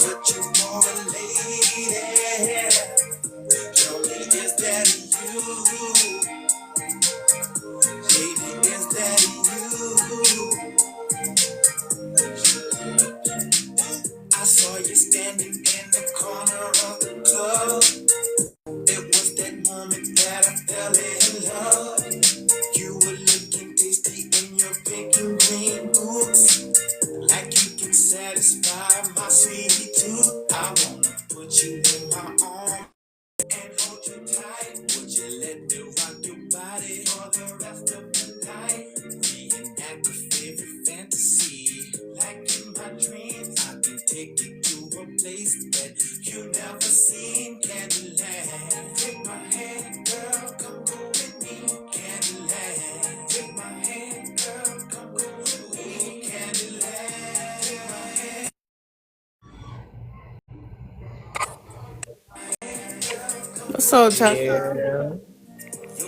But you more a lady. Tell me, is that you? Baby, is that you? I saw you standing in the corner of the club. It was that moment that I fell in love. You were looking tasty in your pink and green boots. Like you can satisfy my sweet tooth. I wanna put you in my arms and hold you tight. Would you let me rock your body for the rest of the night? Reenact a favorite fantasy. Like in my dreams, I can take you to a place that you never seen. Candyland, take my hand, girl, come go with me. Candyland, take my hand, girl, come go with me. Candyland, take my hand. What's up, Chaka? Yeah.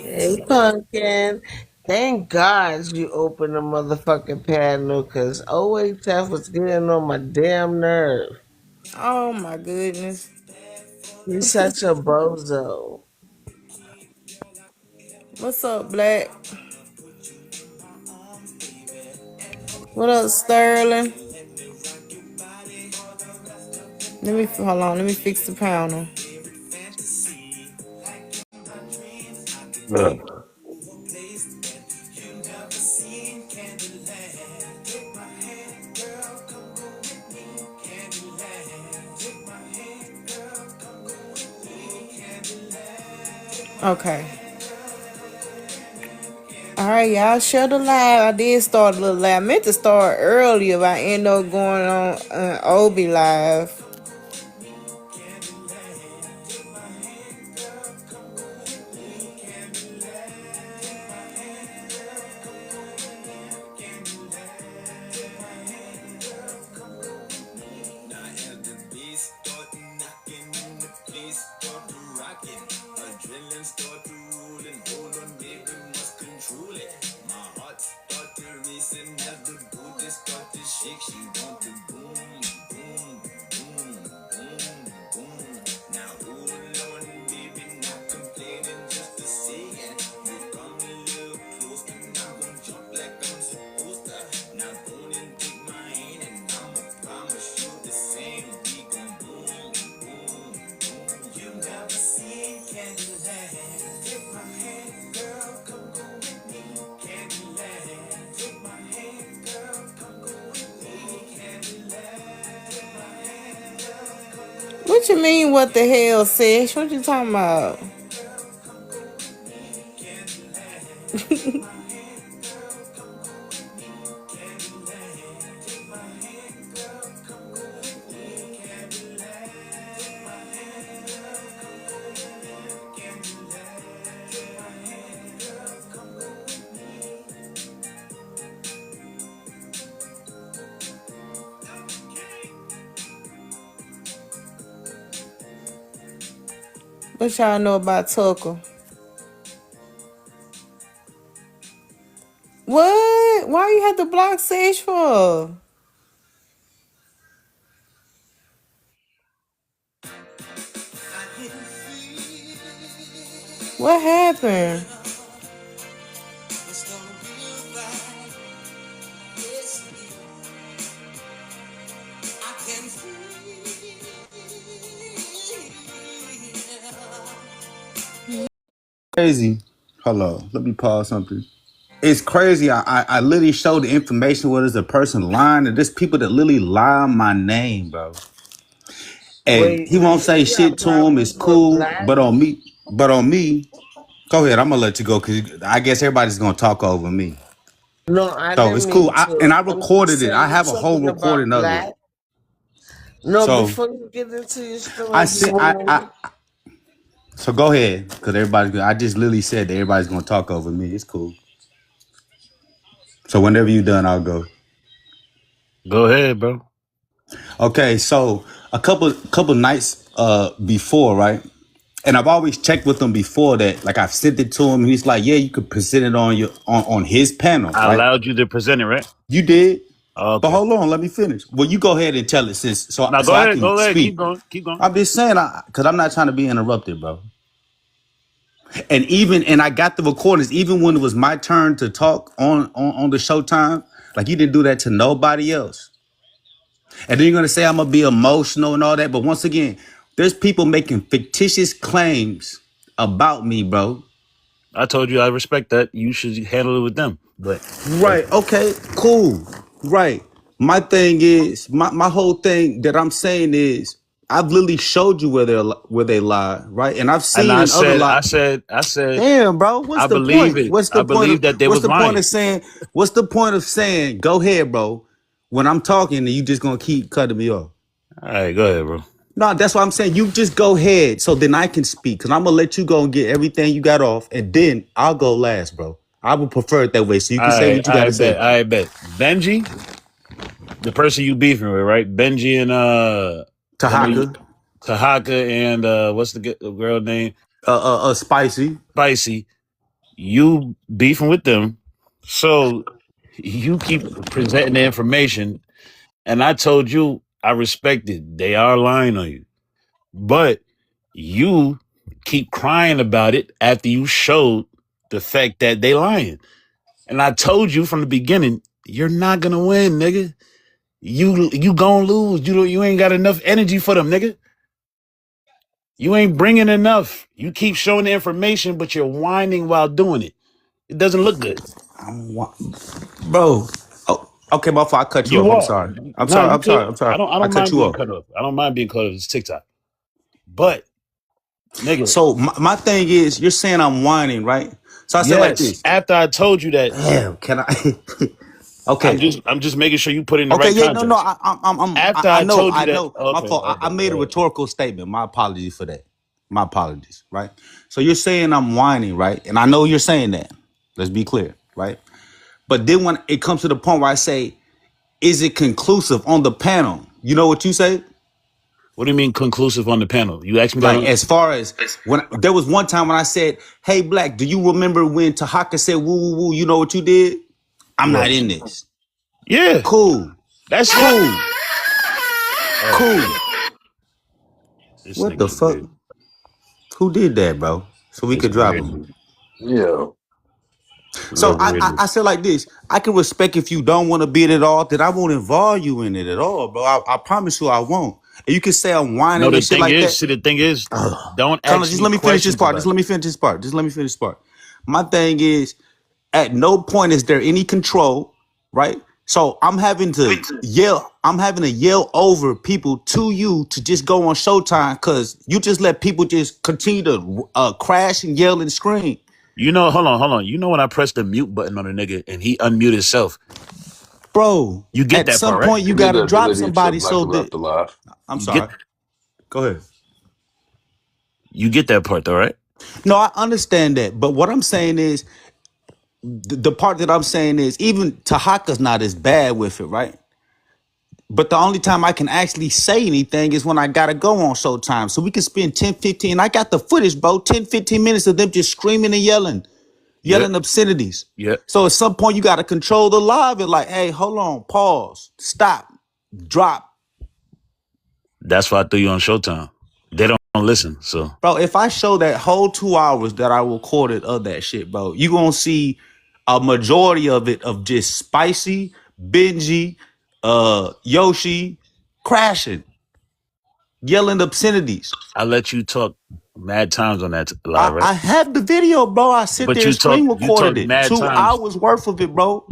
Hey, Pumpkin. Thank God you opened the motherfucking panel because OHF was getting on my damn nerve. Oh my goodness. He's such a bozo. What's up, Black? What up, Sterling? Let me hold on. Let me fix the panel. Look, Okay. All right, y'all. Share the live. I did start a little live. I meant to start earlier, but I ended up going on Obi live. What you mean? What the hell, sis? What you talking about? What y'all know about Tucker? What? Why you have to block Sage for? What happened? crazy. Hold on, let me pause something. It's crazy. I literally showed the information where there's a person lying, and there's people that literally lie on my name, bro. And Wait, he won't so say you got shit to him. It's problems with cool, Black? but on me. Go ahead. I'm gonna let you go because I guess everybody's gonna talk over me. No, I So didn't it's cool. mean to. And I I'm just recorded it. I saying have a whole something recording about of it. Black. No, So before you get into your I story, do said you I know? so go ahead because everybody. I just literally said that everybody's gonna talk over me. It's cool. So whenever you done, I'll go. Go ahead, bro. Okay, so a couple nights before, right? And I've always checked with him before that. Like I've sent it to him. He's like, "Yeah, you could present it on your on his panel, I right?" allowed you to present it, right? You did. Oh, But okay. hold on, let me finish. Well, you go ahead and tell it Now so go I ahead. can Go ahead. Keep speak. going. Keep going. I'm just saying, because I'm not trying to be interrupted, bro. And I got the recordings, even when it was my turn to talk on the Showtime. Like you didn't do that to nobody else. And then you're gonna say I'm gonna be emotional and all that. But once again, there's people making fictitious claims about me, bro. I told you I respect that. You should handle it with them. But Right. Okay. Cool. Right. My thing is my whole thing that I'm saying is I've literally showed you where they lie, right? And I've and seen in other I said, Damn, bro. What's I the believe point? it. I believe that they What's was the point lying. of saying? What's the point of saying? Go ahead, bro. When I'm talking, and you just gonna keep cutting me off. All right, go ahead, bro. No, that's what I'm saying. You just go ahead, so then I can speak. Cause I'm gonna let you go and get everything you got off, and then I'll go last, bro. I would prefer it that way, so you can say what you gotta say. I bet. Benji, the person you beefing with, right? Benji and one of you, Tahaka, Tahaka and what's the girl name? spicy. Spicy. You beefing with them, so you keep presenting the information, and I told you I respect it. They are lying on you, but you keep crying about it after you showed the fact that they lying. And I told you from the beginning, you're not gonna win, nigga. You gonna lose. You ain't got enough energy for them, nigga. You ain't bringing enough. You keep showing the information, but you're whining while doing it. It doesn't look good. Bro. Oh, okay, before I cut you off, You I'm are. sorry. I'm Nah, sorry. you I'm sorry. good. I'm sorry. I I don't cut mind you being off. cut off. I don't mind being cut off. It's TikTok. But nigga, So my thing is, you're saying I'm whining, right? So I said like yes. this. After I told you that, Damn, can I? Okay, I'm just making sure you put it in the okay, right yeah, no, context. After I I know, told you that, My okay, fault. I okay, made go a ahead. rhetorical statement. My apologies for that. My apologies, right? So you're saying I'm whining, right? And I know you're saying that. Let's be clear, right? But then when it comes to the point where I say, is it conclusive on the panel? You know what you say? What do you mean conclusive on the panel? You asked me that Like on. as far as when there was one time when I said, "Hey, Black, do you remember when Tahaka said woo woo woo? You know what you did? I'm not Yes. in this. Yeah. Cool, That's it. cool, Oh cool. shit. This What the nigga's fuck? weird. Who did that, bro? So we This could drop weird him. dude. Yeah. This So is weird dude. I said like this. I can respect if you don't want to be it at all. That I won't involve you in it at all, bro. I promise you I won't. And you can say I'm No, whining and shit like that. the thing is, don't Colin, ask just me let me finish this questions part. Just about let it. me finish this part. Just let me finish this part. My thing is, at no point is there any control, right? So I'm having to yell over people to you to just go on Showtime because you just let people just continue to crash and yell and scream. You know, hold on. You know when I pressed the mute button on a nigga and he unmuted himself, Bro, you get at that part, some right? point you He did gotta that to drop Lydia too somebody after so we that left the live. I'm You get sorry. Go ahead. you get that part though, right? No, I understand that. But what I'm saying is the part that I'm saying is even Tahaka's not as bad with it, right? But the only time I can actually say anything is when I gotta go on Showtime. So we can spend 10, 15. I got the footage, bro. 10, 15 minutes of them just screaming and Yep. yelling obscenities. Yep. So at some point you gotta control the live and like, hey, hold on, pause, stop, drop. That's why I threw you on Showtime. They don't listen, so Bro, if I show that whole 2 hours that I recorded of that shit, bro, you gonna see a majority of it of just spicy, Benji, Yoshi crashing, yelling obscenities. I let you talk mad times on that live, right? I have the video, bro. I sit But there and screen you talk recorded it. mad Two times. hours worth of it, bro.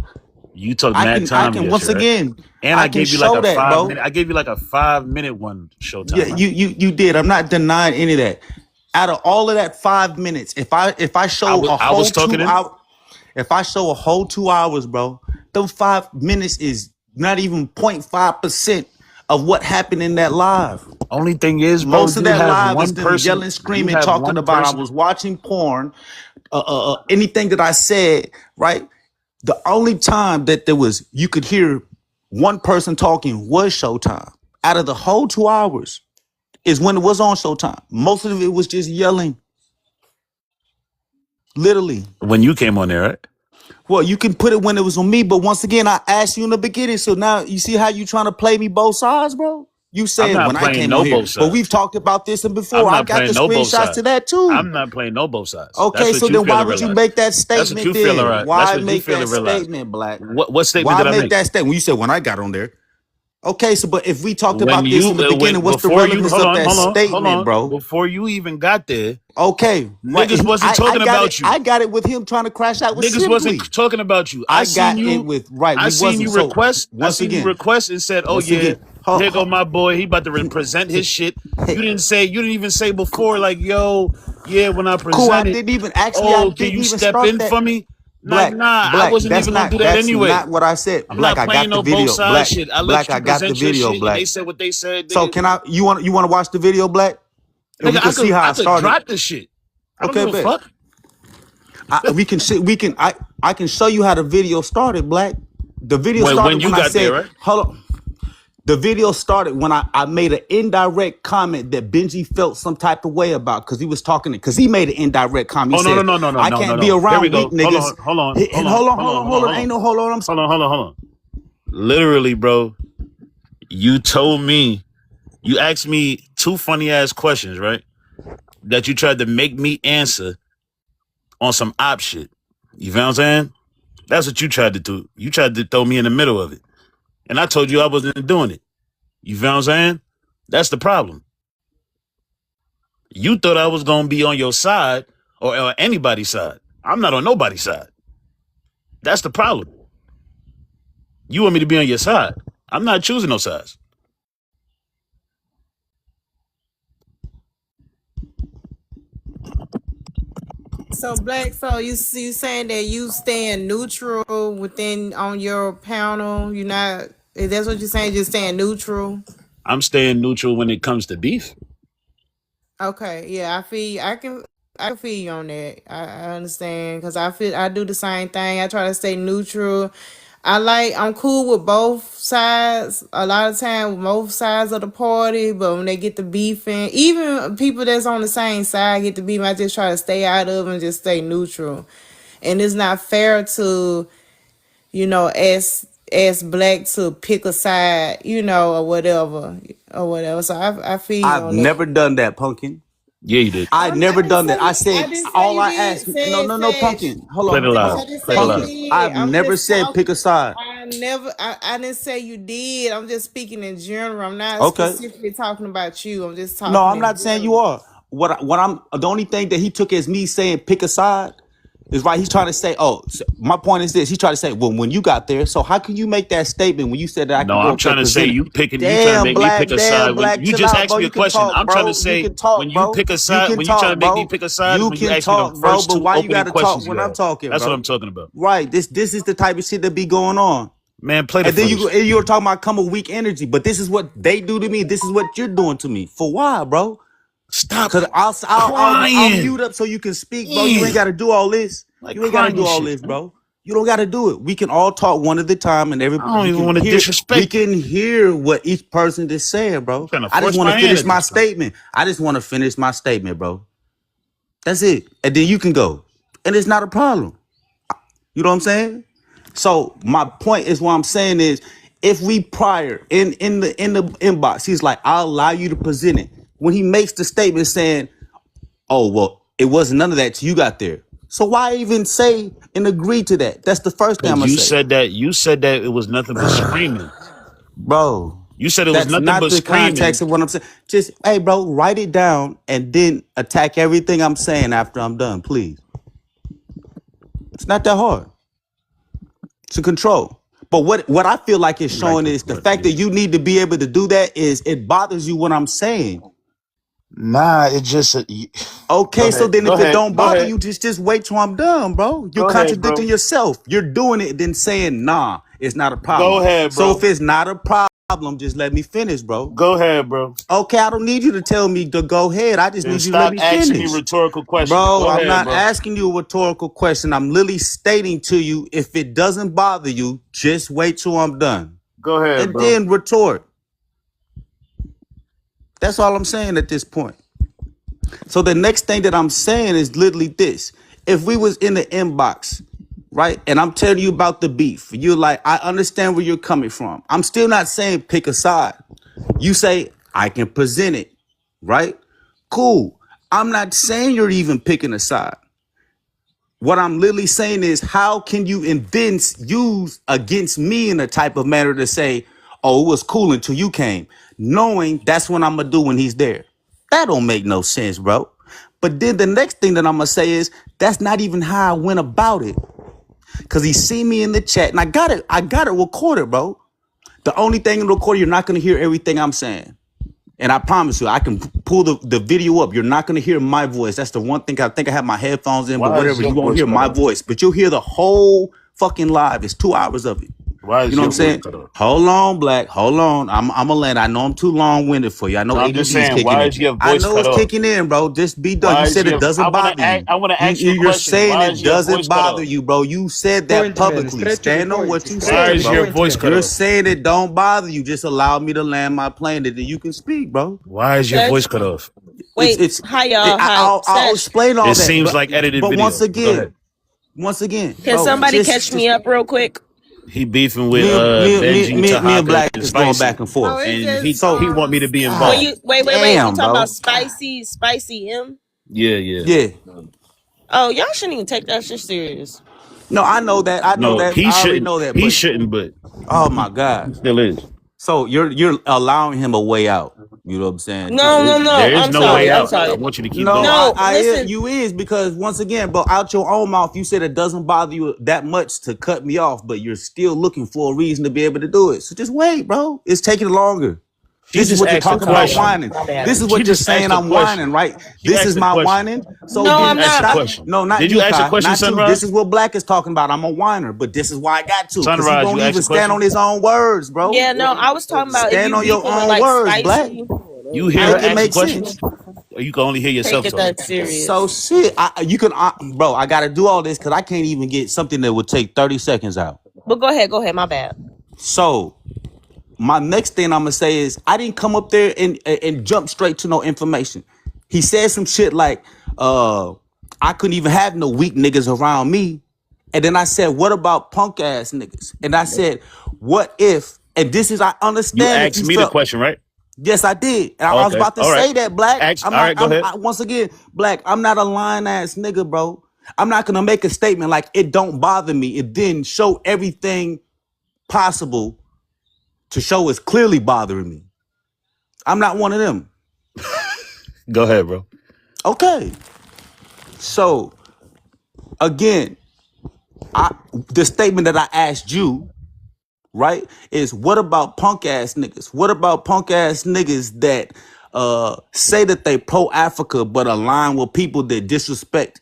You talk mad I times can once yesterday, right? again, And I I can gave you like show a that, five bro. minute. I gave you like a 5 minute one Yeah, Showtime, right? you did. I'm not denying any of that. Out of all of that 5 minutes, if I show a I whole was talking two in it. hour, if I show a whole 2 hours, bro, those 5 minutes is not even 0.5% of what happened in that live. Only thing is, bro, Most of you that have live is one them person. yelling, You screaming, have talking one about I person. was watching porn, anything that I said, right? The only time that there was you could hear one person talking was Showtime. Out of the whole 2 hours is when it was on Showtime. Most of it was just yelling, literally. When you came on there, right? Well, you can put it when it was on me, but once again, I asked you in the beginning. So now you see how you trying to play me both sides, bro? You I'm said not when I playing came on no here, both but we've sides. talked about this and before. I'm I not got the playing no both screenshots to sides. that too. I'm not playing no both sides. That's Okay, what so you then feel why to would you realize. make that That's what statement you feel to then? realize. That's Why what you make feel to that realize. statement, Black? What statement Why did I make make? that statement? You said when I got on there. Okay, so but if we talked When about this in you the beginning, when what's the before you relevance hold of on, that hold statement, on. bro? Before you even got there, Okay, right. niggas wasn't I talking got it. about you. I got it with him trying to crash out with Niggas wasn't Simply. talking about you. I got it with right. I We seen wasn't. you So request. I once seen you again, request and said, "Oh once yeah, again, here go my boy. He about to present his shit." You didn't say. You didn't even say before, like, "Yo, yeah." When I cool. I present it, didn't even actually. I oh, can didn't you even step start in that. for me? Like, Black, nah, I black. wasn't even gonna do that That's anyway. not what I said. I'm Black, not I playing got the no both video. sides Black, shit. I black, let I you got the present your video. shit, and they Black. said what they said, So nigga. can I? You want to watch the video, Black? And we Nigga, can see how I I could started. drop this shit. I don't Okay, give a bet. fuck. We can see. We can. I can show you how the video started. Black. The video When started you when I got there, said, right? "Hold on." The video started when I made an indirect comment that Benji felt some type of way about because he was talking because he made an indirect comment. He Oh no no says, no no no I no no can't be no. Here we around weak go. Hold niggas. on, hold on, hold And on, hold on, hold hold on, on, hold on, hold on. hold Ain't on. no hold on. Hold on. Literally, bro, you told me, you asked me two funny ass questions, right? That you tried to make me answer on some op shit. You feel what I'm saying? That's what you tried to do. You tried to throw me in the middle of it. And I told you I wasn't doing it. You feel what I'm saying? That's the problem. You thought I was going to be on your side or anybody's side. I'm not on nobody's side. That's the problem. You want me to be on your side. I'm not choosing no sides. So Black, so you saying that you staying neutral within on your panel? You not? Is that what you're saying? Just staying neutral? I'm staying neutral when it comes to beef. Okay, yeah, I feel I can feel you on that. I understand because I do the same thing. I try to stay neutral. I'm cool with both sides a lot of time with both sides of the party, but when they get to beefing, even people that's on the same side get to beef, I just try to stay out of and just stay neutral. And it's not fair to, as Black to pick a side, or whatever. So I feel you I've on that. never done that, Pumpkin. Yeah, you did. I I never didn't done say that. I you. said I didn't say all you I did. asked. No, Sage. Pumpkin. Hold Play on, the Sage. live. I didn't Play the say you live. Pumpkin. did. I've I'm never just said pick talking. a side. I never. I didn't say you did. I'm just speaking in general. I'm not Okay. specifically talking about you. I'm just No, talking I'm in not saying you general. are. What I'm the only thing that he took as me saying pick a side is right. He's trying to say, oh, so my point is this. He's trying to say, well, when you got there, so how can you make that statement when you said that I No, can go I'm up there trying to say present it? you trying to Damn, make me pick black, a side damn, when black, you chill just out, asked bro. me a You can question. talk, I'm trying to bro. You say can talk, when you bro. pick a You side, can when you trying to talk, make me bro. pick a side is You when you can ask me them talk, bro. first But two why you opening gotta talk questions when you I'm had. talking, That's what bro? I'm talking about. Right. This is the type of shit that be going on. Man, play the And then footage. you were talking about come with weak energy, but this is what they do to me. This is what you're doing to me. For why, bro? Stop Cause I'll crying. mute up so you can speak, bro. You ain't Damn. gotta do all this. Like You ain't gotta crying do and all shit, this, man. bro. You don't gotta do it. We can all talk one at a time, and I everybody don't even want to we disrespect you. can hear what each person is saying, I'm bro. trying to I just force want my to hand finish at my this point. statement. I just want to finish my statement, bro. That's it. And then you can go. And it's not a problem. You know what I'm saying? So my point is what I'm saying is if we prior in the inbox, he's like, I'll allow you to present it. When he makes the statement saying, oh, well, it wasn't none of that till you got there. So why even say and agree to that? That's the first thing I'm Because gonna say. you said that it was nothing but screaming. Bro, You said it was that's nothing not but the context screaming. of what I'm saying. Just, hey, bro, write it down and then attack everything I'm saying after I'm done, please. It's not that hard to control. But what I feel like it's You like showing to is the fuck, fact that dude. you need to be able to do that is it bothers you what I'm saying. Nah, it just go Okay, so ahead. then Go if it ahead. don't Go bother ahead. you, just wait till I'm done, bro. You're Go ahead, bro. contradicting yourself. You're doing it, then saying, nah, it's not a Go problem. ahead, So if bro. it's not a problem, just let me finish, bro. Go ahead, bro. Okay, I don't need you to tell me to go ahead. I just Then need you to let stop me asking me finish. rhetorical questions. Bro, Go I'm ahead, not bro. asking you a rhetorical question. I'm literally stating to you, if it doesn't bother you, just wait till I'm done. Go ahead, And bro. then retort. That's all I'm saying at this point. So the next thing that I'm saying is literally this. If we was in the inbox, right? And I'm telling you about the beef. You're like, I understand where you're coming from. I'm still not saying pick a side. You say, I can present it, right? Cool. I'm not saying you're even picking a side. What I'm literally saying is, how can you use against me in a type of manner to say, oh, it was cool until you came, knowing that's what I'm going to do when he's there? That don't make no sense, bro. But then the next thing that I'm going to say is, that's not even how I went about it. Because he see me in the chat, and I got it recorded, bro. The only thing in the recording, you're not going to hear everything I'm saying. And I promise you, I can pull the video up. You're not going to hear my voice. That's the one thing. I think I have my headphones in, but Why is whatever. your You won't voice hear cut my off? voice, but you'll hear the whole fucking live. It's 2 hours of it. Why is You know what your I'm voice saying? cut off? Hold on, Black. Hold on. I'm a land. I know I'm too long-winded for you. I know No, I'm ADD just is saying, kicking why in. is your I voice know cut it's off? kicking in, bro. Just be done. You Why is said it your? doesn't bother you. I want to ask you a You're question. saying Why it is your voice doesn't cut bother off? you, bro. You said that Point, man. publicly. Straight to the Stand on point. what you Straight Why to said, the is your bro. point, voice man. cut You're off? saying it don't bother you. Just allow me to land my plane, and then you can speak, bro. Why is your Sesh, voice cut off? wait, It's hi y'all, hi, I'll Sesh. explain all It that, seems but like edited once video. But go ahead. again, Can bro, somebody catch just me up real quick? He beefing with Benji, me and Tahaka, Black and is going back Spicy, and No, forth. it's and just he want me to be When involved. you wait, you Damn, talking about bro. spicy M? Yeah. Yeah. Oh, y'all shouldn't even take that shit serious. No, I know that. I know No, that. he I already shouldn't. know that. He But shouldn't, but oh my he God. still is. So you're allowing him a way out. You know what I'm saying? No, no, There no. is I'm no way sorry. I'm out. I sorry. want you to keep No, going. No, listen. you is because once again, bro, out your own mouth, you said it doesn't bother you that much to cut me off, but you're still looking for a reason to be able to do it. So just wait, bro. It's taking longer. She This is just what you're asked a talking about Okay, question. whining. my This bad. is She what you're just asked saying. a I'm whining, question. right? She This is asked a my question. whining. So No, She just I'm then asked a not. stop. question. No, not Did you, you ask a Kai. question, Not you. This Sunrise? is what Black is talking about. I'm a whiner, but this is why I got to, because he Sunrise, won't you asked even a stand on question. his own words, bro. Yeah, no, I was talking about if Stand you on your beefing with own like words, Black. spicy, You hear her I Make it ask a make wouldn't question, sense. or you can only hear take yourself it talk. that So serious. shit, you can, bro. I got to do all this because I can't even get something that would take 30 seconds out. But go ahead. My bad. So my next thing I'm gonna say is I didn't come up there and jump straight to no information. He said some shit like, I couldn't even have no weak niggas around me. And then I said, what about punk ass niggas? And I said, what if, and this is, I You understand if asked you me the felt, question, right? yes, I did. And I was Okay. about to All right. say that, Black. Ask. I'm All not, right. Go ahead. once again, Black, I'm not a lying ass nigga, bro. I'm not gonna make a statement like it don't bother me. It didn't show everything possible to show it's clearly bothering me. I'm not one of them. Go ahead, bro. Okay. So again, the statement that I asked you, right, is what about punk ass niggas? What about punk ass niggas that say that they pro Africa but align with people that disrespect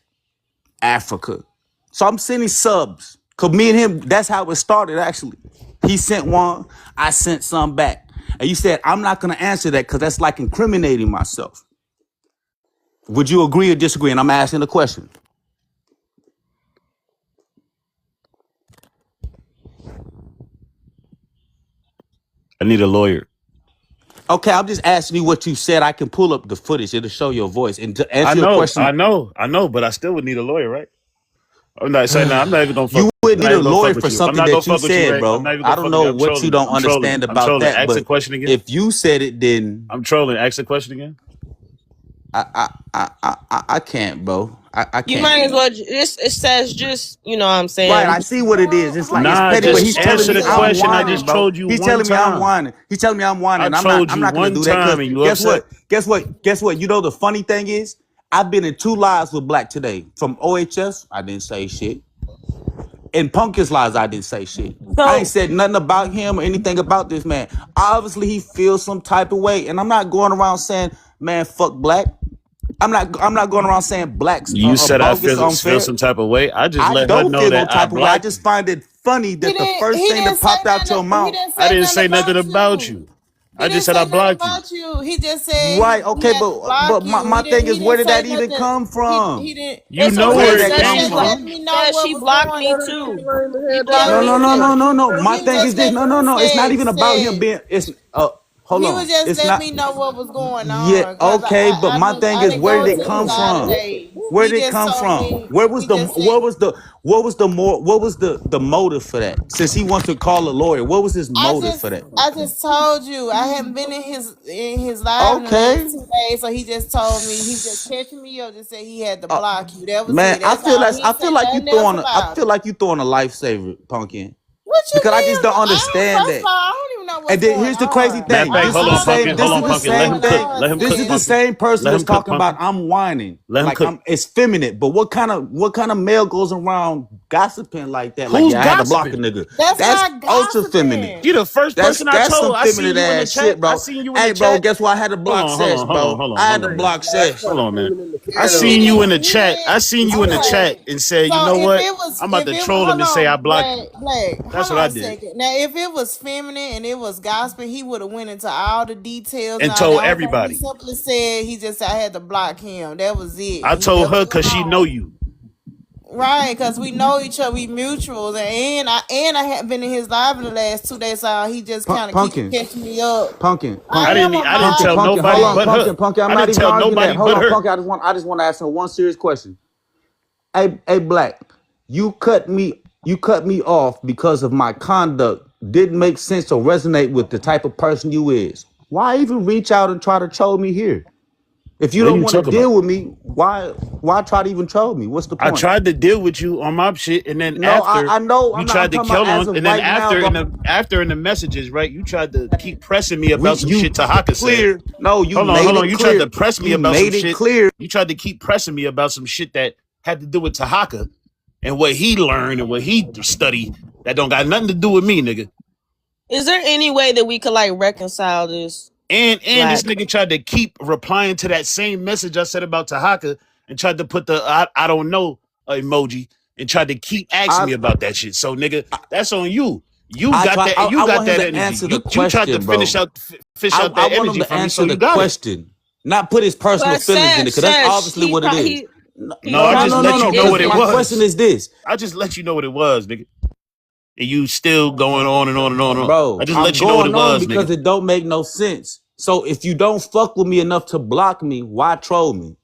Africa? So I'm sending subs. Cause me and him, that's how it started actually. He sent one, I sent some back. And you said, I'm not gonna answer that because that's like incriminating myself. Would you agree or disagree? And I'm asking the question. I need a lawyer. Okay, I'm just asking you what you said. I can pull up the footage. It'll show your voice. And to I answer your know. question, But I still would need a lawyer, right? I'm not saying that. I'm not even gonna fuck. you would I'm need not a even gonna lawyer fuck for with you. I'm something not gonna that you fuck with you, said, Ray. I'm bro. not even I gonna don't fuck with know you. I'm what you trolling you. don't understand I'm about trolling. that, Ask the but question again. if you said it, then I'm trolling. Ask the question again. I can't, bro. I You can't. might as well. It says just you know what I'm Right, I saying. see what it is. It's like it's Nah, petty, but just he's telling answer me the I'm question. I whining, just bro. told you He's one telling me I'm time. whining. He's telling me I'm whining. I And I'm not. told I'm you not gonna one do that because time, and you guess upset. what? Guess what? Guess what? You know the funny thing is, I've been in 2 lives with Black today. From OHS, I didn't say shit. In Pumpkin's lives, I didn't say shit. I ain't So said nothing about him or anything about this man. Obviously, he feels some type of way, and I'm not going around saying, "Man, fuck Black." I'm not. I'm not going around saying Black's You said I bogus, feel unfair. some type of way. I just I let her don't know feel no that I type of way. I blocked just you. find it funny that the first he thing didn't that say popped out your nothing. He mouth. didn't I say didn't nothing say nothing about about you. you. He I just didn't said I say nothing blocked you. about you. He just said Right, he okay, had to block but you. my thing He is, where didn't did say that even nothing. come He from? didn't. You it's know Where But where did okay. it that Says come came just let from. from? me know what she was blocked going me Let her too. explain the She headline. blocked No, me no, Let her no, too. no, no, no. My you thing just is this. let No, me no, no. It's not say even about him say being. It's Hold He was on. just It's letting not. me know what was going Yeah, on because okay, but my thing I is, didn't where go did it to come his live from? today. Where He did it just come told from? me he just said What was the motive for that? Since he wants to call a lawyer, what was his motive for that? I just told you I haven't been in his live in the Okay. last 2 days, so he just told me he was just catching me up. Just said he had to Uh, block you. That was man, it. That's all. He I didn't feel say like nothing else about it. you throwing a lifesaver, Pumpkin. What you Because I just mean? don't understand First of that. all, I don't even know And what's then going here's the crazy on. Matter of thing. fact, hold on, Pumpkin. I Hold don't on, know what's Pumpkin. Let going him cook. on, Let him This cook, is the sis. Pumpkin. same person Let him that's cook, talking about Pumpkin. I'm whining. Let him Like cook. it's feminine. But what kind of male goes around gossiping like that? Like, Who's yeah, I had to block a gossiping? nigga. That's That's not ultra feminine. You gossiping. the first person I That's some told. I seen feminine you in the ass chat. shit, I bro. seen you in the Hey, bro, chat. guess what? I had to Hold block on, hold Sesh, on, hold on, bro. hold on, I had hold to on. That's block that's Sesh. kind Hold of on, man. feminine to I care though. seen you in the chat. I Even seen you in the okay. chat and said, you So know what? I'm about if to it was troll him hold and say I on, blocked you. black, That's hold what I on a did. second. Now if it was feminine and it was gossiping, he would have went into all the details and And all that. told I don't think he everybody. simply said he just said I had to block him. That was it. I And he told left her it because she know alone. you. Right, because we know each other, we mutuals, and I hadn't been in his live in the last 2 days, so he just kind of keep Pumpkin, catching me up. pumpkin, I pumpkin, am a I didn't pumpkin, mod, tell pumpkin. Hold nobody on, but okay? her. pumpkin. I'm I not didn't even tell arguing that. nobody Hold but on, her. pumpkin. I just want to ask her one serious question. Hey, Black, you cut me off because of my conduct. Didn't make sense or resonate with the type of person you is. Why even reach out and try to troll me here? If you What are don't you want to talking about? deal with me, why try to even troll me? What's the I point? tried to deal with you on my shit, and then No, after I know you I'm not. I'm tried to talking about kill as on, of and then right now, after bro. in the messages, right? You tried to keep pressing me about some You shit made it Tahaka said. clear. No, you Hold made on. it You tried to clear. press me You about some made it shit. clear. You tried to keep pressing me about some shit that had to do with Tahaka and what he learned and what he studied that don't got nothing to do with me, nigga. Is there any way that we could like reconcile this? And this Like, nigga tried to keep replying to that same message I said about Tahaka and tried to put the I don't know emoji and tried to keep asking I me about that shit. So nigga, that's on you. You I got want him that to energy. answer the You tried to question, bro. fish out I that want him energy to from me, so answer you the got it. question, not put his personal but feelings in it, because that's Sesh, obviously what it is. he No, I just probably let you know is Because what it my in. question was. is this, I just let you know what it was, nigga. And you still going on and on and on and on. I bro. just I'm let you know what it going on was, nigga. because it don't make no sense. So if you don't fuck with me enough to block me, why troll me?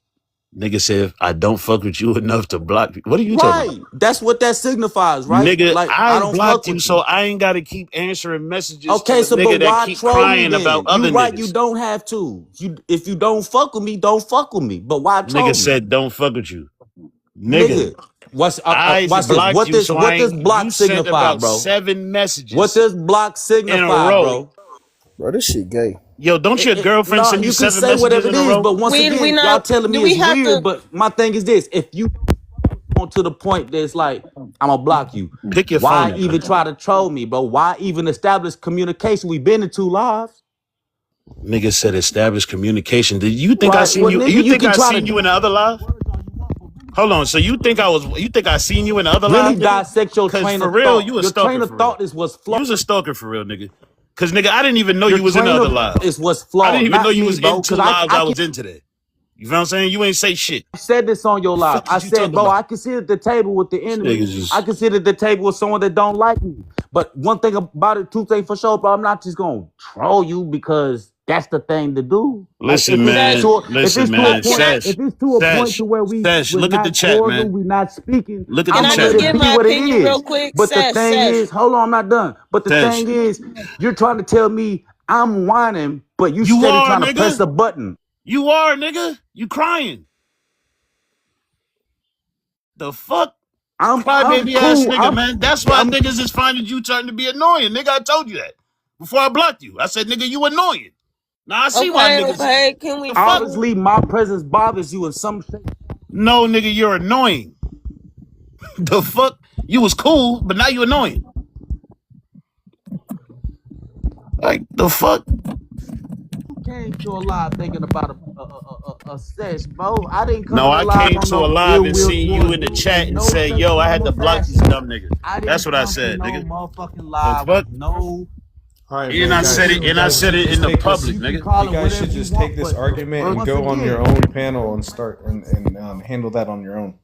Nigga said, I don't fuck with you enough to block you. What are you talking about? Right. That's what that signifies, right? Nigga, Like I I don't blocked fuck you, with so you. I ain't gotta keep answering messages to Okay, a so but nigga that why keep troll me crying about then? You other right, you niggas. don't have to. If you don't fuck with me, don't fuck with me. But why troll Nigga me? said, don't fuck with you. Nigga, Nigga, I watch this. blocked you, so I What does ain't, you block sent signify, about bro? 7 What messages does block in a signify, row. bro? Bro, this shit gay. Yo, don't your girlfriend No, send you you can 7 say messages whatever it in a is, row? but once We again, y'all not. telling Do me we it's have weird. to? But my thing is this: if you on to the point that's like, I'm gonna block you. Pick your phone Why up, even man. try to troll me, bro? Why even establish communication? We've been in 2 lives, Nigga said establish communication. Did you think I right? seen Well, you? nigga, You you think can I try seen you to in the other live? Hold on. So you think I seen you in the other really live, nigga? dissect your Cause train for of real, thought. you a Your stalker train for of real. thought is what's You flawed. was a stalker for real, nigga. Cause nigga, I didn't even know Your you was in the train other of live. thought is what's I didn't flawed, even know not you me, was in bro. 2 Because lives I I can was in today. You feel what I'm saying? You ain't say shit. I said this on your The live. fuck I is you said, talking bro, about? I can sit at the table with the These enemy. niggas I just can sit at the table with someone that don't like me. But one thing about it, two things for sure, bro, I'm not just gonna troll you because that's the thing to do. Like listen, Sesh, man. Listen, man. can I? if it's to a point to where Sesh, we're look at the not chat, cordial, man. we're not speaking, Look at Can the I'm I gonna chat, just let it give man. be my what it opinion real is. quick? But the thing Sesh. is, hold on, I'm not done. But the Sesh, thing is, you're trying to tell me I'm whining, but you you steady are, trying to press nigga. a button. You are, nigga. You crying. The fuck? I'm Crybaby ass cool. nigga, man. That's why I'm niggas is finding you starting to be annoying. Nigga, I told you that. Before I blocked you. I said, nigga, you annoying. Now I see why Okay, niggas. okay. Can we? The fuck? Can we? obviously my presence bothers you in some shape. No, nigga, you're annoying. The fuck? You was cool, but now you annoying. Like, the fuck? Came to a live thinking about a sesh, bro. I didn't come No, in a I live came on to a no live ill and will seen you towards in the you chat in and no said, shape, yo, I form, had or to block this fashion. dumb nigga. I That's didn't what I come to said, no nigga. motherfucking The live fuck? with no. All right, And man, I guys. said it, You and I guys said should it in just the take this. public, You can nigga. call You it guys should whatever you just take want, this but argument and once go on your again, own panel and start and handle that on your own.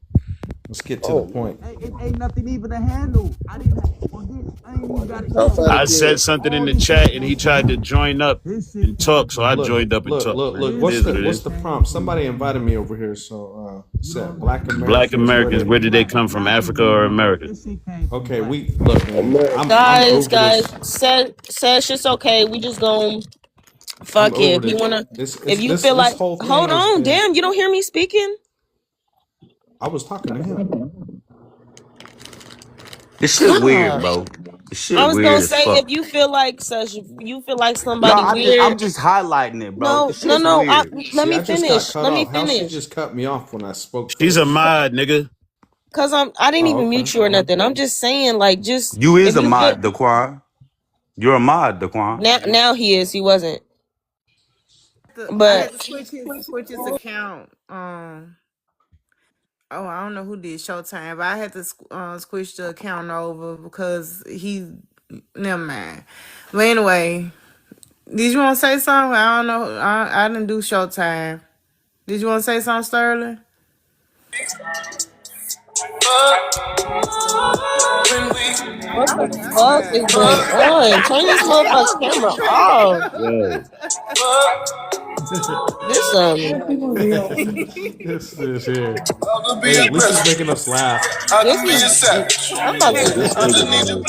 Let's get to the Oh, point. It ain't nothing even to handle. I didn't forget. I ain't even got to how handle fat I it said get? something in all the this shit chat and going he tried on. to join up This shit and talk, came so I through. Look, joined up and look, talked, look, man. look. It This What's is the what shit it what's is. the came prompt? through. Somebody invited me over here. So it You said know, Black Black Americans. Where Americans, they? where did they come from? Africa or America? this shit came from Okay, black we people. look, man. America. I'm over Guys, this. says it's okay. We just gonna I'm fuck it. over If you this. wanna, It's if you this feel this like, whole thing hold has on, been. damn, you don't hear me speaking? I was talking to him. This shit weird, God, bro. This I shit was weird gonna as say if fuck. you feel like such, you feel like No, somebody I'm weird. just highlighting it, bro. No, This no, shit's no. weird. Let See, me I just got finish. cut Let me off. How she finish. just cut me off when I spoke to She's a her? mod, nigga. Cause I didn't Oh, even okay. mute you or nothing. I'm just saying, like, just You if is a you feel mod, Daquan. You're a mod, Daquan. now he is. He wasn't, I had but to switch his account. Oh, I don't know who did Showtime, but I had to switch the account over because he. Never mind. But anyway, did you want to say something? I don't know. I didn't do Showtime. Did you want to say something, Sterling? what the I fuck forgot. is going on? Turn this motherfucker's camera off. Yo. This This here. Hey, at least it's making us laugh. this is. I'm about to. This nigga, man.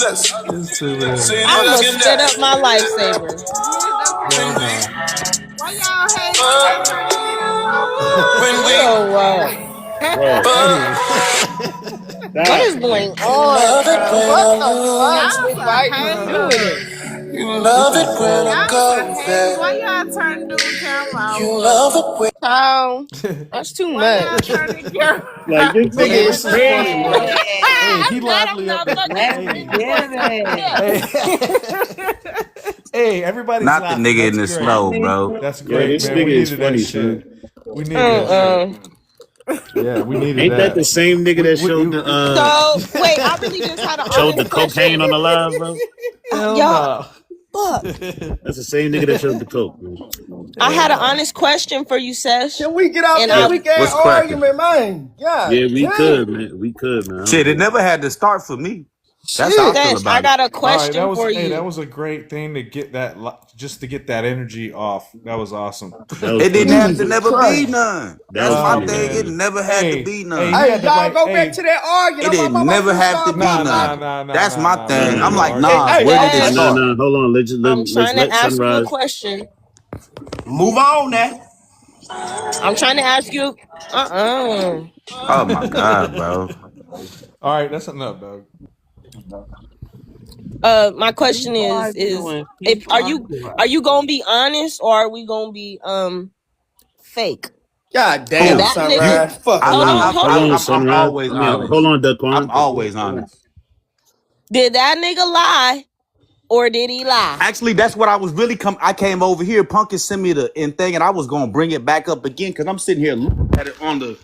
It's stupid ass. I almost spit up my lifesaver. Yeah, that's Hell crazy. no. Why y'all hate? Why y'all turn the camera Ew, Bro, Hey. what stop, is going man. on, bro? What the fuck? y'all some Why you doing haters. it? This is so. Y'all some haters. Why y'all turn the dude camera off for? Child, that's too Why y'all much. turn the camera Like, this Hey, nigga is this is funny, bro. crazy. Hey, I'm he glad live I'm me up not the. fucking Hey, screaming for him. hey, hey, everybody's Not the laughing. nigga in That's the great. snow, bro. That's Yo, great, this man. We nigga is needed that funny, son. shit. We needed that shit. Uh-uh. Yeah, we needed Ain't that that. the same nigga that So wait, I really just had an showed the honest cocaine question. on the live, bro? Hell Y'all, no. fuck. That's the same nigga that showed the coke, man. I Hell had an no. honest question for you, Sesh. Can we get off And this What? I weak ass What's cracking? argument, man? Yeah, God we damn. could, man. We could, man. I don't Shit, it care. never had to start for me. That's how I Shit. feel Sesh, I about it. got a All right, question for that you. was a great thing to get that just to get that energy off. That was awesome. That was It didn't funny, have to too. Jesus never be Christ. none. That That's was my Oh funny, thing. though, It man. man. never had to Hey, be hey, none. he Hey, had the y'all right. go back Hey, to that argument. It I'm didn't about never to have to start be nah, back. nah, none. nah, nah, That's nah, my nah. We Nah, don't thing. need I'm to nah. like, Hey, argue. Nas, hey, where hey, did it hey. Nah, Sesh, start? nah. Hold on. I'm Let's trying to let ask you a Sunrise. question. Move on now. I'm trying to ask you. Uh-uh. Oh my God, bro. All right, that's enough, dog. My Keep question is arguing. if Keep are arguing. you gonna be honest or are we gonna be fake? God Did damn, Who? that nigga? You? Sunrise. Fuck Hold with on, you. hold Hold on. on, I'm Sunrise. always I mean, hold honest. on, I'm Daquan. always honest. Did that nigga lie or did he lie? Actually, that's what I was really I came over here. Punkin sent me the in thing, and I was gonna bring it back up again because I'm sitting here looking at it on the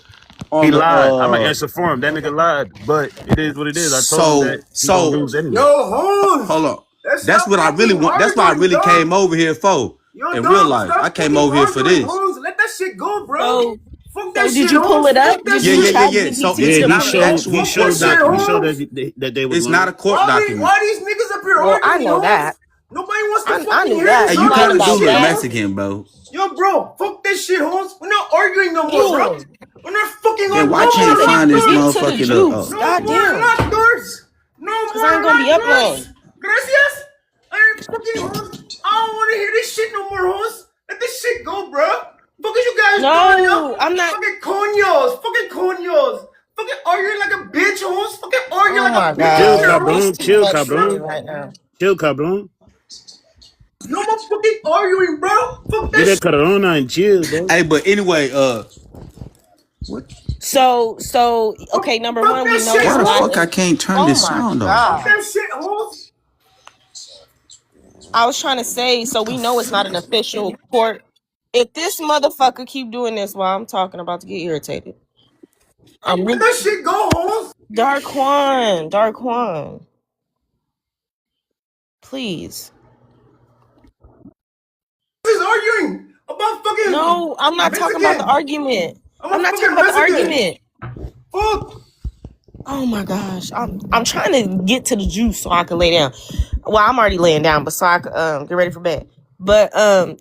He on the lied. I'm going to answer for him. That nigga lied. But it is what it is. I told him so that he going to lose Yo, anyway. Holmes. hold on. Let's That's stop what I really fucking want. That's what I arguing, really dog. came over here for. Yo, In real dog, life, I stop came fucking over here for arguing, this. Holmes. Let that shit go, bro. So Fuck that so did shit, you pull Holmes. it up? Fuck that Did Yeah, you yeah, shit. yeah, chat yeah. So GPT it's Yeah, to he not pull an it up? showed actual he Fuck that court showed shit, that he document. showed Holmes. that they was It's not a lying. court document. Why these niggas up here Well, I arguing, know Holmes? that. Nobody wants to I fucking knew hear that. this, Hey, You you Holmes. lied kind Real of do about look shit, that. bro. Mexican, bro. Yo, bro, fuck this shit, Holmes. We're not arguing no more, bro. Yeah. We're not fucking Then on why I'm no can't more trying I to find this get lockers. to the motherfucking juice. No more Goddamn. lockers. No Cause I more ain't gonna be up lockers. long. Gracias. I ain't fucking Holmes. I don't want to hear this shit no more, Holmes. Let this shit go, bro. Fuck is you guys doing, yo? No, I'm not. Fucking coños. Fucking coños. Fucking arguing like a bitch, Holmes. Fucking arguing Oh like my a bitch Chill, up here, god. It's cabron. Holmes. too Chill, much for me cabron. right now. Chill, cabron. No more fucking arguing, bro. Fuck Get that that shit. corona and chill, bro. Hey, but anyway, what? So okay, number Fuck one, we that know shit, it's Why the not fuck Holmes. I in can't turn oh this my sound off? Fuck god. that shit, Holmes. I was trying to say, so we know it's not an official court. If this motherfucker keep doing this while I'm talking, about to get irritated. I'm Let really that shit go, Holmes. Dark Juan, please. Is arguing about fucking No, I'm not talking about the Mexican. argument. I'm I'm a not talking fucking about the Mexican. argument. Fuck. Oh my gosh, I'm trying to get to the juice so I can lay down. Well, I'm already laying down, but so I can get ready for bed. But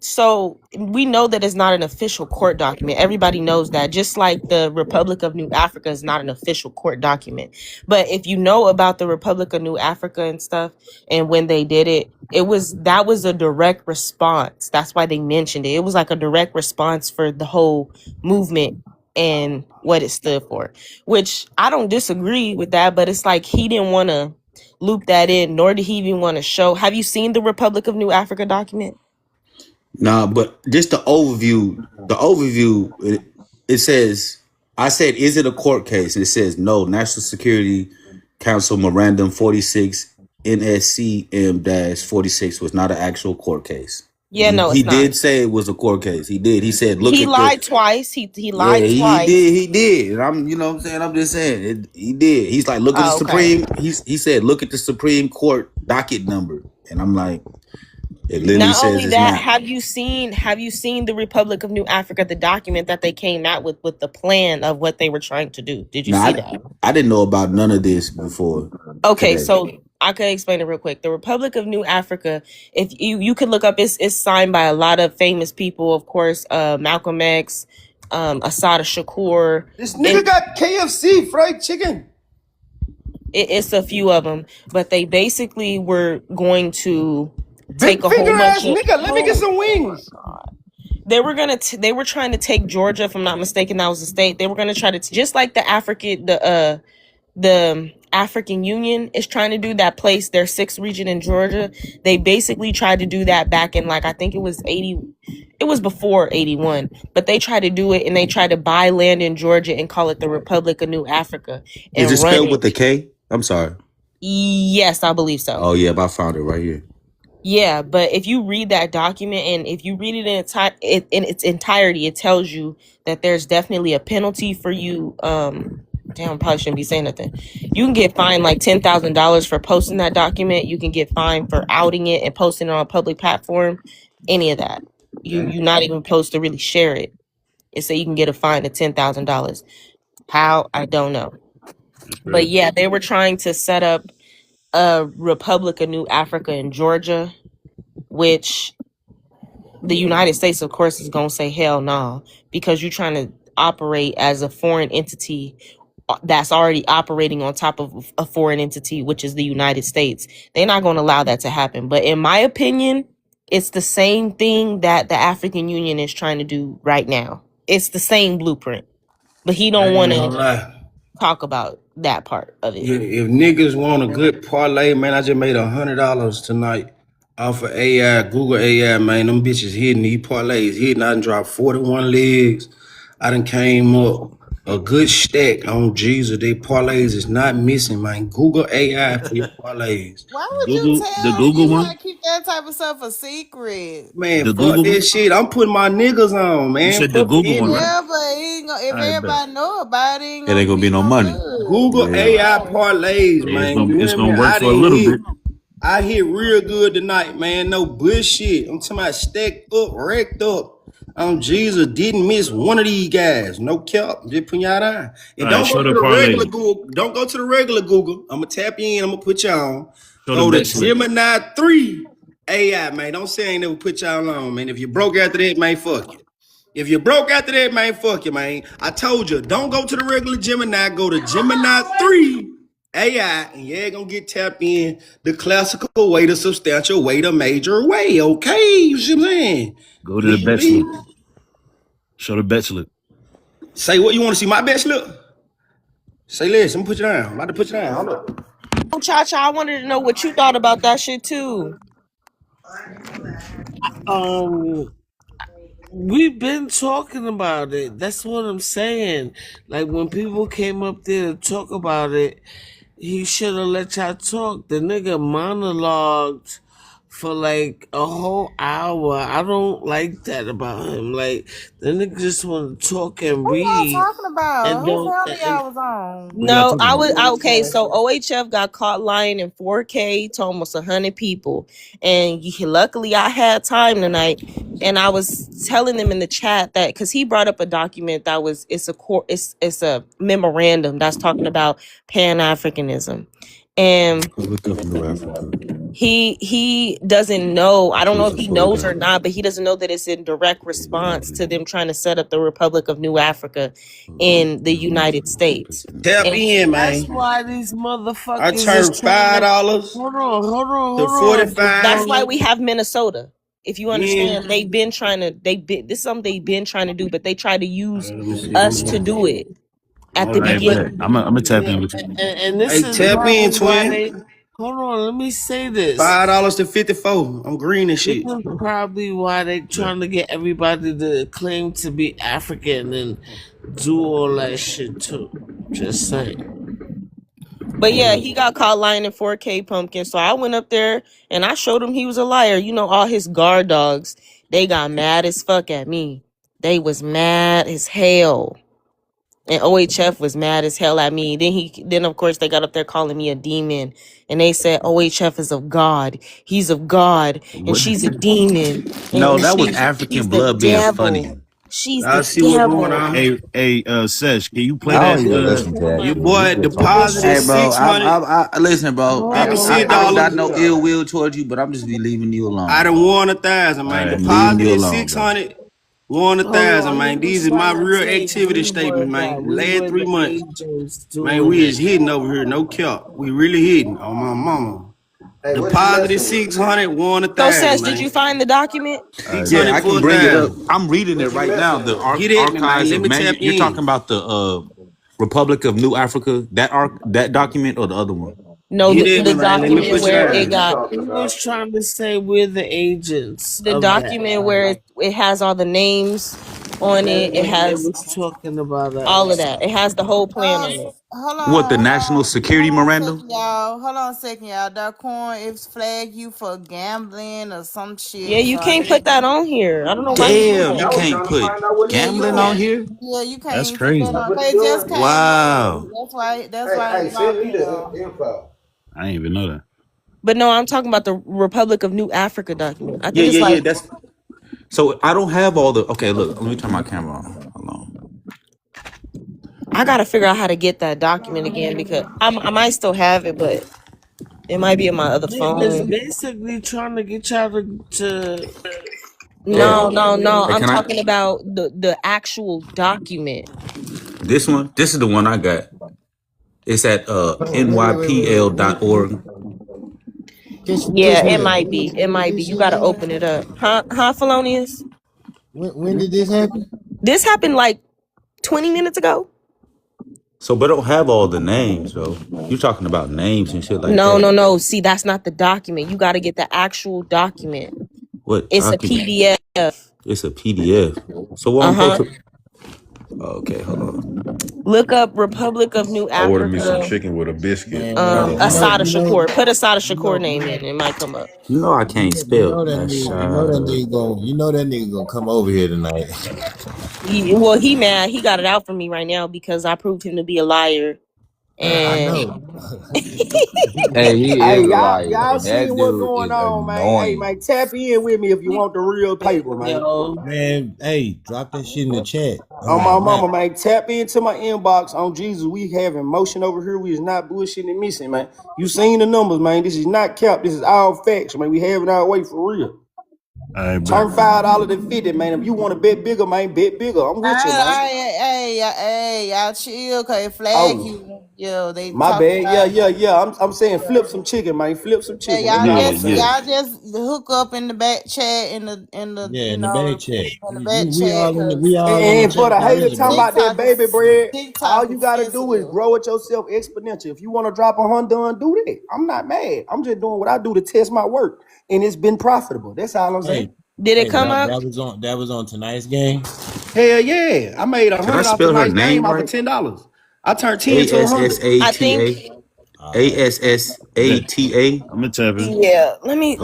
so we know that it's not an official court document. Everybody knows that. Just like the Republic of New Africa is not an official court document. But if you know about the Republic of New Africa and stuff, and when they did it, that was a direct response. That's why they mentioned it. It was like a direct response for the whole movement and what it stood for, which I don't disagree with that, but it's like he didn't want to loop that in, nor did he even want to show. Have you seen the Republic of New Africa document? Nah, but just the overview. The overview. It says, I said, is it a court case? It says no. National Security Council Memorandum 46 NSCM-46 was not an actual court case. Yeah, no, He it's not. did say it was a court case. He did. He said, look He at lied the. twice. He Yeah, lied twice. he did. And I'm, you know what I'm saying? I'm just saying, he did. He's like, look at the Oh, okay. Supreme. He said, look at the Supreme Court docket number. And I'm like, it literally Not says only it's that, not. have you seen the Republic of New Africa, the document that they came out with the plan of what they were trying to do? Did you Now, see that? I didn't know about none of this before Okay, today. so I could explain it real quick. The Republic of New Africa, if you could look up, it's signed by a lot of famous people, of course, Malcolm X, Assata Shakur. This nigga got KFC fried chicken. It's a few of them, but they basically were going to take Big a whole finger ass bunch of. nigga. Let me get some wings. They were trying to take Georgia, if I'm not mistaken. That was the state. They were gonna try to just like the African Union is trying to do that place, their sixth region in Georgia. They basically tried to do that back in, like, I think it was before 81, but they tried to do it, and they tried to buy land in Georgia and call it the Republic of New Africa and Is it run spelled it. with the K? I'm sorry. Yes, I believe so. Oh, yeah, I found it right here. Yeah, but if you read that document, and if you read it in its entirety, it tells you that there's definitely a penalty for you. Damn, I probably shouldn't be saying nothing. You can get fined like $10,000 for posting that document. You can get fined for outing it and posting it on a public platform. Any of that, you're not even supposed to really share it. It say you can get a fine of $10,000. How, I don't know. But yeah, they were trying to set up a Republic of New Africa in Georgia, which the United States, of course, is going to say hell no, because you're trying to operate as a foreign entity that's already operating on top of a foreign entity, which is the United States. They're not going to allow that to happen. But in my opinion, it's the same thing that the African Union is trying to do right now. It's the same blueprint, but he don't want to talk about that part of it. Yeah, if niggas want a good parlay, man, I just made $100 tonight off of AI, Google AI, man. Them bitches hitting, these parlays hitting. I done dropped 41 legs. I done came up a good stack on Jesus. They parlays is not missing, man. Google AI for your parlays. Why would Google, you the tell Google you one, gotta keep that type of stuff a secret? Man, the fuck Google one. this shit. I'm putting my niggas on, man. You said the Fuck Google it, one, man. right? Yeah, but it ain't gonna, if I bet. everybody know about it, It ain't gonna be no money. good. Google Yeah. AI parlays, Yeah, man. You it's hear gonna me? work I for a didn't little hit. bit. I hit real good tonight, man. No bullshit. I'm talking about stacked up, racked up. Jesus didn't miss one of these guys. No cap. Just putting y'all down. And All right, don't show go to the the parlay. regular Google. Don't go to the regular Google. I'm gonna tap you in. I'm gonna put you on. Show Go the to bet slip. Gemini 3 AI, man. Don't say I ain't never put y'all on, man. If you broke after that, man, fuck you. If you broke after that, man, fuck you, man. I told you, don't go to the regular Gemini. Go to Gemini 3 AI, and you ain't gonna get tapped in the classical way, the substantial way, the major way. Okay, you see what I'm saying? Go to the bet slip. Show the bet slip. Say what you want to see. My bet slip. Say less. I'm gonna put you down. I'm about to put you down. Hold up. Oh, Cha-Cha, I wanted to know what you thought about that shit too. We've been talking about it. That's what I'm saying. Like when people came up there to talk about it, he should have let y'all talk. The nigga monologued for like a whole hour. I don't like that about him. Like the nigga just want to talk and What y'all read talking about? and Whose don't. family y'all was on? What y'all No, talking about? okay. So OHF got caught lying in 4K to almost 100 people, and luckily I had time tonight, and I was telling them in the chat that because he brought up a document that was it's a memorandum that's talking about Pan Africanism, and Republic of New Africa. he doesn't know. I don't know if Choose a he knows photo. or not, but he doesn't know that it's in direct response to them trying to set up the Republic of New Africa in the United States. Tap And in, That's man. why these I motherfuckers is turned trying to. $5 Hold to on, that's 45. why we have Minnesota. If you Yeah. understand, this is something they've been trying to do, but they tried to use Let me see. us to do it at the Hold I on. bet. beginning. I'm gonna tap Yeah, in with you. and this Hey, is tap in, probably why twin. they. Hold on, let me say this. $5 to 54. I'm green and This shit. is probably why they trying to get everybody to claim to be African and do all that shit too. Just saying. But yeah, he got caught lying in 4K pumpkin. So I went up there and I showed him he was a liar. You know, all his guard dogs, they got mad as fuck at me. They was mad as hell. And OHF was mad as hell at me. Then of course they got up there calling me a demon. And they said OHF is of God. He's of God. And What? she's a demon. No, And that was she's African the blood being devil. funny. She's I the see what's going devil. on. Sesh, can you play I that? don't even listen to that Your dude. He boy just talking deposited shit. Hey, bro, 600. I listen, bro. Hold Give me on, I don't $6. got no ill will towards you, but I'm just be leaving you I alone, done bro. won 1,000, man. All right, I'm leaving you Deposited alone, bro. 600. Won hold 1,000, on. He man. was These is my trying to real say activity statement, man. we Last were 3 the months. agents Man, doing we that. is hitting over here. No cap. We really hitting on my mama. Hey, what you Deposited messing with? 600, won So 1,000, Sesh, did you man. find the document? all right, Yeah, 600 I bet. for can a bring it up. 1,000. I'm reading it What you right now. messing The with? Get at me, man. archives Let of me tap You're talking in. about the Republic of New Africa. That document or the other one? No, Get at me, the man. Let me document put you where it What down. you got talking He about? was trying to say we're the agents the of that. document where it has all the names on it. It And they has was talking about all of us. that. It has the whole plan on it. What, the National Security Hold on a Memorandum? second, y'all. Hold on a second, y'all. Darkorn, it's flag you for gambling or some Yeah, shit. you So I can't guess, put that on here. I don't know why you do Damn, I you that. was can't trying to put find out what he yeah, was you gambling doing. on can't. here? Yeah, you can't That's even put that crazy. on. What you They just doing? came Wow. in. That's Hey, why hey, it brought send me me the up. info. I didn't even know that. But no, I'm talking about the Republic of New Africa document. I Yeah, think it's yeah, like yeah. That's so I don't have all the. Okay, look. Let me turn my camera on. Hold on. I gotta figure out how to get that document again because I might still have it, but it might be in my other It's phone. basically trying to get y'all to Yeah. No, no, no. Hey, I'm can I? talking about the actual document. This one. This is the one I got. It's at nypl.org. Just Yeah, it when? might be. It Did might be. this You shit gotta happen? open it up. Huh, Felonious? When did this happen? This happened like 20 minutes ago. So, but I don't have all the names, though. You're talking about names and shit like No, that. no, no. See, that's not the document. You gotta get the actual document. What It's a document? PDF. It's a PDF. So what I'm supposed Uh-huh. to? Okay, hold on. Look up Republic of New I ordered me some Africa. chicken with a biscuit. Man, Asada you know, Shakur. Put Asada you Shakur know, name in. It might come up. You know I can't you spell. know that nigga, you know that nigga gonna, come over here tonight. Well, he mad. He got it out for me right now because I proved him to be a liar. I And know. Hey, he Hey, is a liar, y'all and that seeing what's dude going is on, man. Hey, annoying. man, tap in with me if you want the real paper, man. yo. Man, hey, drop that shit in the chat. On Oh my my mama, man, tap into my inbox on Jesus. We having motion over here. We is not bullshitting and missing, man. You seen the numbers, man. This is not cap. This is all facts, man. We having our way for real. I bet. Turn $5 to 50, man. If you want to bet bigger, man, bet bigger. I'm with you, man. Hey, y'all chill, cause it flag Oh, you. Yo, they my talking bad. Yeah, about. yeah, yeah. I'm saying Yeah, flip some chicken, man. Flip some yeah, chicken. That's all I'm saying. y'all just hook up in the back chat in the yeah, in the back chat. in the back We chat, all in the cause And for chat the hater already, talking bro. about that baby bread, all TikTok you is gotta do is sensitive. grow it yourself exponential. If you want to drop 100, do that. I'm not mad. I'm just doing what I do to test my work, and it's been profitable. That's all I'm saying. Hey, did it hey, come up? that was on tonight's game. Hell yeah, I made Can I 100 off spell her tonight's game name off of right? $10. I turned 10 to 100. I think ASSATA. Okay, ASSATA. I'm gonna tap in. Yeah, let Okay. me.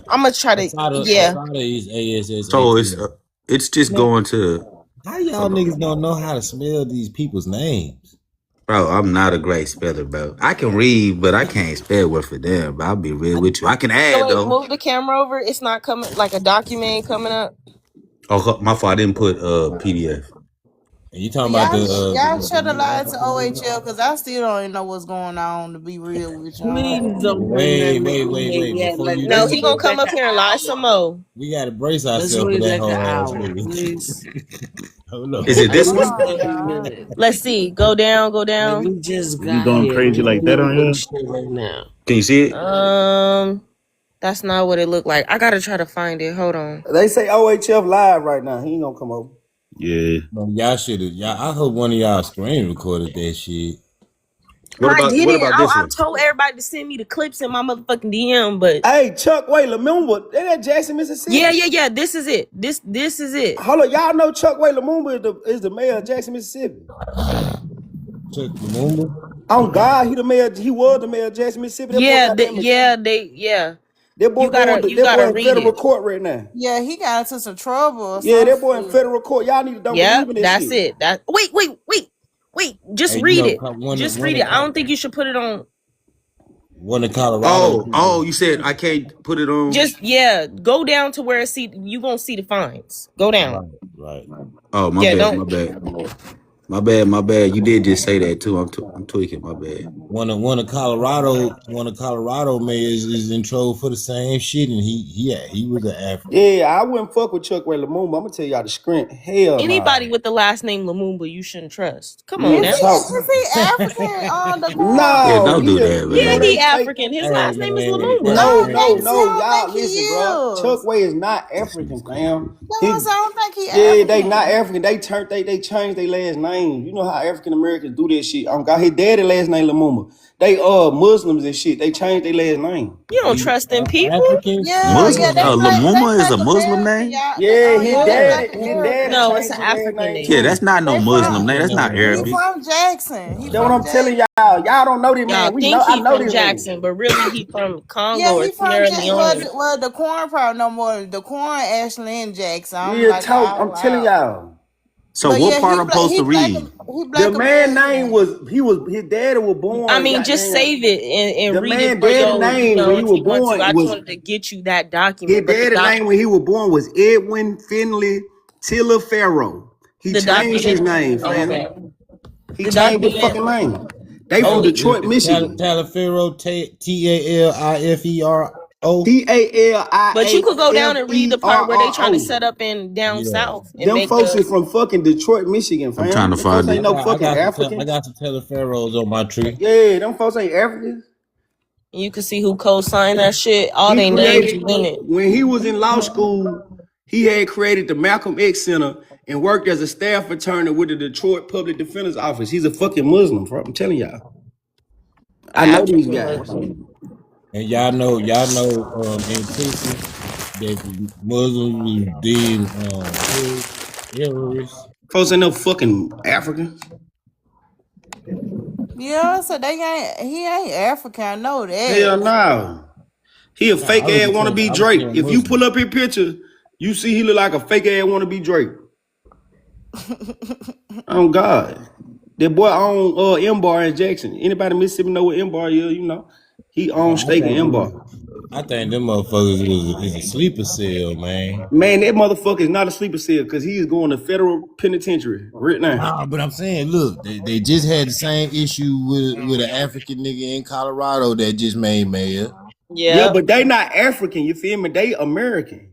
I'm gonna try to. Yeah, Asada is So ASSAT. it's just Man, going to how y'all hold on. niggas don't know how to spell these people's names? Bro, I'm not a great speller, bro. I can read, but I can't spell word for them. But I'll be real with you. I can so add wait, though. move the camera over. It's not coming like a document ain't coming up. Oh, my fault. I didn't put PDF. And you talking about Y'all should have lied to the OHL because I still don't even know what's going on. To be real with y'all. Please don't bring that nigga here wait. yet. Before Like, you No, let's he do, gonna wait come like up an here and lie some hour. more. we gotta brace Let's ourselves for wait that like an whole ass hour, nigga. please. Hold on. Is it this At Hold least one? on, 30 y'all. minutes. Let's see. Go down. Go Like, down. we just You got going here. We crazy like don't that need on this here? shit right now. Can you see it? That's not what it looked like. I gotta try to find it. Hold on. They say OHF live right now. He ain't gonna come over. Yeah. Man, y'all should have. Y'all, I hope one of y'all screen recorded that shit. I What didn't. about this I one? told everybody to send me the clips in my motherfucking DM, but Hey, Chuck, wait, Lumumba, they at Jackson, yeah, Mississippi. yeah. This is it. This is it. Hold on, y'all know Chuck Way Lumumba is the mayor of Jackson, Mississippi. Chuck Lumumba. On God, he the mayor. He was the mayor of Jackson, Mississippi. That boy, Yeah, goddamn it. yeah. That boy You that gotta boy in read federal it. court right now. Yeah, he got into some trouble or Yeah, some that boy in shit. federal court. Y'all need to don't believe Yep, in this that's shit. it. That wait. Just Hey, you read know, it. Just read it. I don't think you should put it on. one in Colorado. Oh, you said I can't put it on. Just go down to where you gonna see the fines. Go down. Right. Oh, my Yeah, bad, don't. my bad. My bad. You did just say that too. I'm tweaking, my bad. One of Colorado mayors is in trouble for the same shit, and he was an African. Yeah, I wouldn't fuck with Chuck Way Lumumba. I'm gonna tell y'all the script. Hell Anybody nah. with the last name Lumumba, you shouldn't trust. Come on Real now. talk. Is he African on the Yeah, corner? No, don't do he that, Yeah, man. he African. His Hey last name is man, Lumumba. I no, don't no, think so. no. I don't Y'all think he listen, bro. is. Chuck Way is not African, fam. That's what I'm He saying. I don't think he Yeah, they not African. African. They changed their last name. You know how African Americans do that shit. Got his daddy last name Lumumba. They Muslims and shit. They changed their last name. You don't trust them people? Africans Yeah, still yeah, Muslim? have they Lamuma is black a Muslim American, name? y'all. Yeah, his Yeah, they Yeah. black daddy, his American. daddy No, it's changed an his last African name Yeah, name. too. that's not no They Muslim from name. That's not he Arabic. from Jackson. He That's what from I'm telling Jackson. y'all. Y'all don't know this Y'all man. think I he know from this man. Jackson, but really he from Congo Yeah, or he from Sierra Jackson. Well, Leone. the corn probably no more. The corn actually in Jackson. I'm Real like an talk. hour I'm telling out. y'all. So But what yeah, part I'm supposed to read? He The black man name American. was his daddy was I born. mean, just Goddamn. save it and The read it man for daddy your, name when he if was you want to. born I just was wanted to get you that his document, but daddy name when he was born was Edwin Finley Tiller. He the changed his document. name, Okay, fam. He the changed his document. fucking name. They from Oh, Detroit, Michigan. Taliaferro, Talifero. but you could go down and read the part where they trying to Taliferro. set up in down Yeah. south and Them make folks the. is from fucking Detroit, Michigan, I'm trying fam. to Them folks find ain't it. no fucking I Africans. got some Taliaferros on my tree. Yeah, them folks ain't Africans. You can see who co-signed that shit. All He they names created is in it. when he was in law school. He had created the Malcolm X Center and worked as a staff attorney with the Detroit Public Defender's Office. He's a fucking Muslim, bro. I'm telling y'all. I know these African guys. Muslim. And in Texas that the Muslims was deemed terrorists. Folks ain't no fucking Africans. Yeah, so he ain't African. I know Hell that. no. He a fake ass wanna be I was Drake. saying If you Muslim. pull up his picture, you see he look like a fake ass wanna be Drake. Oh God. That boy own M-Bar in Jackson. Anybody in Mississippi know what M-Bar is, you know. He owns I stake in M-Bar. think them motherfuckers is a sleeper cell, man. Man, that motherfucker is not a sleeper cell because he is going to federal penitentiary right now. Nah, but I'm saying, look, they just had the same issue with an African nigga in Colorado that just made mayor. Yeah, Yeah. but they not African, you feel me? They American.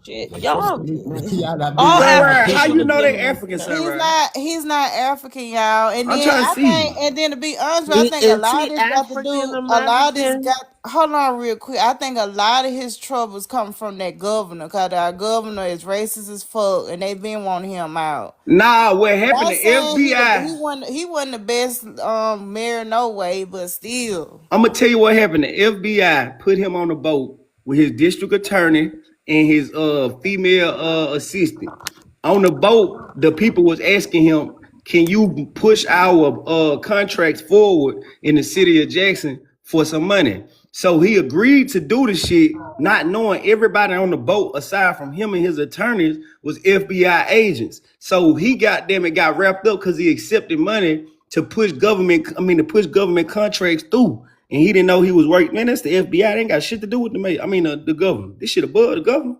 Shit. Y'all. Y'all not All been Sunrise, how Africans should you have know they been. African, He's Sunrise? not. He's not African, y'all. And I'm then trying to I think, see. and then to be honest, with you, I think a Is lot of he this got to African do. A lot of this American? got. Hold on, real quick. I think a lot of his troubles come from that governor, cause our governor is racist as fuck, and they been wanting him out. Nah, what happened? Not The saying FBI. he wasn't the best mayor no way, but still. I'm gonna tell you what happened. The FBI put him on the boat with his district attorney and his female assistant. On the boat, the people was asking him, "Can you push our contracts forward in the city of Jackson for some money. So he agreed to do the shit, not knowing everybody on the boat, aside from him and his attorneys, was FBI agents. So he got wrapped up because he accepted money to push government contracts through. And he didn't know he was working. Man, that's the FBI. They ain't got shit to do with the government. This shit above the government.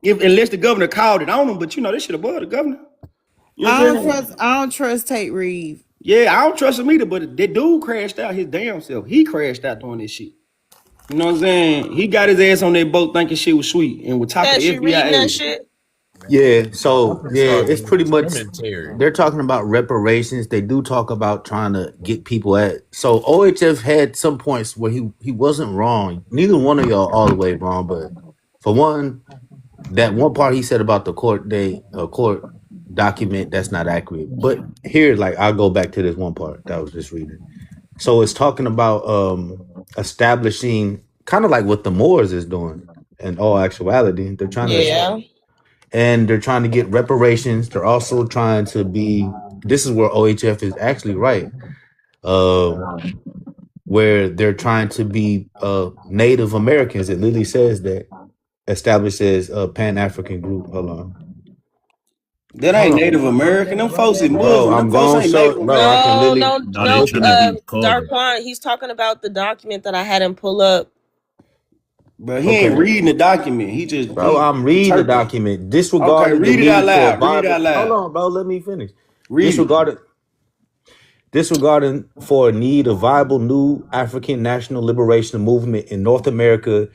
Unless the governor called it on him, but this shit above the governor. You know I don't trust Tate Reeves. Yeah, I don't trust him either, but that dude crashed out his damn self. He crashed out doing this shit. You know what I'm saying? He got his ass on that boat thinking shit was sweet and was talking to You FBI reading that agents. shit? Yeah, so I'm yeah, sorry, it's pretty much cemetery. they're talking about reparations. They do talk about trying to get people at. So OHF had some points where he wasn't wrong. Neither one of y'all all the way wrong, but for one, that one part he said about the court document, that's not accurate. But here, like, I'll go back to this one part that I was just reading. So it's talking about establishing kind of like what the Moors is doing. In all actuality, they're trying to, and they're trying to get reparations. They're also trying to be. This is where OHF is actually right, where they're trying to be Native Americans. It literally says that established as a Pan African group. Hold on. That ain't Native American. Them folks is Muslim. Bro, I'm going so bro. I can literally Darquan, he's talking about the document that I had him pull up. But he ain't reading the document. He just I'm reading the document. Disregarding read it out loud. Read it out loud. Hold on, bro. Let me finish. Disregarding for a need of viable new African national liberation movement in North America,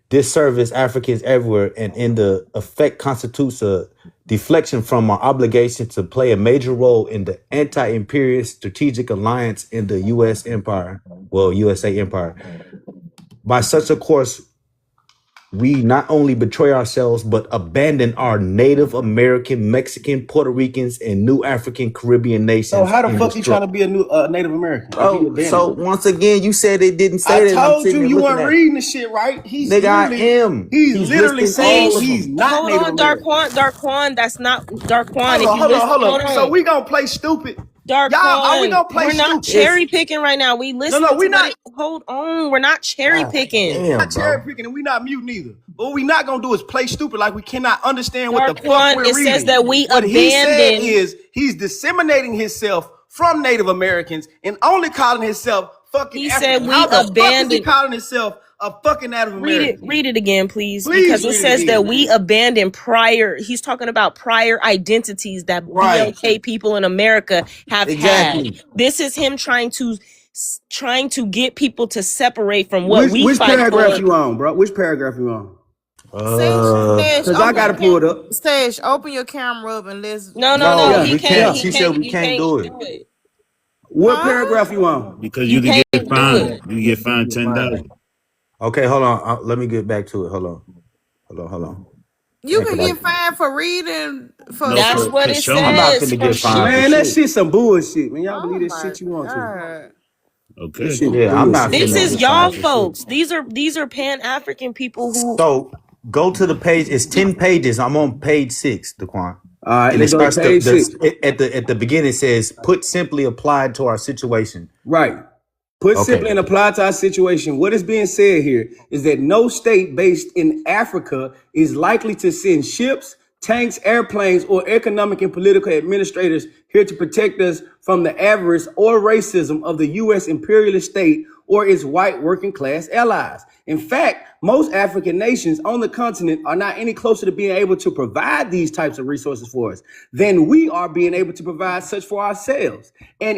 disservice Africans everywhere, and in the effect constitutes a deflection from our obligation to play a major role in the anti-imperialist strategic alliance in the USA Empire. By such a course, we not only betray ourselves, but abandon our Native American, Mexican, Puerto Ricans, and new African Caribbean nations. So how the fuck you trying to be a new Native American? Oh, so once again, you said it didn't say that. I told you weren't reading the shit right. He's literally saying he's not Native American. Darquan, that's not Darquan. Hold on. So we gonna play stupid. Darquan, we gonna play we're not cherry picking right now. We listen. No, we're not. Hold on, we're not cherry picking. We're not cherry picking, and we're not muting either. But what we not gonna do is play stupid like we cannot understand what the fuck we're reading. It says that we abandoned. What he said is he's disseminating himself from Native Americans and only calling himself fucking. He African. Said we abandoned. Fuck is he calling himself a fucking Native American? Read it again, please because it says that we abandoned prior. He's talking about prior identities that BLK people in America have had. This is him trying to get people to separate from what we fight for. Which paragraph you on, bro? Which paragraph you on? Because I gotta pull it up. Stash, open your camera up and let's. No. He can't. She said we can't do it. What paragraph you on? Because you can get fined. You get fined $10. Okay, hold on. Let me get back to it. Hold on. You can get fined for reading. That's what it says. I'm not gonna get fined. Man, that shit some bullshit, man. Y'all believe that shit you want to? Okay. Yeah, I'm not. This is y'all folks. These are Pan-African people who. So go to the page. It's 10 pages. I'm on page 6, Daquan. All right, let's go to page 6. At the beginning it says, "Put simply, applied to our situation." Right. Put simply and applied to our situation. What is being said here is that no state based in Africa is likely to send ships, tanks, airplanes, or economic and political administrators here to protect us from the avarice or racism of the U.S. imperialist state or its white working class allies. In fact, most African nations on the continent are not any closer to being able to provide these types of resources for us than we are being able to provide such for ourselves. And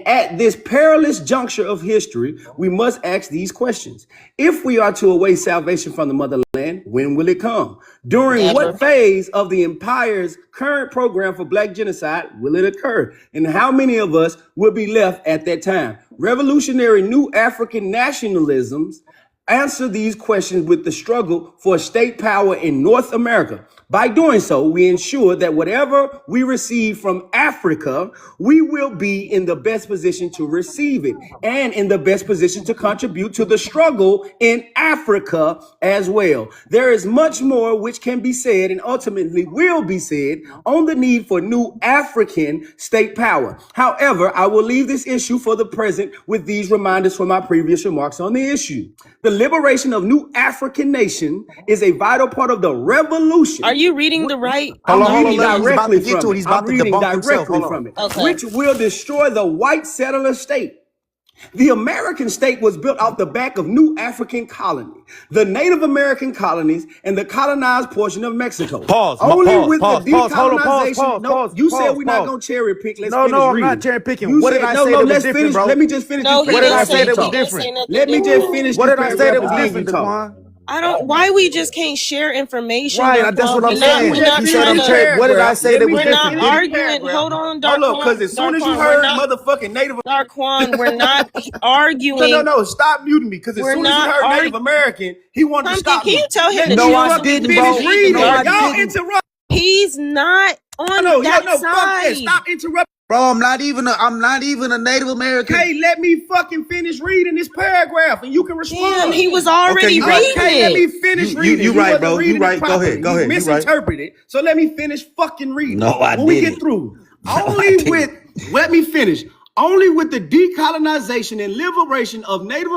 at this perilous juncture of history, we must ask these questions. If we are to await salvation from the motherland, when will it come? During what phase of the empire's current program for black genocide will it occur? And how many of us will be left at that time? Revolutionary new African nationalisms answer these questions with the struggle for state power in North America. By doing so, we ensure that whatever we receive from Africa, we will be in the best position to receive it and in the best position to contribute to the struggle in Africa as well. There is much more which can be said and ultimately will be said on the need for new African state power. However, I will leave this issue for the present with these reminders from my previous remarks on the issue. The liberation of new African nation is a vital part of the revolution. Are you reading the right? I'm Hold on, reading hold on, he's about to directly get to from it. it. He's about I'm to reading debunk himself. directly Hold on. from it, Okay. which will destroy the white settler state. The American state was built off the back of new African colony, the Native American colonies, and the colonized portion of Mexico. Pause. Only Pause. with Pause. the Pause. Hold on. Pause. decolonization. Pause. No, Pause. you said Pause. we're not Pause. gonna cherry pick. Let's No, finish I'm reading. not cherry picking. You What said, did I no, say no, that was let's different, finish. bro? Let me just finish No, this he What did I didn't paragraph. say and say you that was he talk. didn't say different? nothing Let me just different. finish What this did I say paragraph that was and then different, you talk. Daquan? I don't. Why we just can't share information? Right, that's what I'm We're not. saying. We're not He said trying I'm to. cherry. What did I say Let that me was We're just not different? finish this arguing. paragraph. Hold on, Hold up, Darquan. because as soon as you Darquan, we're heard not. motherfucking Native Darquan, we're not no, arguing. no, stop muting me. Because as We're soon as you not heard Native arguing. American, he wanted to Pumpkin, stop can you me. tell him Let to me No, I chill so we fucking can didn't, just finish bro. read the reading. No, I Y'all document? didn't. interrupt. He's not on No, that no, fuck that. side. Stop interrupting. Bro, I'm not even a Native American. Okay, let me fucking finish reading this paragraph and you can Damn, respond. he was Okay, already you right. reading Okay, let me it. finish You reading. You right, wasn't bro. You reading it right. Go properly. ahead. Go You ahead. You right. misinterpreted. So let me finish fucking reading. No, I When we didn't. get through, No, I only didn't. with let me finish. Only with the decolonization and liberation of Native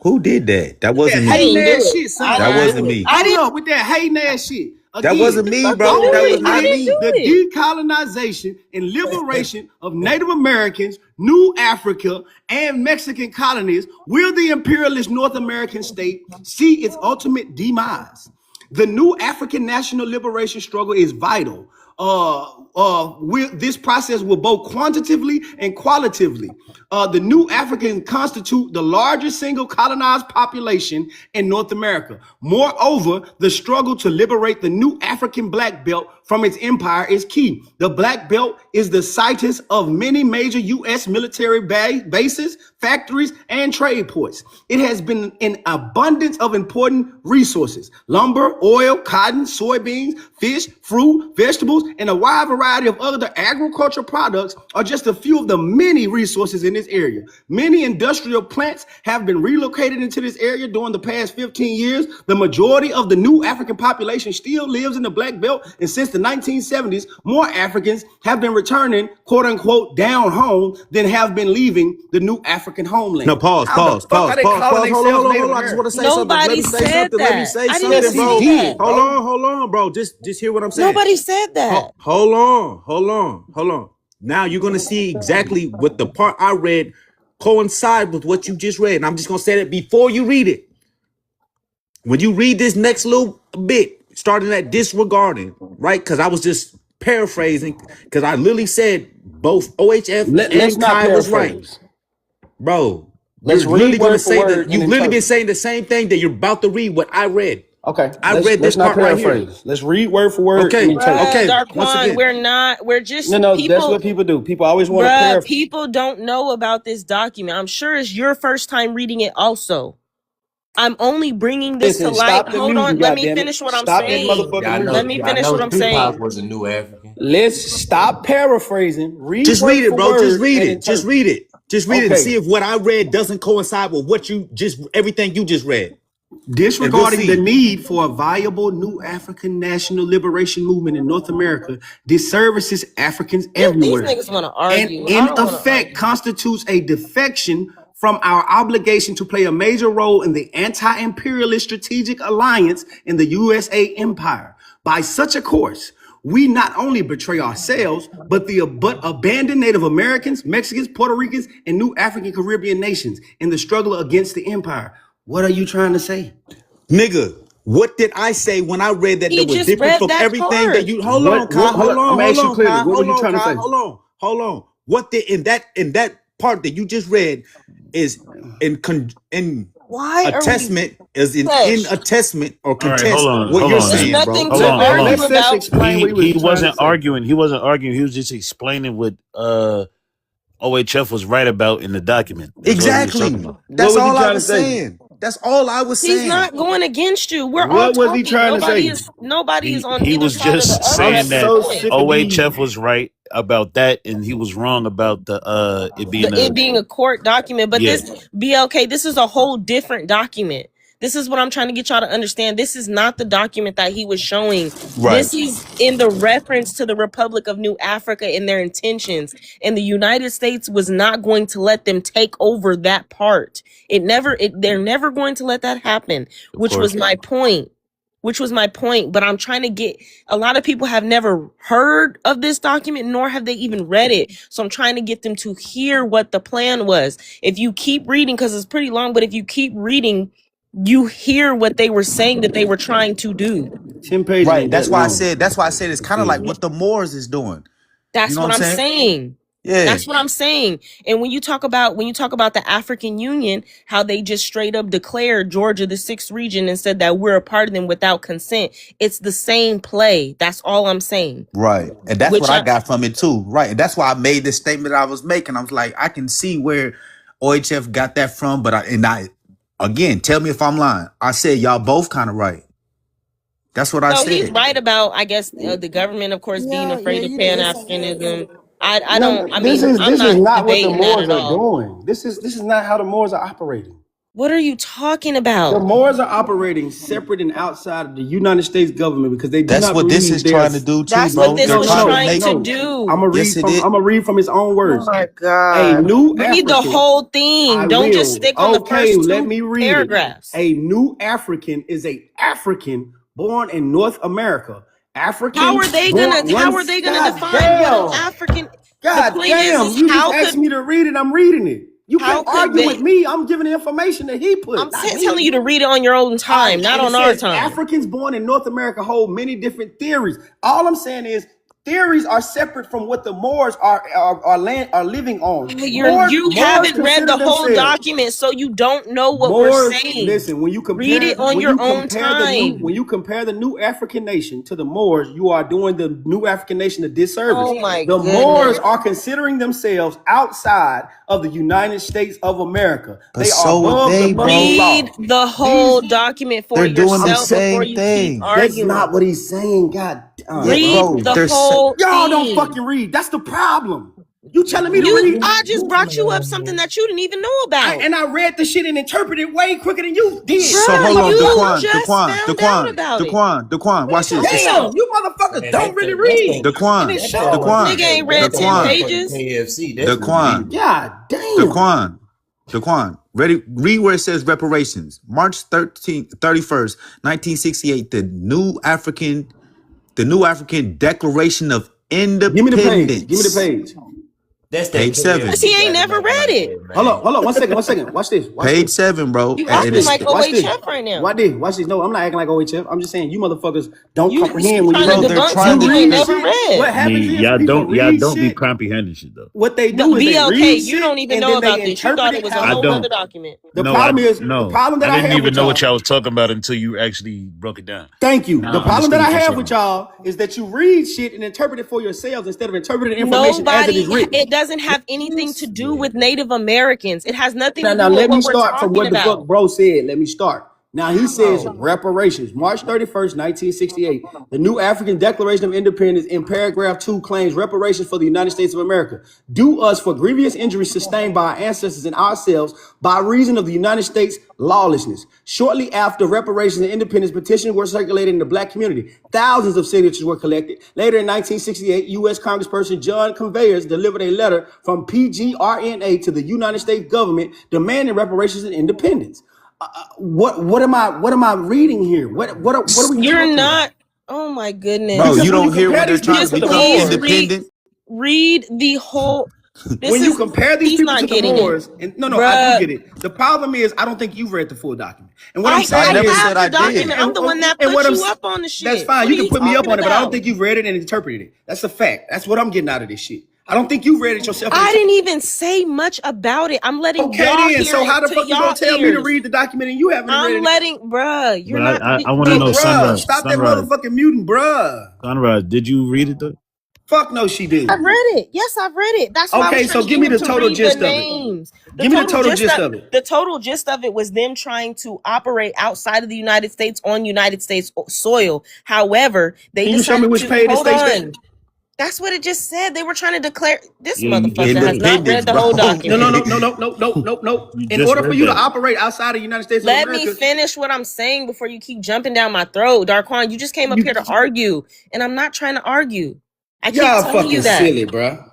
Who did that? That that wasn't I me. hating didn't do ass it. shit, son. That wasn't me. I Hold didn't up with that hating ass shit. That wasn't Again, me, bro. fucking That do was it. I not only didn't me. do the it. decolonization and liberation of Native Americans, New Africa, and Mexican colonies will the imperialist North American state see its ultimate demise. The new African national liberation struggle is vital. This process will both quantitatively and qualitatively. The new Africans constitute the largest single colonized population in North America. Moreover, the struggle to liberate the new African black belt from its empire is key. The black belt is the situs of many major U.S. military bases, factories, and trade ports. It has been an abundance of important resources: lumber, oil, cotton, soybeans, fish, fruit, vegetables, and a wide variety of other agricultural products are just a few of the many resources in this area. Many industrial plants have been relocated into this area during the past 15 years. The majority of the new African population still lives in the Black Belt, and since the 1970s, more Africans have been returning, quote unquote, down home than have been leaving the new African homeland. No, pause. How the fuck are they calling Hold on. themselves Hold Native on. I just want to say Nobody something. Let me say said something. Let me that. say I didn't something, bro. say that. Hold on, bro. Just hear what I'm saying. Nobody said that. Hold on. Now you're gonna see exactly what the part I read coincide with what you just read. And I'm just gonna say that before you read it. When you read this next little bit, starting at disregarding, right? Because I was just paraphrasing, because I literally said both OHF Let's and not Kai was right. paraphrase. Bro, Let's you're literally read gonna word for say word that and you've literally been interpret. saying the same thing that you're about to read what I read. Okay, I read this let's not part right here. paraphrase. Let's read word for word Okay, and interpret. okay. Once Darquan, again, we're just No, that's people. what people do. People always want to Bruh, paraphrase. people don't know about this document. I'm sure it's your first time reading it also. I'm only bringing this to Listen, light. stop the Hold muting, on, let me goddammit. finish what I'm Stop that saying. motherfucking Let me music. finish what I'm Tupac saying. was a new African. Let's stop paraphrasing. Read just word read it, for bro. word Just read and it. Just interpret. read it. Just read it and Okay. see if what I read doesn't coincide with what you just everything you just read. Disregarding And the we'll see. need for a viable new African national liberation movement in North America disservices Africans These everywhere, niggas want to and argue. I in don't want to effect argue. constitutes a defection from our obligation to play a major role in the anti-imperialist strategic alliance in the USA empire. By such a course, we not only betray ourselves, but abandon Native Americans, Mexicans, Puerto Ricans, and new African Caribbean nations in the struggle against the empire. What are you trying to say? Nigga, what did I say when I read that He was just different read from that everything that part. you hold on, Kai, Hold on. I'm gonna ask you clearly. What were you trying to say? hold on. What did in that part that you just read is in Why a are we testament is in fresh? a testament or All right, hold contest on, what hold you're on There's now. saying, bro. nothing Hold to on, hold on. argue Let's just about. explain what he was He trying to wasn't say. arguing. He wasn't arguing. He was just explaining what OHF was right about in the document. That's what he was Exactly. talking about. That's What was he all I trying to was say? saying. That's all I was He's saying. not going against you. We're all What was he talking. trying to say? Nobody is on He either was side of the just other I'm saying at this that so point. sick of these. OHF was right about that, and he was wrong about the It being a court document, but yeah. this BLK, this is a whole different document. This is what I'm trying to get y'all to understand. This is not the document that he was showing. Right. This is in the reference to the Republic of New Africa and their intentions. And the United States was not going to let them take over that part. They're never going to let that happen, which was my point. But I'm trying to get, a lot of people have never heard of this document, nor have they even read it. So I'm trying to get them to hear what the plan was. If you keep reading, because it's pretty long, but if you keep reading, you hear what they were saying that they were trying to do. 10 pages Right. ain't That's that why I long. said. That's why I said it's kind of like what the Moors is doing. That's You know what what I'm I'm saying. Yeah. That's what I'm saying. And when you talk about the African Union, how they just straight up declared Georgia the 6th region and said that we're a part of them without consent, it's the same play. That's all I'm saying. Right. And that's Which what I got from it too. Right. And that's why I made this statement I was making. I was like, I can see where OHF got that from, but again, tell me if I'm lying. I said y'all both kind of right. That's what I So said. he's right about, I guess, the government, of course, being afraid of you did. Pan-Africanism. I No, don't, I this mean, is I'm this is not not what the debating that Moors at are all. doing. This is not how the Moors are operating. What are you talking The about? Moors are operating separate and outside of the United States government because they do That's not what this believe is there's. trying to do too, That's bro. what this They're was trying to trying make to I'm do. gonna Yes, it is. read from his own Oh words. my A God. new Read the African. whole I thing. Don't just will. stick on the Okay, first let two me read it. paragraphs. A new African is a African born in North America. African How are they born gonna one. define God what an damn. African? The God point damn. is You just how asked could me to read it. I'm reading it. You how can't could argue with they? me. I'm giving the information that he put, I'm not telling me. you to read it on your own time, not And it on our says time. Africans born in North America hold many different theories. All I'm saying is theories are separate from what the Moors are living on. You haven't read consider the whole themselves. document, so you don't know what we're Moors, saying. listen, when you Read compare it on your own time. when you compare the new African nation to the Moors, you are doing the new African nation a disservice. Oh my The goodness. Moors are considering themselves outside of the United States of America. But They so are would above they, the bro. fucking law. Read the whole document for They're doing the yourself before same you keep thing. That's arguing. not what he's saying. God, Read bro, the they're whole y'all don't thing. fucking read. That's the problem. You telling me to read? I just brought you up something that you didn't even know about. And I read the shit and interpreted it way quicker than you did. So Bruh, hold on, you Daquan, just Daquan, found out Daquan, about it. Daquan. Watch this. Damn, you motherfuckers don't really read. Daquan, And it shows. Daquan, Nigga ain't read 10 Daquan, pages. KFC. That's Daquan, God damn. Daquan. Read where it says reparations. March 31st, 1968. The New African Declaration of Give me Independence. the page. That's Page 7. Cause he ain't never read it. Hold on. 1 second. Watch this. Page 7, bro. You And acting it's like Watch this. OHF right now. Watch this. No, I'm not acting like OHF. I'm just saying you motherfuckers don't You comprehend when you trying to read. they're debunk trying something to you ain't do never What read. happens is Y'all people don't read be shit. comprehending shit though. What they do is they BLK, read you shit don't even and know then they about this. You interpret thought it was a how- I whole don't. other document. The No, problem is no. the problem that I didn't have even with know y'all. what y'all was talking about until you actually broke it down. Thank you. Now The I problem that I understand have what with you're y'all is that you read shit and interpret it for yourselves instead of interpreting information as it is written. It doesn't have anything to do with Native Americans. It has nothing to Now do with let me what we're start from talking what the fuck about. bro said. Let me start. Now he says reparations. March 31st, 1968. The new African Declaration of Independence in paragraph 2 claims reparations for the United States of America, due us for grievous injuries sustained by our ancestors and ourselves by reason of the United States lawlessness. Shortly after reparations and independence petitions were circulated in the black community, thousands of signatures were collected. Later in 1968, U.S. Congressperson John Conveyors delivered a letter from PGRNA to the United States government demanding reparations and independence. What am I reading here? What are we You're talking not. about? Oh my goodness. Bro, Because you when don't hear compare when they're these trying people to to the become Moors, independent. Read the whole. when you compare these he's people not to the getting Moors, it. and no, I Bruh. do get it. The problem is I don't think you've read the full document. And what I'm I saying never is, said I have the did. document. I'm the one that and put what I'm you s- up on the shit. That's fine. What You are can put me up talking on it, but I don't about? think you've read it and interpreted it. That's a fact. That's what I'm getting out of this shit. I don't think you read it yourself. I didn't even say much about it. I'm letting Okay, y'all then. hear So how it the to fuck you y'all gonna tell me to ears. read the document and you haven't read I'm it? letting, bruh. You're But not. I want to know, Bruh, Sunrise. stop that Sunrise. motherfucking muting, bruh. Sunrise. Did you read it though? Fuck no, she I've didn't. read it. Yes, I've read it. That's why I Okay, was so trying to give get me him the to total read gist the of it. names. Give me the total gist of it. The total gist of it was them trying to operate outside of the United States on United States soil. However, they Can you show me decided which to page it hold states on. that? That's what it just said. They were trying to declare. This Yeah, you just motherfucker has read not Independence, read the bro. whole No, no, document. no, no, no, no, no, no, no. you In just order for read you to that. operate outside of the United States of Let me America, finish what I'm saying before you keep jumping down my throat, Darquan. You just came up you here to argue, and I'm not trying to argue. I keep y'all telling you fucking that. silly, bro.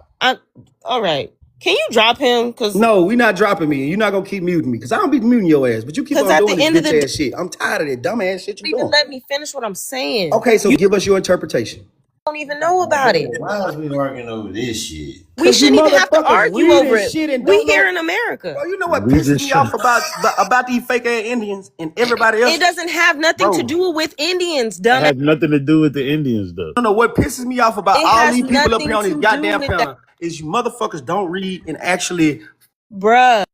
All right. Can you drop him? No, we not dropping me. You're not gonna keep muting me because I don't be muting your ass, but you keep Because on at doing the this end of bitch the day, ass shit. I'm tired of that dumb ass shit you you even doing. let me finish what I'm saying. Okay, so You give us your interpretation. don't even know about it. Why is we arguing over this shit? We Cause you shouldn't even have to motherfuckers argue reading over it. shit and We don't here know. in America. Bro, you know what We pisses just me off about these fake ass Indians and everybody else? It doesn't have nothing to Bro, do with Indians, It dumbass. has nothing to do with the Indians, though. I don't know what pisses me off about It all has these people up here nothing on this to do goddamn with that. panel is you motherfuckers don't read and actually Bruh.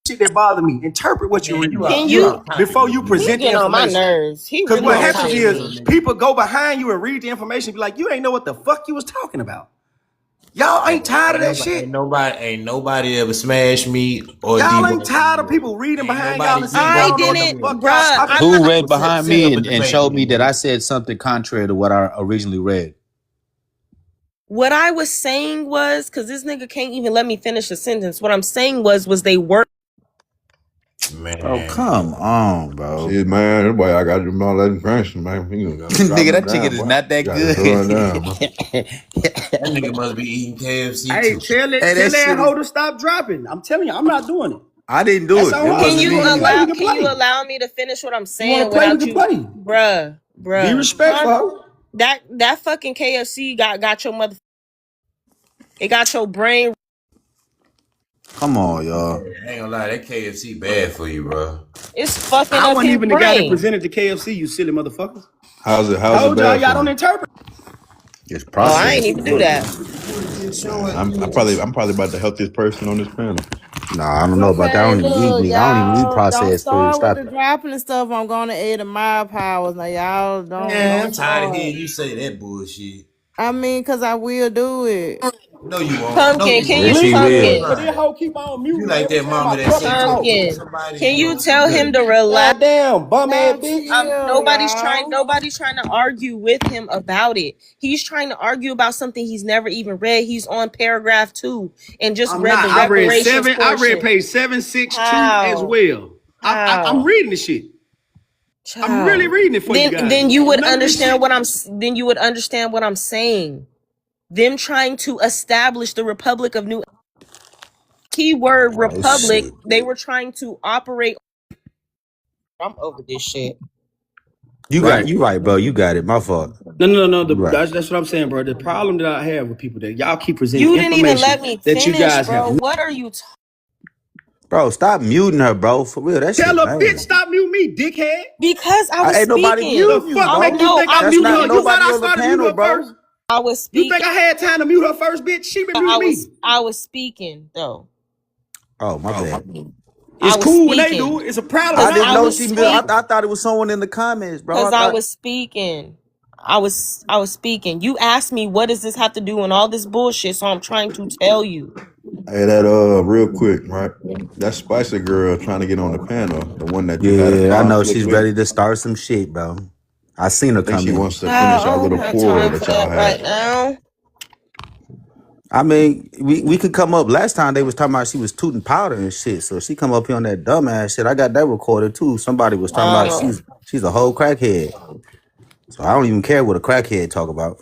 shit that bother me. Interpret what you Man, read. Can you you? out pocket, Before you man. He present the getting on my information. nerves. He Because really what You out don't happens say pocket, is little shit. nigga. people go behind you and read the information, be like, you ain't know what the fuck you was talking about. Y'all ain't tired of that shit. Ain't nobody ever smashed me or Y'all ain't debunked tired of me. people reading Ain't behind y'all nobody and saying I y'all don't know debunked what the didn't, me. fuck y'all bruh. talking I'm about. not. Who read Well, behind set me up a and debate showed with me me, that I nigga. said something contrary to what I originally read? What I was saying was, because this nigga can't even let me finish a sentence. What I'm saying was they were. Oh, Man. come on, bro. Shit, man, that boy, I got them all that information, man. You gotta drop Nigga, him that chicken down, is boy. not that You gotta good. slow it down, man. That nigga must be eating KFC Hey, too. tell Hey, that that shit is. hoe to stop dropping. I'm telling you, I'm not doing it. I didn't do That's it. on It her. Can wasn't If you you want to me play, either. we allow? can Can you play. allow me to finish what I'm If you want saying to play, we without can you, play. Be bruh? respectful, hoe. That fucking KFC got your mother. It got your brain. Come on, y'all. I ain't gonna lie, that KFC bad for you, bro. It's fucking I up wasn't his even the guy that brain. presented the KFC, you silly motherfuckers. How's it Told y'all, bad y'all for don't you? interpret. It's Oh, I ain't processed. even do that. Show it. Man, I'm probably about the healthiest person on this panel. Nah, I don't know about that. I Okay, don't even eat look, meat. I don't even eat y'all don't processed food. start with Stop the it. dropping and stuff. I'm gonna aid of my powers. Now y'all Man, don't I'm tired of start. hearing you say that bullshit. I mean, cause I will do it. No, you won't. No, Pumpkin, you can won't. you Yes, he Please will. do, pumpkin? but this Right. hoe keep on You muting me like every that time mama I that fucking said talk. something to Pumpkin, somebody, can you you don't want to tell hear him it. to relax? God damn, bum ass Y'all bitch. chill, y'all. Nobody's trying to argue with him about it. He's trying to argue about something he's never even read. He's on paragraph 2 and just I'm read not. the reparations I read portion. page 762 as How? well. I'm How? reading the shit. I'm really Child. reading it for you guys. Then you would None of this understand shit. then you would understand what I'm saying. Them trying to establish the Republic of New keyword Oh republic, shit. they were trying to operate. I'm over this shit. Right. You right, bro. You got it. My fault. No. You right. That's what I'm saying, bro. The problem that I have with people that y'all keep presenting You didn't even information let me that you finish, guys bro. have. What are you talking? Bro, stop muting her, bro. For real. That Tell shit a bitch lame. stop mute me, dickhead. Because I was Ain't nobody The speaking. muting you, fuck make bro. you No, think I I'm That's muted not her? You thought nobody I on the started muting panel, her bro. first? I was You think speaking. I had time to mute her first, bitch? She been muting me. I was speaking though. Oh, my bad. I It's was cool when they do speaking. it. It's a problem when I Cause I didn't I do know it. was she muted. speak I thought it was someone in the comments, bro. because I I thought. was speaking. I was speaking. You asked me what does this have to do and all this bullshit, so I'm trying to tell you. Hey, that real quick, right? That spicy girl trying to get on the panel, the one that you had a Yeah, I know conflict she's with. ready to start some shit, bro. I seen I her think come she in. wants to I finish our don't little have quarrel time for that y'all that right had. now. I mean, we could come up. Last time they was talking about she was tooting powder and shit. So she come up here on that dumbass shit. I got that recorded too. Somebody was talking about Um, she's a whole crackhead. So I don't even care what a crackhead talk about.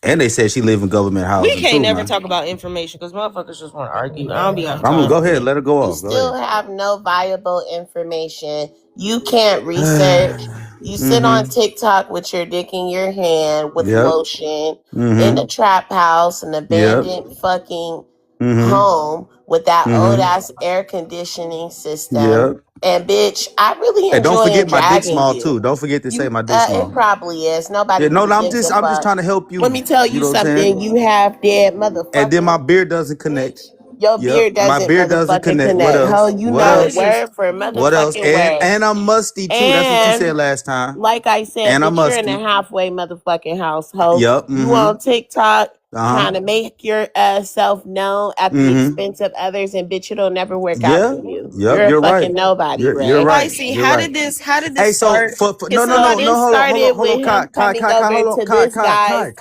And they said she live in government we housing can't too, never man. talk about information because motherfuckers just want to argue. I don't be having I'm gonna time go for ahead, that. let her go You off. Go still ahead. have no viable information. You can't research. You sit on Mm-hmm. TikTok with your dick in your hand with Yep. lotion in Mm-hmm. a trap house, an Yep. abandoned fucking Mm-hmm. home with that old Mm-hmm. ass air conditioning system. Yep. And bitch, I really Hey, don't enjoy forget my dick dragging small you. too. Don't forget to say You, my dick it small. probably is. Nobody Yeah, no, really no, gives a I'm just fuck. trying to help Let you. me tell You you know what I'm something. saying? You have dead And then my motherfucking beard doesn't connect. bitch. Your Yep. beard My doesn't beard doesn't motherfucking connect. What connect. Ho, else? you What know This else? is word for What else? motherfucking word. And I'm musty too. That's what you said And last time. like I said, And I'm bitch, you're in a musty. halfway motherfucking house, ho. Yep. You on TikTok Uh-huh. trying to make your self known at the expense of others, and bitch, it'll never work out Yeah. for you. Yep. You're a You're right. fucking nobody, You're Ray. right. Spicy, You're how right. did this Hey, so start? for no It's no So no this no started hold on, with him coming over hold on, to this guy's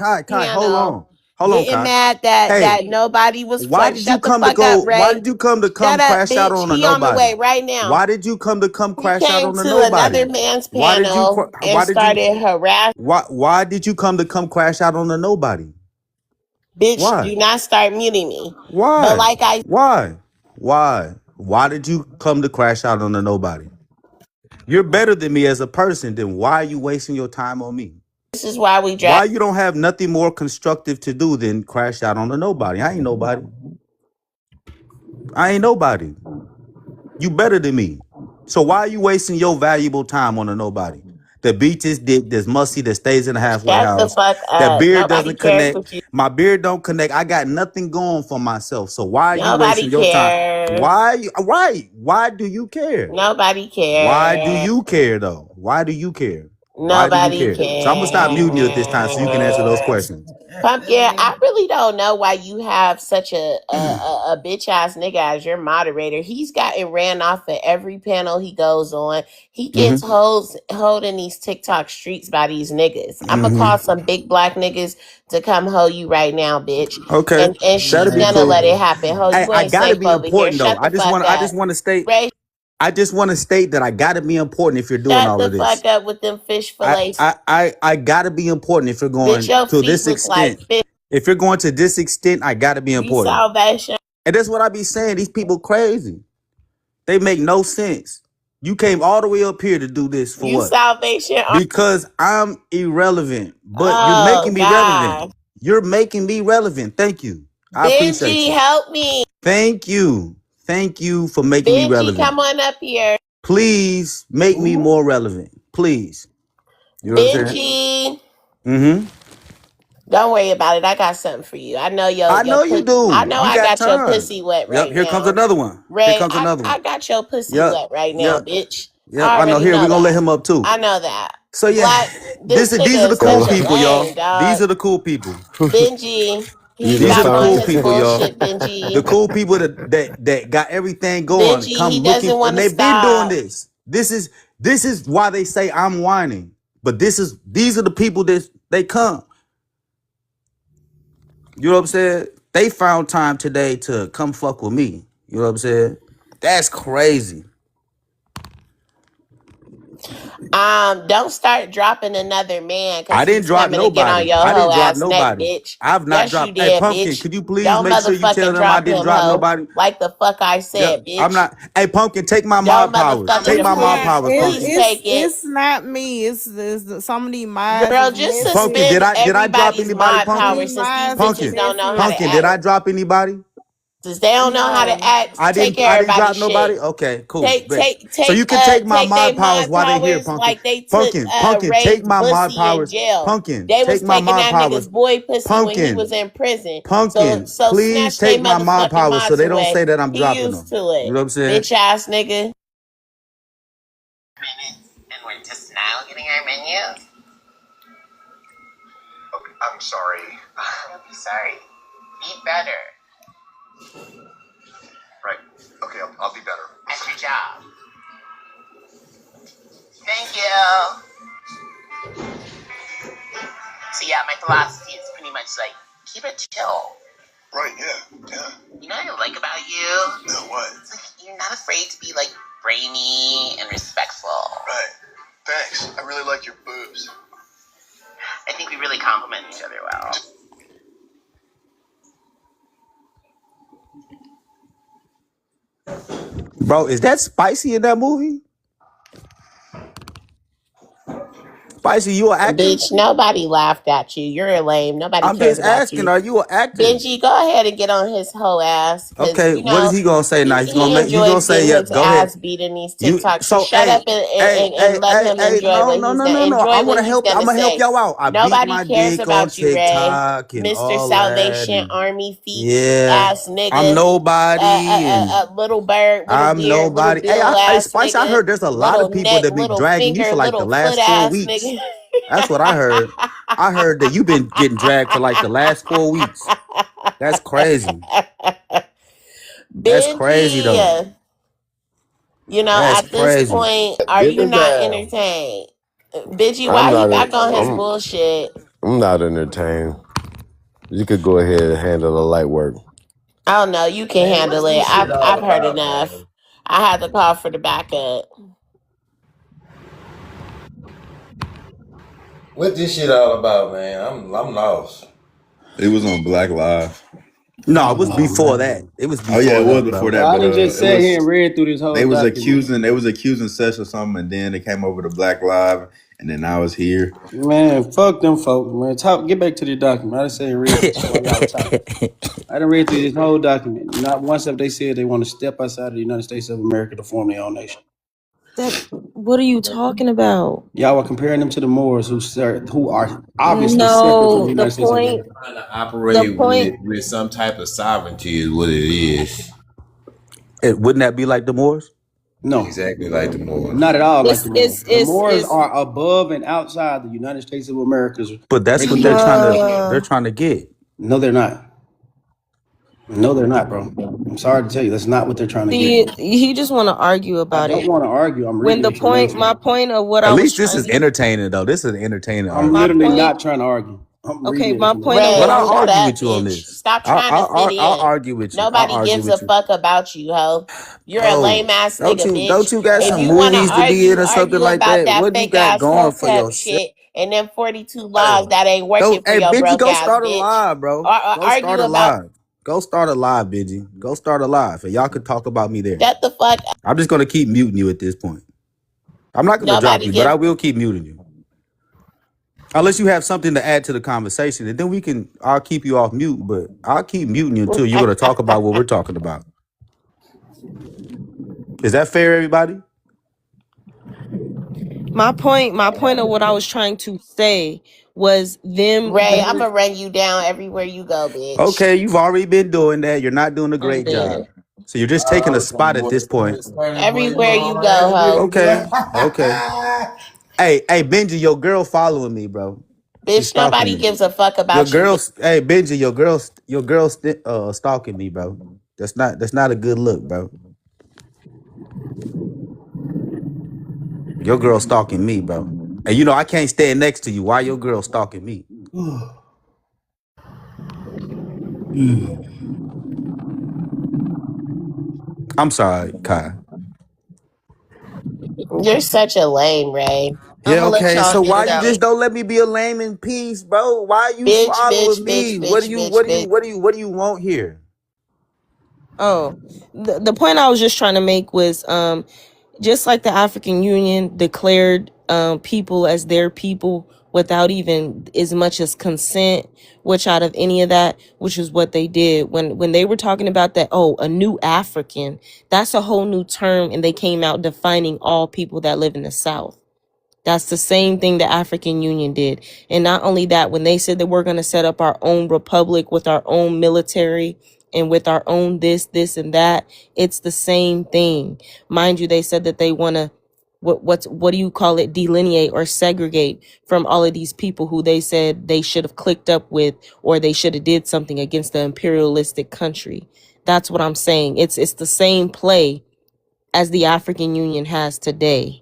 hold piano, on. Hold on, getting Kai. mad that Hey, nobody was why playing. did you Shut the come to fuck up, go? Why Ray. did you come to Shut up, crash out bitch. on a He on the nobody? way right now. Why did you come to He crash out came on a to another nobody? man's Why did you panel and why did you started harassing. why did you come to crash out on a nobody? Bitch, Why? do not start muting me. But Why? like I, Why? Why? Why did you come to crash out on a nobody? You're better than me as a person, then why are you wasting your time on me? this is why we Why drag. you don't have nothing more constructive to do than crash out on a nobody? I ain't nobody. I ain't nobody. You better than me. So why are you wasting your valuable time on a nobody? That beats his dick, that's musty, that stays in a halfway Shut the house. fuck That up. beard Nobody doesn't cares connect. what you. My beard don't connect. I got nothing going for myself. So why are you Nobody wasting your time? cares. Why do you care? Nobody Why do cares. you care though? Why do you care? Why do you Nobody care? So I'm gonna stop muting you at this time so you can answer those cares. questions. Pumpkin, I really don't know why you have such a bitch ass nigga as your moderator. He's gotten ran off at every panel he goes on. He gets hold in these TikTok streets by these niggas. I'm gonna call some big black niggas to come hold you right now, bitch. Okay, And she's that'll be gonna cool. let it happen. Ho, Hey, you I ain't gotta safe be over here. important though. Shut the fuck I up. just want to state. Ray, I just want to state that I gotta be important if you're doing shut all the of this. fuck up with them fish fillets. I gotta be important if you're Bitch, going your to feet this look like extent. fish. If you're going to this extent, I gotta be You important. salvation. And that's what I be saying. These people crazy. They make no sense. You came all the way up here to do this for You what? salvation. Because I'm irrelevant. But you're Oh making me relevant. God. You're making me relevant. Thank you. I appreciate Benji, you. help me. Thank you. Thank you for making me Benji, relevant. come on up here. Please make me more relevant. Please. You know what I'm saying? Benji. Mm-hmm. Don't worry about it. I got something for you. I know I your know you pussy. I do. know You I got got your time. pussy wet Yep. right Here comes now. another one. Here Ray, comes another I one. got your pussy Yep. wet right now, Yep. bitch. Yep. I I know. already Here, we're know gonna let that. him up too. I know that. So yeah, Black, this these nigga are the is cool such a people, y'all. lame These dog. are the cool people. Benji, can You you gonna These are stop the start? doing cool his people, y'all. bullshit, Benji? The cool people that got everything going. Benji, Come he looking doesn't for, want and to they've been doing stop. this. This is why they say I'm whining. But these are the people that they come. You know what I'm saying? They found time today to come fuck with me. You know what I'm saying? That's crazy. Don't start dropping another man because I didn't he's drop coming to get on nobody. your I didn't hoe drop ass neck, nobody. bitch. I've not Yes, you dropped. Hey, did, Pumpkin, bitch. could you please Don't make sure you tell motherfucking them I drop didn't him, drop hoe. nobody? Like the fuck I Yep. said, I'm bitch. not. Hey, Pumpkin, take my Don't mod powers. Take motherfucking my It's mod not. please, powers, please Pumpkin. take it. It's not me. Some of these mods Girl, is just Pumpkin, messy. suspend did I drop everybody's anybody, mod Some of power Pumpkin? these since these mods is bitches Pumpkin. don't know how messy. to Pumpkin, did act. I drop anybody? Since they don't know how to No. act, take I didn't drop everybody's shit. nobody? Okay, cool. Take Bet. take So take you can take my take they mod powers mod while they here, powers Pumpkin. like they took Pumpkin, take Ray's my mod pussy in powers. jail. Pumpkin, They was take my taking mod that nigga's powers. boy pussy when he Pumpkin, was in prison. So Pumpkin, please snatch they take my mod motherfucking powers so mods they don't away. say that I'm He dropping used them. to You it. know what I'm saying? Bitch ass nigga. Minutes, and we're just now getting our menu. Okay, I'm sorry. Don't be sorry. Be better. Right. Okay, I'll be better. That's your job. Thank you. So yeah, my philosophy is pretty much like, keep it chill. Right, yeah. You know what I like about you? No, what? It's like, you're not afraid to be like brainy and respectful. Right. Thanks. I really like your boobs. I think we really complement each other well. Bro, is that spicy in that movie? Spicy, you an actor? Bitch, nobody laughed at you. You're a lame. Nobody I'm cares just about asking, you. are you an actor? Benji, go ahead and get on his whole ass, because Okay, you what is know he gonna say now? He gonna enjoys say, getting yeah, his go ahead. ass beat in these You TikToks. So so shut up and, and let him enjoy no, what no, he's no, gonna no, no. enjoy what he's I'm gonna gonna help say. y'all out. I beat Nobody my cares dick on about you, Ray. TikTok and Mr. all that. Salvation And Army feet yeah, ass I'm nigga. nobody and Little bird, little I'm beard, little nobody. Hey, bill hey, ass Spice, I nigga. heard there's a lot of Little people neck, that be little dragging you finger, for like the little foot last 4 ass weeks. nigga. That's what I heard. I heard that you've been getting dragged for like the last 4 weeks. That's crazy. That's crazy though. Benji, you know, That's at this crazy. point, are Get you his not ass. entertained? Benji, I'm why he not. back on his I'm. bullshit? I'm not entertained. You could go ahead and handle the light work. I don't know. You can Man, what's handle it. this shit all I've heard about, enough. man? I had to call for the backup. What this shit all about, man? I'm lost. It was on Black Live. No, it Oh was no, before that. man. It was Oh yeah, it before was that, before bro. that, Well, I but done just it sat here and was read through this whole document. they was accusing Sesh or something, and then they came over to Black Live, and then I was here. Man, fuck them folks, man. Talk. Get back to the document. I done sat and read this shit while y'all were talking. I done read through this whole document. Not once have they said they want to step outside of the United States of America to form their own nation. That what are you talking about? Y'all are comparing them to the Moors, who are obviously separate from the No, United States of America. Trying to the operate point, with some type of sovereignty is what it is. Wouldn't that be like the Moors? No, Exactly like the Moors. not at all like it's, the Moors. it's, The it's, Moors it's, are above and outside the United States of America's But that's what regulation. they're trying to get. No, they're not. No, they're not, bro. I'm sorry to tell you, that's not what they're trying to get. see, he just want to argue I about don't it. want to argue. I'm When reading the what you're reading point, to me. my point of what At I was least this trying is to, entertaining though. This is an entertaining I'm my argument. literally point, not trying to argue. I'm reading okay, it my from the point of Ray, what I I'll was, shut argue up, with you on bitch. this. Stop trying to fit I'll in. argue with you. I'll Nobody argue gives a with you. fuck about you, ho. You're a Oh, lame ass nigga, don't bitch. you got If some you want to movies to be in argue, or something argue like about that? that What do you fake got ass going for hotep yourself? shit and them 42 laws that ain't Go, working for hey, your Benji, broke go ass start a bitch. live, bro. Or Go argue start a about live. Go start a live, Benji. Go start a live, and y'all can talk about me there. shut the fuck up. I'm just gonna keep muting you at this point. I'm not gonna drop Nobody you, but gives. I will keep muting you. Unless you have something to add to the conversation, and then I'll keep you off mute, but I'll keep muting you until you're gonna talk about what we're talking about. Is that fair, everybody? my point of what I was trying to say was them. Ray, I'm gonna run you down everywhere you go, bitch. Okay, you've already been doing that. You're not doing a I'm great job. dead. So you're just taking a spot at this point. Everywhere you go, ho. Okay, okay. Hey, Benji, your girl following me, bro. She's Bitch, stalking nobody me. gives a fuck Your about you, bitch. girl's hey Benji, your girl's stalking me, bro. That's not a good look, bro. Your girl stalking me, bro. And you know I can't stand next to you. Why your girl stalking me? I'm sorry, Kai. You're such a lame, Ray. I'm Yeah, gonna let okay. y'all So get why it you out. just don't let me be a lame in peace, bro? Why you Bitch, bitch, following bitch, me? bitch, bitch, bitch. What do you want here? Oh, the point I was just trying to make was, just like the African Union declared people as their people without even as much as consent, which out of any of that, which is what they did when they were talking about that, oh, a new African, that's a whole new term, and they came out defining all people that live in the South. That's the same thing the African Union did. And not only that, when they said that we're going to set up our own republic with our own military and with our own this and that, it's the same thing. Mind you, they said that they want to, what do you call it, delineate or segregate from all of these people who they said they should have clicked up with, or they should have did something against the imperialistic country. That's what I'm saying. It's the same play as the African Union has today.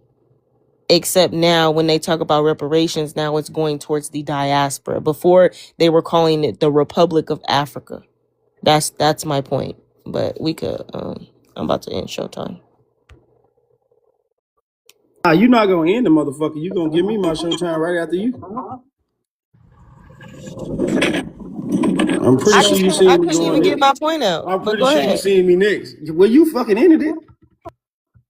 Except now when they talk about reparations, now it's going towards the diaspora. Before they were calling it the Republic of Africa. That's my point. But we could I'm about to end Showtime. You're not gonna end the motherfucker. You gonna give me my showtime right after you. I'm pretty sure you I seen me couldn't even going get next. my point out. I'm But pretty go sure you ahead. seen me next. Well, you fucking ended it.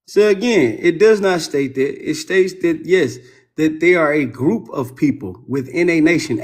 So again, it does not state that. It states that yes, that they are a group of people within a nation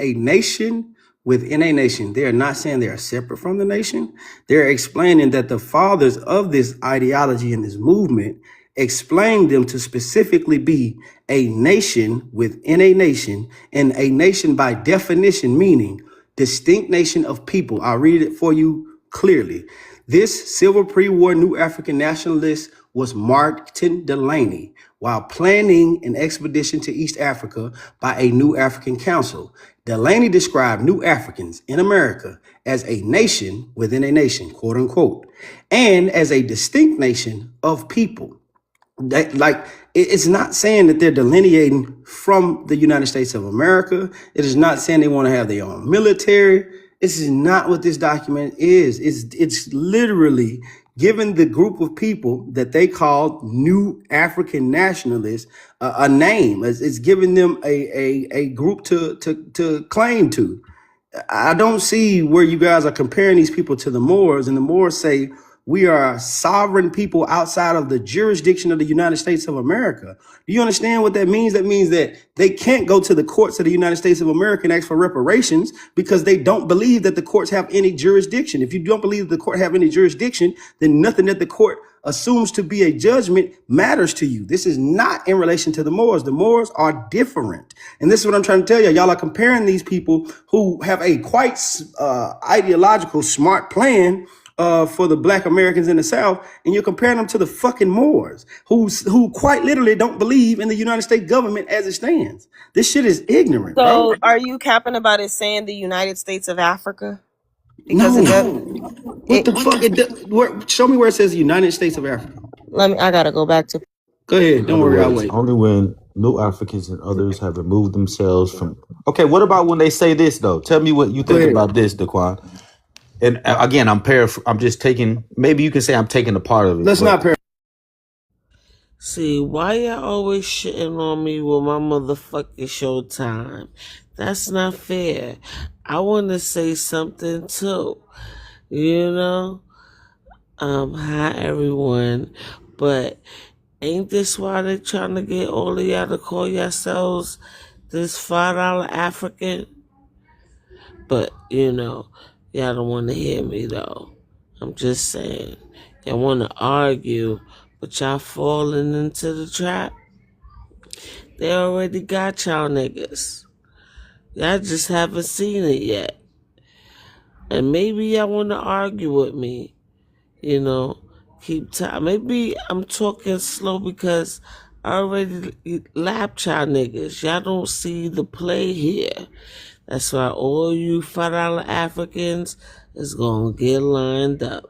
within a nation. They are not saying they are separate from the nation. They're explaining that the fathers of this ideology and this movement explained them to specifically be a nation within a nation, and a nation by definition meaning distinct nation of people. I'll read it for you clearly. This civil pre-war New African nationalist was Martin Delany while planning an expedition to East Africa by a New African Council. Delany described New Africans in America as a nation within a nation, quote unquote, and as a distinct nation of people. It's not saying that they're delineating from the United States of America. It is not saying they want to have their own military. This is not what this document is. It's literally giving the group of people that they call New African Nationalists a name. It's giving them a group to claim to. I don't see where you guys are comparing these people to the Moors, and the Moors say we are sovereign people outside of the jurisdiction of the United States of America. Do you understand what that means? That means that they can't go to the courts of the United States of America and ask for reparations because they don't believe that the courts have any jurisdiction. If you don't believe the court have any jurisdiction, then nothing that the court assumes to be a judgment matters to you. This is not in relation to the Moors. The Moors are different. And this is what I'm trying to tell you. Y'all are comparing these people who have a quite ideological, smart plan for the black Americans in the South, and you're comparing them to the fucking Moors, who quite literally don't believe in the United States government as it stands. This shit is ignorant, So bro. are you capping about it saying the United States of Africa? Because No. What the fuck? Show me where it says United States of Africa. I gotta go back to. Go ahead. In Don't other worry, I'll words, wait. only when New Africans and others have removed themselves from. Okay, what about when they say this though? Tell me what you think about this, Daquan. And again, I'm just taking. Maybe you can say I'm taking a part of it. Let's not See, why y'all always shitting on me with my motherfucking showtime? That's not fair. I want to say something too. You know? Hi everyone. But ain't this why they trying to get all of y'all to call yourselves this $5 African? But, you know, y'all don't want to hear me though. I'm just saying. Y'all want to argue, but y'all falling into the trap. They already got y'all niggas. Y'all just haven't seen it yet. And maybe y'all want to argue with me. You know, keep time. Maybe I'm talking slow because I already lapped y'all niggas. Y'all don't see the play here. That's why all you $5 Africans is gonna get lined up.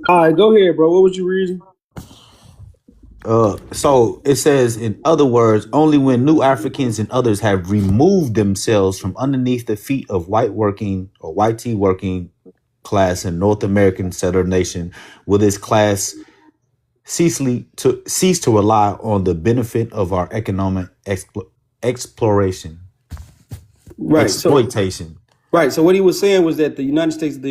All right, go ahead, bro. What was you reading? So it says, in other words, only when New Africans and others have removed themselves from underneath the feet of white tea working class in North American settler nation will this class cease to rely on the benefit of our economic exploitation. Right. So what he was saying was that the United States of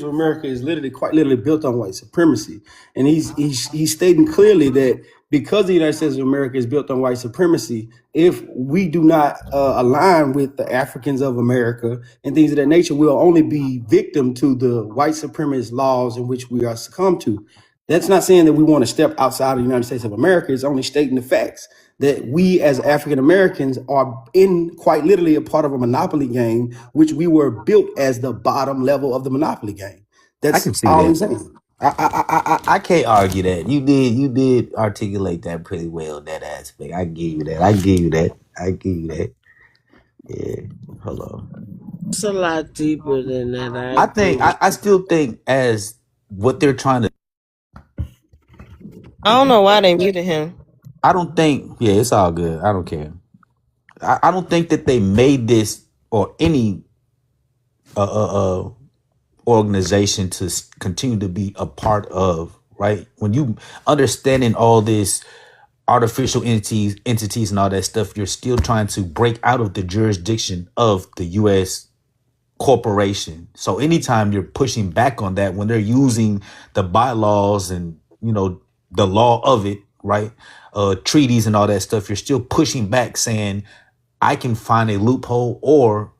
America is quite literally built on white supremacy, and he's stating clearly that because the United States of America is built on white supremacy, if we do not align with the Africans of America and things of that nature, we'll only be victim to the white supremacist laws in which we are succumbed to. That's not saying that we want to step outside of the United States of America. It's only stating the facts that we as African Americans are in quite literally a part of a monopoly game, which we were built as the bottom level of the monopoly game. That's I can see all that. I'm saying. I can't argue that. You did articulate that pretty well, that aspect. I give you that. Yeah. Hold on. It's a lot deeper than that. I still think as what they're trying to. I don't know why they muted him. I don't think. Yeah, it's all good. I don't care. I don't think that they made this or any organization to continue to be a part of, right? When you understanding all this artificial entities and all that stuff, you're still trying to break out of the jurisdiction of the U.S. corporation. So anytime you're pushing back on that, when they're using the bylaws and, you know, the law of it right? Treaties and all that stuff. You're still pushing back, saying I can find a loophole, or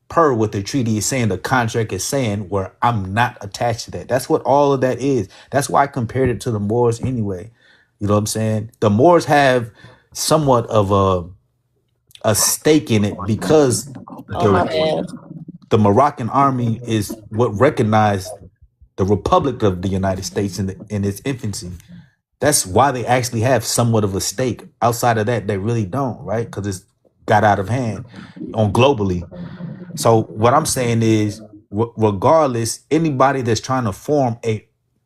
per what the treaty is saying, the contract is saying, where I'm not attached to that. That's what all of that is. That's why I compared it to the Moors anyway. You know what I'm saying? The Moors have somewhat of a stake in it because Oh my the bad. the Moroccan army is what recognized the Republic of the United States in its infancy. That's why they actually have somewhat of a stake. Outside of that, they really don't, right? Because it's got out of hand on globally. So what I'm saying is, regardless, anybody that's trying to form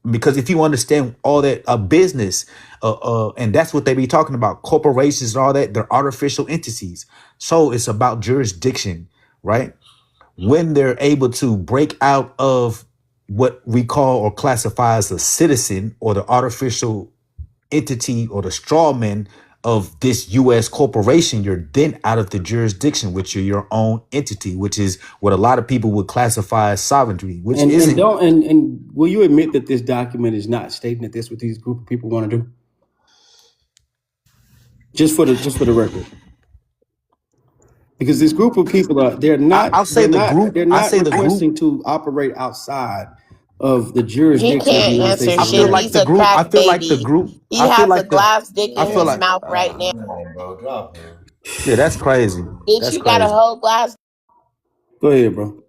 because if you understand all that, a business, and that's what they be talking about, corporations and all that, they're artificial entities. So it's about jurisdiction, right? When they're able to break out of what we call or classify as a citizen, or the artificial entity or the straw man of this U.S. corporation, you're then out of the jurisdiction, which you're your own entity, which is what a lot of people would classify as sovereignty, which And isn't. will you admit that this document is not stating that this what these group of people want to do? Just for the record. Because this group of people I'll say the group. they're I not say the group. requesting to operate outside of the He jurisdiction of the can't United answer States I of feel shit. America. like He's the a group. I crack feel like the baby. group. He I feel has a like the. glass dick I in feel his like, mouth right now. Come on, bro. Drop him. yeah, that's crazy. Bitch, That's you got a crazy. whole glass. Go ahead, bro.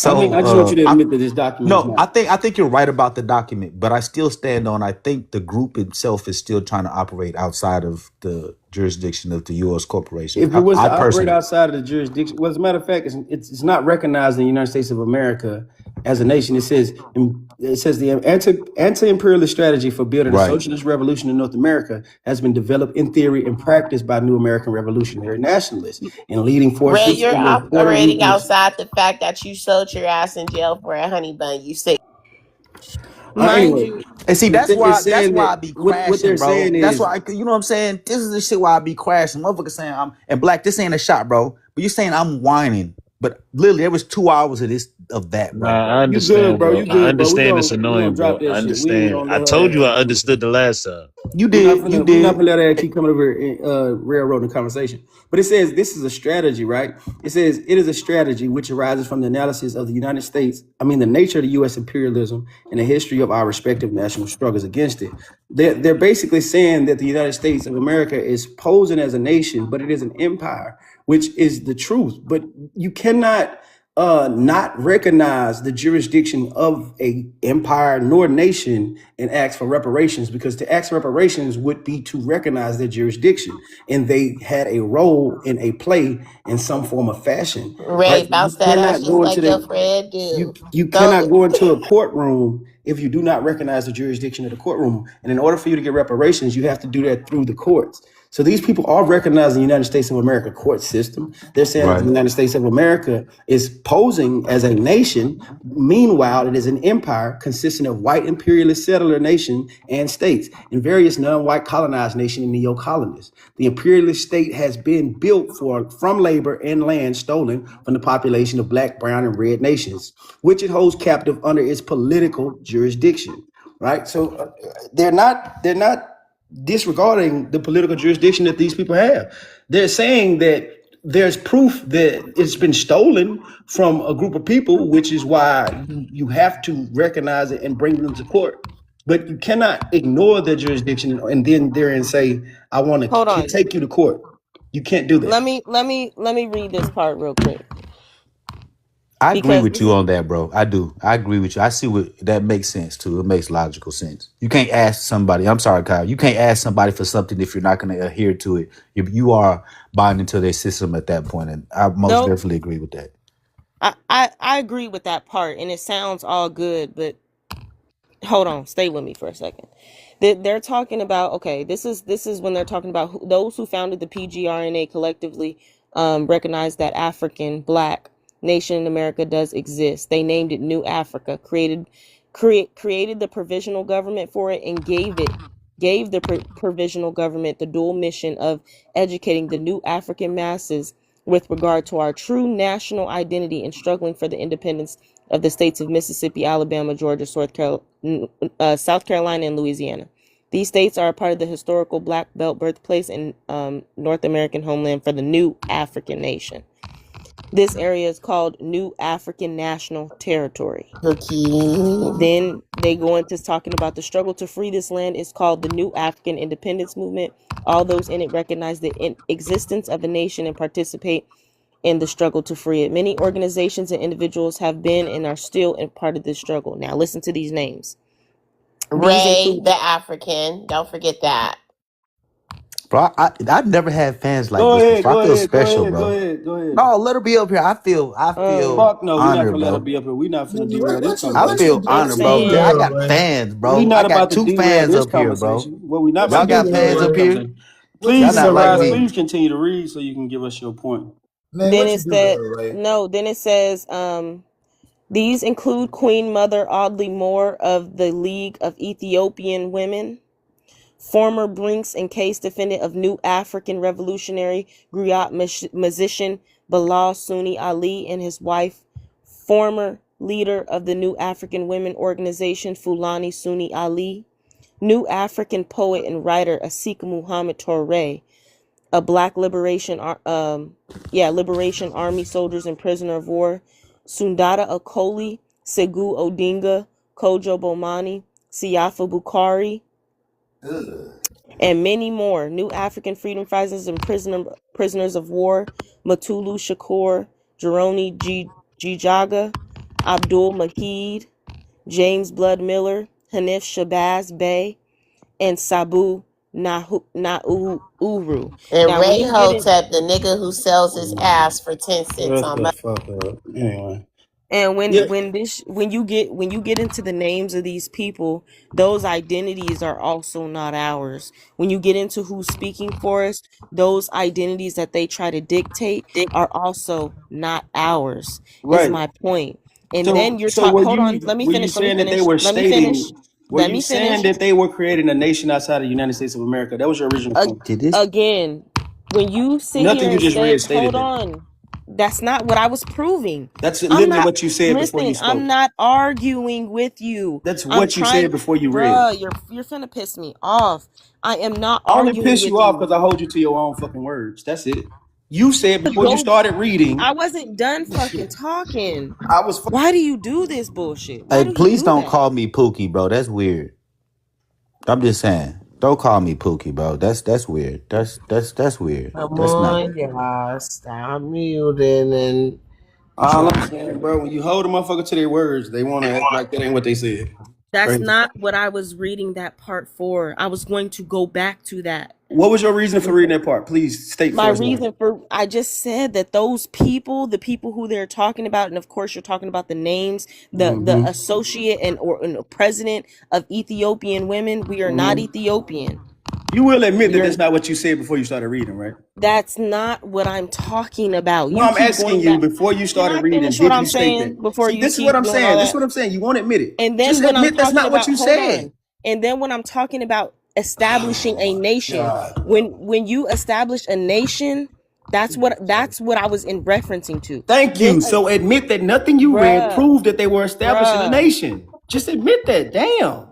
I mean, I just want you So to admit that this document is no, not. I think you're right about the document, but I still stand on. I think the group itself is still trying to operate outside of the jurisdiction of the U.S. corporation. If it was I to operate personally, outside of the jurisdiction, well, as a matter of fact, it's not recognized in the United States of America as a nation. It says the anti-imperialist strategy for building a right, socialist revolution in North America has been developed in theory and practiced by new American revolutionary nationalists and leading Ray, forces you're in the Puerto operating Ricans. outside the fact that you sold your ass in jail for a honey bun. You sick. Mind Anyway, you, and see it's that's saying why I that be what they're crashing, bro. saying That's is why you know what I'm saying. This is the shit why I be crashing. Motherfucker saying and Black. This ain't a shot, bro. But you saying I'm whining, but literally there was 2 hours of that, bro. Nah, I you good, understand, bro. bro. You I good, bro. understand it's We gonna annoying, drop bro. that I shit. We ain't understand. gonna I let her told ass you I keep doing this. understood the last time. You We're not did, gonna you we're not did. gonna let her keep coming over here and railroading the conversation. But it says this is a strategy, right? It says it is a strategy which arises from the analysis of the United States. I mean, the nature of the U.S. imperialism and the history of our respective national struggles against it. They're basically saying that the United States of America is posing as a nation, but it is an empire, which is the truth. But you cannot not recognize the jurisdiction of a empire nor nation and ask for reparations, because to ask for reparations would be to recognize their jurisdiction, and they had a role in a play in some form of fashion, Ray, right? You bounce that ass cannot just go into like your the friend you do. you Go. cannot go into a courtroom if you do not recognize the jurisdiction of the courtroom. And in order for you to get reparations, you have to do that through the courts. So these people are recognizing the United States of America court system. They're saying that the Right. United States of America is posing as a nation. Meanwhile, it is an empire consisting of white imperialist settler nation and states and various non-white colonized nation and neo-colonists. The imperialist state has been built from labor and land stolen from the population of black, brown, and red nations, which it holds captive under its political jurisdiction. Right. So they're not disregarding the political jurisdiction that these people have. They're saying that there's proof that it's been stolen from a group of people, which is why you have to recognize it and bring them to court. But you cannot ignore their jurisdiction and then there and say, I want Hold to on. take you to court. You can't do that. Let me read this part real quick. I agree Because with this you is on that, bro. I do. I agree with you. I see what that makes sense too. It makes logical sense. You can't ask somebody. I'm sorry, Kyle. You can't ask somebody for something if you're not going to adhere to it. You are binding to their system at that point, and I most no, definitely agree with that. I agree with that part, and it sounds all good, but hold on, stay with me for a second. They're talking about, okay, this is when they're talking about those who founded the PGRNA collectively recognize that African black nation in America does exist. They named it New Africa, created the provisional government for it, and gave the provisional government the dual mission of educating the new African masses with regard to our true national identity and struggling for the independence of the states of Mississippi, Alabama, Georgia, South Carolina, and Louisiana. These states are a part of the historical Black Belt birthplace and North American homeland for the new African nation. This area is called New African National Territory. Cookie. Then they go into talking about the struggle to free this land is called the New African Independence Movement. All those in it recognize the existence of a nation and participate in the struggle to free it. Many organizations and individuals have been and are still in part of this struggle. Now listen to these names. Ray the African. Don't forget that. Bro, I've never had fans like Go this ahead, before. go I feel ahead, go special, ahead, bro. go ahead, go ahead. No, let her be up here. I feel Fuck no, we're not honored, gonna let her bro. be up here. We're not finna derail this I conversation. feel honored, bro. saying- I got fans, bro. We're not I got about to 2 derail fans this up here, bro. conversation. Well, we're not Y'all about to got derail fans this up here? conversation. Please, Y'all not like Sunrise, me. please continue to read so you can give us your point. Man, Then what you it do said there, Ray? no. Then it says these include Queen Mother Audley Moore of the League of Ethiopian Women, former Brinks and Case defendant of New African Revolutionary griot musician Bilal Sunni Ali and his wife, former leader of the New African Women Organization Fulani Sunni Ali, New African poet and writer Asika Muhammad Toure, a Black Liberation Army soldiers and prisoner of war, Sundata Okoli, Segu Odinga, Kojo Bomani, Siafa Bukhari, and many more. New African freedom fighters and prisoners of war, Matulu Shakur, Jeroni Gijaga, Abdul Mahid, James Blood Miller, Hanif Shabazz Bey, and Sabu Nauru. And Now, when Ray you get in, Hotep, the nigga who sells his ass for 10 cents Shut on the my fuck up. Anyway. and when Yeah. when you get into the names of these people, those identities are also not ours. When you get into who's speaking for us, those identities that they try to dictate are also not ours. Is Right. my point. And So, then you're so talking. were Hold on. you Let me were you finish. Let me saying that they finish. were Let me stating? finish. Were Let you me saying finish. that they were creating a nation outside of the United States of America? That was your original point. Did this? Again, when you sit Nothing here you and just say, read stated hold that. on, that's not what I was proving. That's I'm literally not, what you said before you listen, I'm spoke. not arguing with you. That's I'm what you said before you read. bruh, you're finna piss me off. I am not I only arguing piss with you off you. because I hold you to your own fucking words. That's it. You said before you Go, started reading. I wasn't done fucking talking. I was. Why do you do this bullshit? Why Hey, do you please do don't that? call me Pookie, bro. That's weird. I'm just saying. Don't call me Pookie, bro. That's weird. That's weird. Come That's not. on, y'all. Stop muting and All I'm saying, bro, when you hold a motherfucker to their words, they want to act like that ain't what they said. That's Crazy. not what I was reading that part for. I was going to go back to that. What was your reason for reading that part? Please state My for us now. reason for I just said that those people, the people who they're talking about, and of course you're talking about the names, the associate and president of Ethiopian women. We are not Ethiopian. You will admit that that's not what you said before you started reading, right? That's not what I'm talking about. No, You I'm keep asking going you back. before you Can started I reading. finish Did what you I'm state saying that? before See, you this is keep what I'm doing all saying. This is that? what I'm saying. You won't admit it. And then Just when I'm admit that's talking not what about, you hold said. on. And then when I'm talking about establishing a nation, when you establish a nation, that's what I was in referencing to. Thank you. So admit that nothing you read Bruh. proved that they were establishing a Bruh. nation. Just admit that. Damn.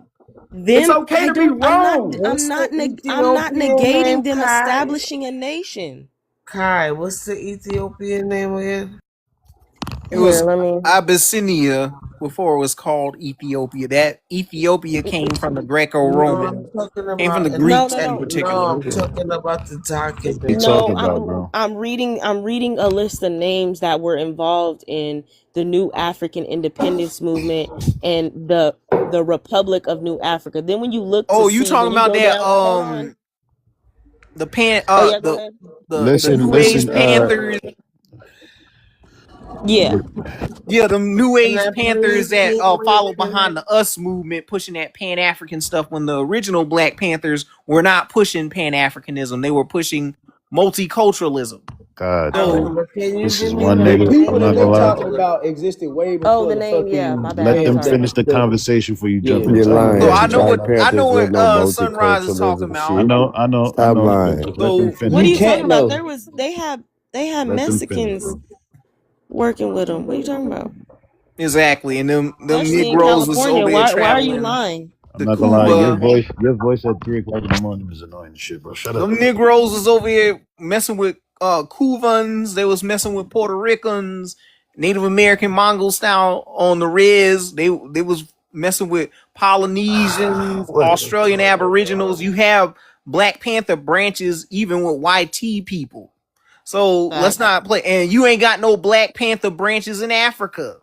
Then It's okay to be wrong. what's the I'm not Ethiopian negating name, them Kai? establishing a nation. Kai, what's the Ethiopian name again? It was Here, let me. Abyssinia before it was called Ethiopia. That Ethiopia came from the No, Greco-Roman, I'm talking came from the about Greeks No. in particular. I'm talking about the document. He No, talking about, bro? I'm reading a list of names that were involved in the New African Independence Movement and the Republic of New Africa. Then when you look to Oh, you see, when talking you about go that? down, hold on. Oh yeah, go ahead. The New Age Listen. Panthers. Yeah. Yeah, the New Can Age I Panthers please that get followed in? behind the US movement, pushing that Pan African stuff. When the original Black Panthers were not pushing Pan Africanism, they were pushing multiculturalism. God, So bro. But can you This give is me one the the nigga. people I'm that not they gonna lie. talking about existed way before Oh, the name. Yeah, my bad. Let I'm them sorry. finish the conversation before you jump Yeah. You're into it. lying. So Let I you know talk, what bro. Black Panthers with no Sunrise is talking multiculturalism about. I shit. know. Stop But lying. let them So finish. What are you you talking can't about? know. They had They had Let them finish, Mexicans bro. working with them. What are you talking about? Exactly, and them Especially in Negroes was California. over there Why are you traveling lying? I'm to not gonna lie, Cuba. your voice at 3 o'clock in the morning is annoying as shit, bro. Shut up. Them Negroes was over here messing with Cubans. They was messing with Puerto Ricans, Native American Mongol style on the res. They was messing with Polynesians, Australian Aboriginals. You have Black Panther branches even with YT people. So let's Facts. not play. And you ain't got no Black Panther branches in Africa.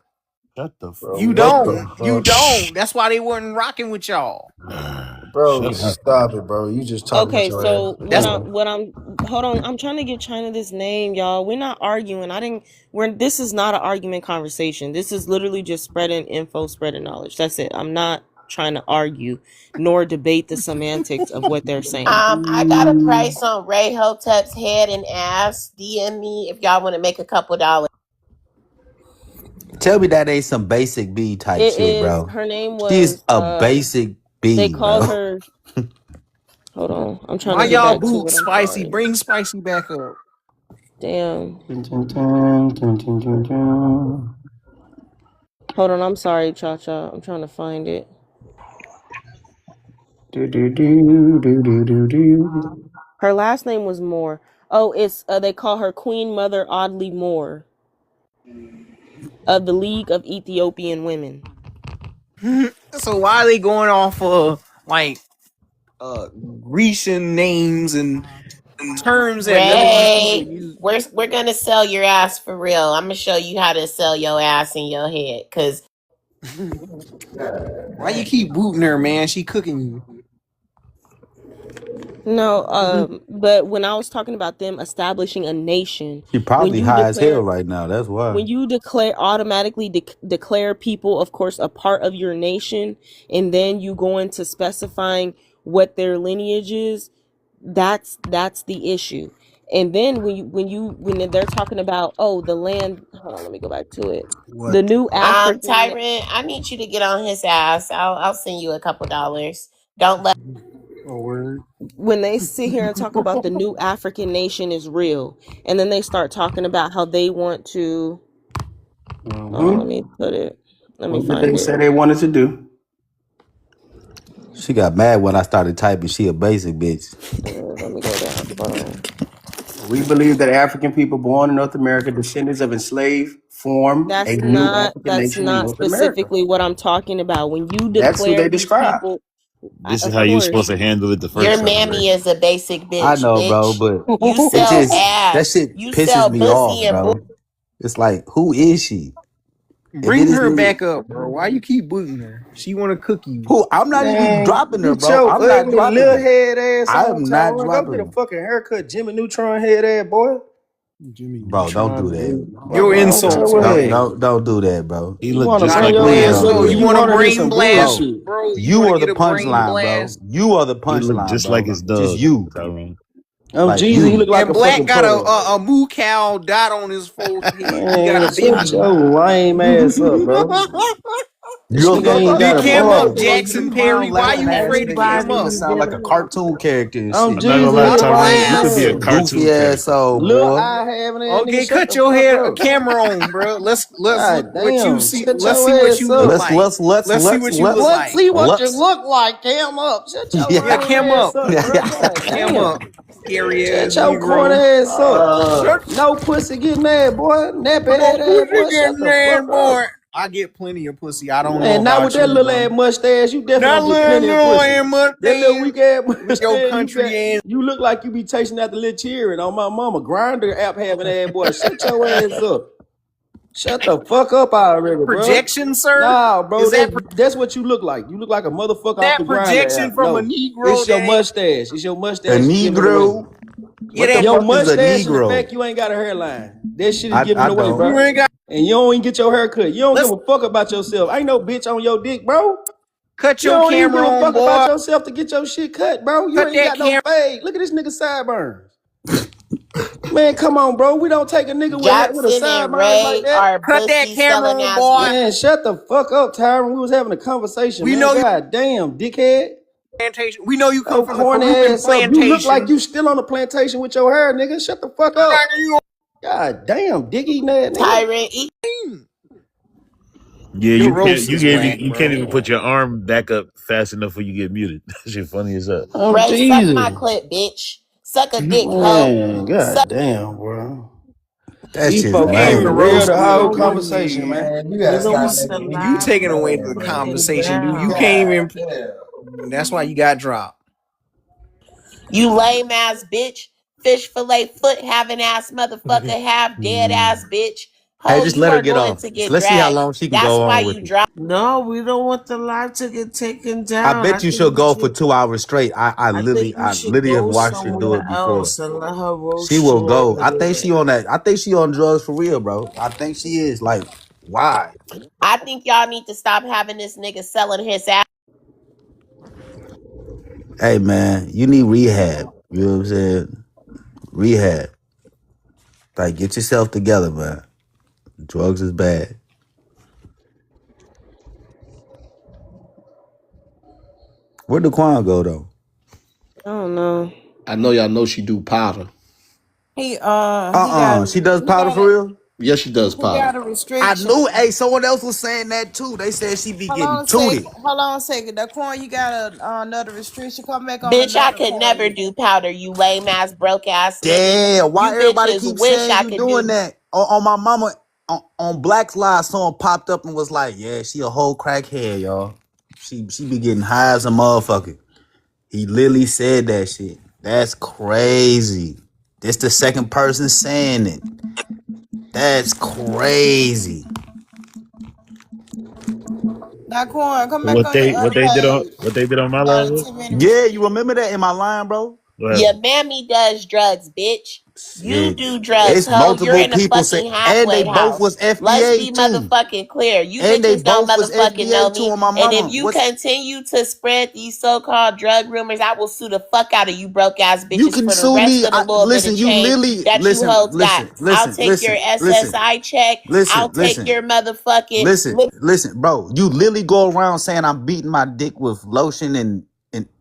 Shut the fuck. You What the don't. You fuck? don't. That's why they weren't rocking with y'all. Bro, Shut up. stop it, bro. You just talking with Okay, your so ass. That's what I'm hold on, I'm trying to give China this name, y'all. We're not arguing. This is not an argument conversation. This is literally just spreading info, spreading knowledge. That's it. I'm not trying to argue nor debate the semantics of what they're saying. I got a price on Ray Hotep's head and ass. DM me if y'all want to make a couple dollars. Tell me that ain't some basic B type It shit, is bro. her name She's was a basic they B, called bro. her hold on. I'm trying why to get y'all back to boot it. I'm Spicy. sorry. Bring Spicy back up. Damn. Dun, dun, dun, dun, dun, dun, dun. Hold on, I'm sorry, Cha Cha. I'm trying to find it. Do, do, do, do, do, do, do. Her last name was Moore. Oh, it's they call her Queen Mother Audley Moore of the League of Ethiopian Women. So why are they going off of like Grecian names and terms that none of these people Ray, use? we're gonna sell your ass for real. I'm gonna show you how to sell your ass in your head. Cause Why you keep booting her, man? She cooking you. No, but when I was talking about them establishing a nation, She when probably you high as hell declare right now. That's why. when you automatically declare people, of course, a part of your nation, and then you go into specifying what their lineage is, that's the issue. And then when they're talking about, oh, the land, hold on, let me go back to it. The What? new African, Tyron, I need you to get on his ass. I'll send you a couple dollars. Don't let A word? when they sit here and talk about the new African nation is real, and then they start talking about how they want to, let me put it, let me What did they find it. say they wanted to do? She got mad when I started typing. She a basic bitch. Let me go down. Hold on. We believe that African people born in North America, descendants of enslaved, form a new African That's nation in not North America. specifically what I'm talking about. When you That's who declare they these describe. people, This is of how you course, supposed to handle it the your first time, Ray. mammy is a basic I bitch, know, bro, bitch. but You it sell just that ass. shit You pisses sell me pussy off, and booty. bro. It's like, who is she? And then Bring this her nigga, back up, bro. Why you keep booting her? She want to cook you. who? I'm not even Man, dropping her, get bro. your I'm not ugly dropping little her. head ass I on, am not Tyron. Go dropping get a her, fucking haircut, Jimmy Neutron head ass, boy. Jimmy bro. Don't Neutron, do that. dude. Fuck Your around with insults, your man. ass. Don't do that, bro. He You looked want to just Got bring a like your Lil ass blast up though. here. Wayne. You You want to want to hear brain some blast, Bro, bullshit. bro? You you want to are the get a brain punchline, bro. blast? You are the He looked punchline, just like bro. his Just dog, you, Tyrone. like Jeezy, he look you. like And a Black fucking got turtle. a moo cow dot on his forehead. He got a Man, shut Benny. your lame ass up, bro. This You a nigga ain't motherfucker. got Pick a him up, ball. Bro, you Jackson be around Perry. Why laughing you ass afraid to niggas. pick This him nigga up? sound like a cartoon character and I'm shit. I'm not gonna Jeezy, lie, he Got look a like a Tyrone. You could be a blast. turtle. cartoon Goofy ass character. old Little boy. eye having that nigga, Okay, shut cut the your fuck hair up. camera on, bro. Let's look God what you damn, see. shut Let's your see what ass you look up. Let's like. let's let's Let's see let's what you let's look Let's like. see what you let's look like, cam up. Shut your Yeah, yeah. lame cam ass up. up, bro. God Cam up. damn. Scary ass Shut your corny Negro. ass up. Shut No pussy getting that, boy. Nappy no head ass, pussy boy. Shut getting the there, fuck up. boy. I get plenty of pussy. I don't know Man, not with about that you, little ass bro. mustache. You definitely That don't get little plenty of no pussy. and much That little thing weak ass with your mustache, country ass you look like you be chasing after little cheering on my mama. Grinder app having ass, boy. Shut your ass up. Shut the fuck up already, bro. projection, sir. Nah, bro, Is that's what you look like. You look like a motherfucker off the that Grinder projection app. from a No, Negro it's your that ain't mustache. It's your A mustache giving it away. Negro? yeah What the that Your fuck is a mustache and the fact Negro? you ain't got a hairline. That shit is I giving away, don't. you bro. ain't got. And you don't even get your hair cut. You don't give Let's a fuck about yourself. Ain't no bitch on your dick, bro. cut You your don't even camera give a on, fuck about boy. yourself to get your shit cut, bro. You Cut ain't that got no camera. fade. Look at this nigga sideburns. Man, come on, bro. We don't take a nigga with a Jackson and sideburns like Ray that. are Cut that pussy camera selling on, ass boy. bitches. Man, shut the fuck up, Tyron. We was having a conversation, We man. know you God damn, dickhead. plantation. We know you come Oh, from the corny Caribbean ass up. You look like plantation. you still on the plantation with your hair, nigga. Shut the fuck up. You God damn, dick eating that nigga. Tyrant, eat. Yeah, Your you can't. roast You is can't. whack, You can't bro. even put your arm back up fast enough before you get muted. That shit funny as hell. Oh Ray, suck my Jesus. clip, bitch. Suck a dick, hoe. Man, Suck. god damn, bro. That These shit's folks Hey, can't the lame. derail roast the good, whole bro. conversation, man. Man, you We gotta don't stop want You, making the these you live people taking away mad, the to bro. take it conversation, dude. You down. can't God even. damn. That's why you got dropped. You lame ass bitch. Fish fillet foot having ass motherfucker. Half dead ass bitch. Hey, Ho, just you let her are get going off. to get Let's see how dragged. long she can That's go why on you with it. drop. No, we don't want the live to get taken I down. bet you she'll go for 2 hours straight. I think we I should literally have go watched her do somewhere it before. else and let her She roast will you go. over I think there. she on that. I think she on drugs for real, bro. I think she is. Like, why? I think y'all need to stop having this nigga selling his ass. Hey man, you need rehab. You know what I'm saying? Rehab. Like, get yourself together, man. Drugs is bad. Where'd Daquan go though? I don't know. I know y'all know she do powder. He got She does he powder got for a real? Yes, she does he powder. got a I restriction. knew. Hey, someone else was saying that too. They said she be Hold getting on a second. tooted. Hold on a second. Daquan, you got another restriction. Come back on Bitch, I another could never page. do powder, you lame ass, broke ass niggas. Damn, why You everybody bitches keep wish saying I you could doing do. that? On my mama, on Black's Live, someone popped up and was like, "Yeah, she a whole crackhead, y'all. She be getting high as a motherfucker." He literally said that shit. That's crazy. This the second person saying it. That's crazy. Daquan, come back What on your they other page. what they did on my Got live a was? 10-minute Yeah, restriction. you remember that in my line, bro? What Your happened? mammy does drugs, bitch. You Shit. do drugs, It's ho. You're multiple in a people say, fucking and they halfway both house. was Let's FBA be too. motherfucking clear. You And they bitches don't both was motherfucking know FBA too me. on my And if mama. you What's continue to spread these so-called drug rumors, I will sue the fuck out of you broke ass you bitches can for the sue rest me? of the little bit of Listen, you change literally that you listen, hoes got. listen, I'll listen, take your listen, listen, SSI check. listen, I'll take listen. your motherfucking Listen, bro. You literally go around saying I'm beating my dick with lotion and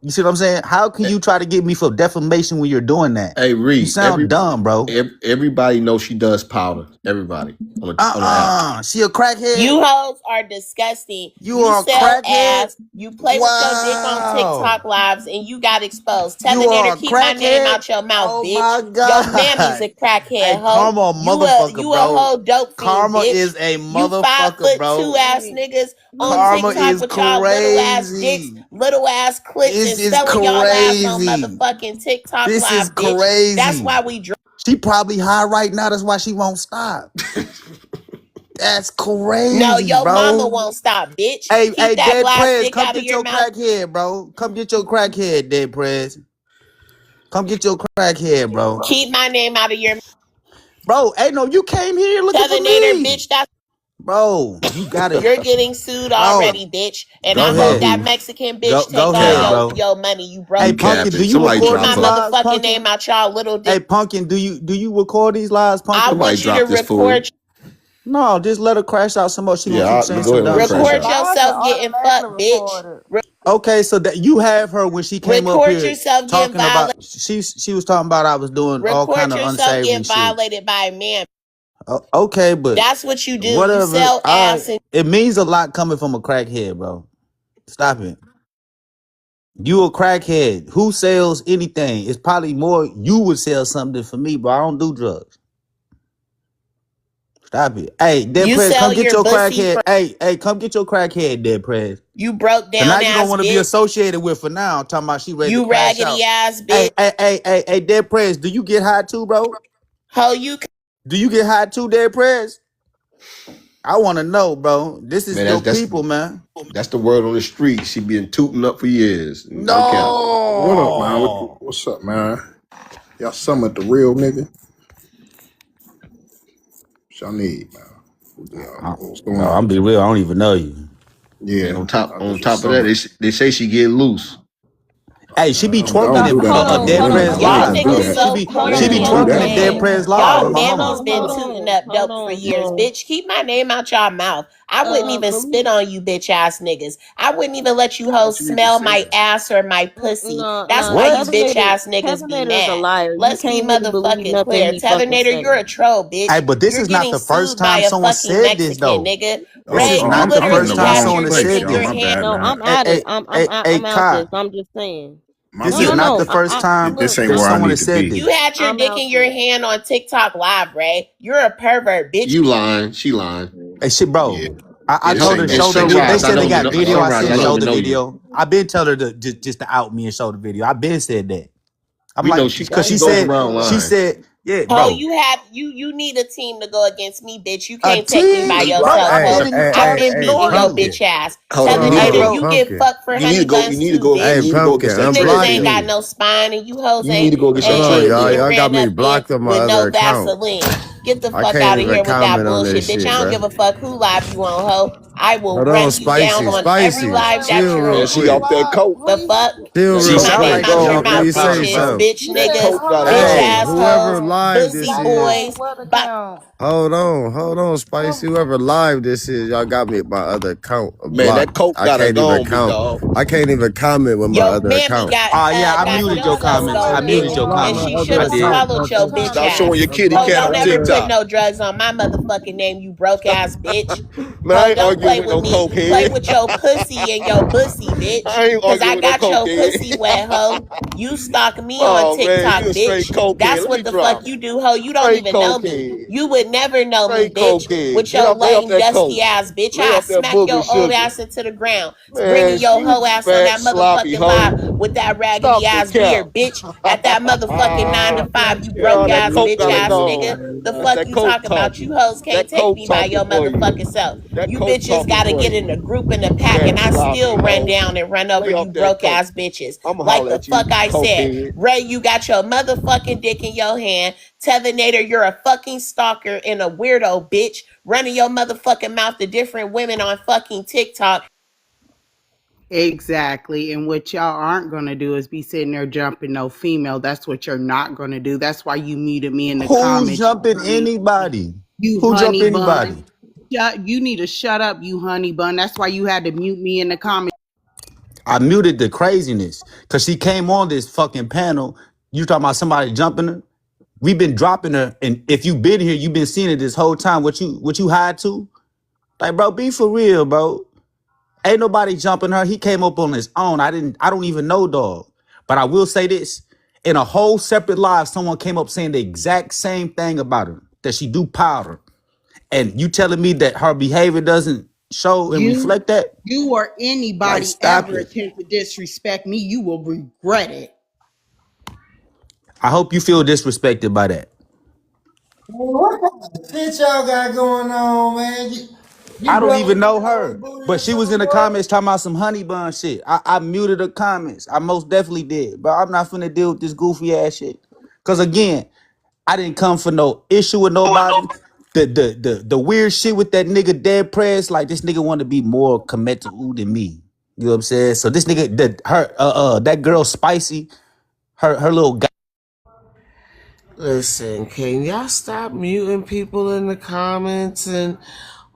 you see what I'm saying? How can you try to get me for defamation when you're doing that? Hey, You Reed, sound dumb, bro. everybody knows she does powder. Everybody on the app. She a crackhead? You hoes are disgusting. You You are a sell crackhead? ass. You play with your dick on Wow. TikTok lives and you got exposed. Tell You the nigga are a keep my name crackhead? out your mouth, Oh bitch. my Your mammy's God. a crackhead, Hey, hoe. Karma a motherfucker, You a bro. whole dope fiend, Karma bitch. is a You motherfucker, 5'2" bro. ass niggas on Karma TikTok is with y'all little ass dicks, crazy. little ass clits, and This is selling y'all ass on crazy. motherfucking TikTok This is live, bitch. That's crazy. why we She probably high right now. That's why she won't stop. That's No, crazy, your mama bro. won't stop, bitch. Hey, Keep that Dead glass Prez, dick come out of get your your mouth. crackhead, bro. Come get your crackhead, Dead Prez. Come get your crackhead, bro. Keep my name out of your mouth. Bro, hey, no, you came here looking for Southernator, me. bitch. That's Bro, you got it. you're getting sued Bro, already, bitch. And go I hope About ahead. that who? Mexican bitch Go take all ahead, Cap. bro. your money. You broke Hey, You bitch. Pumpkin, do capping. you Somebody Keep record drop my these her. lives, motherfucking Pumpkin? name out y'all little dick. Hey, Pumpkin, do you record these lives, I Pumpkin? Somebody want you to drop this fool. No, just let her crash out some more. She gonna keep Yeah, saying go some ahead and let dumb her crash shit. record out. Oh, I can yourself getting automatically fucked, bitch. record it. Okay, so that you have her when she came up Record here yourself getting talking violated. about she was talking about I was doing all kind Record of yourself unsavory getting shit. violated by a man. Okay, but That's what you do. You whatever. sell All right, ass and it means a lot coming from a crackhead, bro. Stop it. You a crackhead. Who sells anything? It's probably more you would sell something for me, but I don't do drugs. Stop it. Hey, Dead you Prez, come sell get your your pussy crackhead. for Hey, come get your crackhead, Dead Prez. you broke Cause now down you don't ass want to be bitch. associated with for now. Talking about she ready to You crash raggedy out. ass bitch. Hey, Dead Prez, do you get high too, bro? Ho, you Do you get high too, Dead Prez? I want to know, bro. This is Man, your that's people, man. that's the word on the street. She been tooting up for years. No cap. What up, man? No. What's up, man? Y'all summoned the real nigga. What y'all need, man? What's going I'm on? be real. I don't even know you. And Yeah, I on just top of that, summoned. they say she get loose. Hey, she be I twerking don't Now, do in that hold on no on, Dead hold women. on, Prez Now y'all women live. don't do niggas that. so She Women be corny don't on do the twerking that, in Dead game. man. Prez live Y'all on my mama. mammals been tooting up hold dope for on, years. Bitch, keep my name out y'all mouth. I wouldn't even spit Release. on you bitch ass niggas. I wouldn't even let you hoes But you need to smell say my that. ass or my pussy. That's why you What? bitch ass niggas be Heavenator is a mad. liar. You Let's be can't really believe motherfucking nothing clear. he fucking Tethernator, you're say. a troll, Hey, bitch. but this You're is not getting the first sued by time a someone fucking said this Mexican, though. nigga. This is Ray, you not I'm the in the first literally time had wrong your someone dick place, said in y'all. your My this. hand. bad, No, man. I'm Hey, at it. hey, hey, hey, I'm out Kai. this. I'm just saying. My This No, is no, bad. not no. the first time. This ain't This where I someone need has to said be. You this. had your I'm dick out in your this. hand on TikTok Live, Ray. You're a pervert, bitch. You lying. She lying. Hey, shit, bro. Yeah. I This told Hope her ain't to no and show the TikTok video. They Sunrise, I said don't they even got know. live. video. I Sunrise, said I don't show even the know you. video. I've been telling her to just to out me and show the video. I've been said that. I'm We know like, she cause That's she she goes said, around bullshit. she lying. said, yeah, Ho, bro. you need a team to go against me, bitch. You A can't take me by team, Just bro. block yourself, I'm her. ho. letting you I've talk. been beating Ignore your you. bitch ass. Hold on, you need to Tethernator, go. you get fucked for honey You buns need to too, go. You bitch. need to go against that You niggas tread ain't bill. got no spine and you hoes You need ain't to go against that ain't, tread ain't bill. even ran up in with no Vaseline. Get the fuck out of here with that bullshit, bitch. I don't give a fuck who live you on, ho. I will run you down on every live that you're Man, on. she off that coke. The fuck? That She My coke sound got name her like out she your gone. off That mouth, that pop, pussy. bitches, bro. bitch That niggas, coke got her bitch gone. assholes, bussy boys. But Man, that coke got her gone, big dog. yo, mammy Yeah, I got muted no your go comments. I go, muted bitch, your and she comments. should I have did. swallowed your bitch Stop showing ass. your kitty Ho, cat don't on ever put TikTok. no drugs on my motherfucking name, you broke ass bitch. Man, I Ho, ain't don't arguing play with with no me. Play cokehead. with your pussy and your bussy, bitch. I ain't Cause arguing I with no got your cokehead. pussy wet, ho. You stalk me on Oh man, TikTok, you a straight bitch. cokehead. That's Let me what the fuck drop. you do, ho. You don't Straight even know me. cokehead. You would never know me, Straight bitch. cokehead. With your Lay off lame, that dusty coke. ass, bitch. Lay I off that smack booger your old sugar. ass into the ground. Man, Bringing your you hoe ass on fat, that sloppy motherfucking live hoe. with that raggedy Stop the ass cap. beard, bitch. At that motherfucking 9 to 5, you Yeah, broke that ass coke bitch got her ass nigga. gone. The That's fuck that you coke talking about? talking. You hoes can't That take coke me by talking your for you. motherfucking self. That You coke bitches talking gotta for get you. in a group in a pack, Fat, and I sloppy still run hoe. down and run over Lay you off that broke coke. ass bitches. I'ma Like holler the at you, fuck I said, cokehead. Ray, you got your motherfucking dick in your hand. Tethernator, you're a fucking stalker and a weirdo, bitch. Running your motherfucking mouth to different women on fucking TikTok. Exactly. And what y'all aren't going to do is be sitting there jumping no female. That's what you're not going to do. That's why you muted me in the Who's comments. jumping anybody? You Who jump honey bun. anybody? You need to shut up, you honey bun. That's why you had to mute me in the comments. I muted the craziness because she came on this fucking panel. You talking about somebody jumping her? We've been dropping her, and if you been here, you've been seeing it this whole time. What you hide to? Like, bro, be for real, bro. Ain't nobody jumping her. He came up on his own. I don't even know, dog. But I will say this: in a whole separate live, someone came up saying the exact same thing about her, that she do powder. And you telling me that her behavior doesn't show and reflect that? You or Like, anybody stop ever it. attempt to disrespect me, you will regret it. I hope you feel disrespected by that. What kind of shit y'all got going on, man? You I don't brother even know was her, booty or but she was in something, the boy? comments talking about some honey bun shit. I muted her comments. I most definitely did, but I'm not finna deal with this goofy ass shit. Cause again, I didn't come for no issue with nobody. The weird shit with that nigga Dead Press, like this nigga want to be more committed than me. You know what I'm saying? So this nigga, that girl Spicy, her little guy. Listen, can y'all stop muting people in the comments and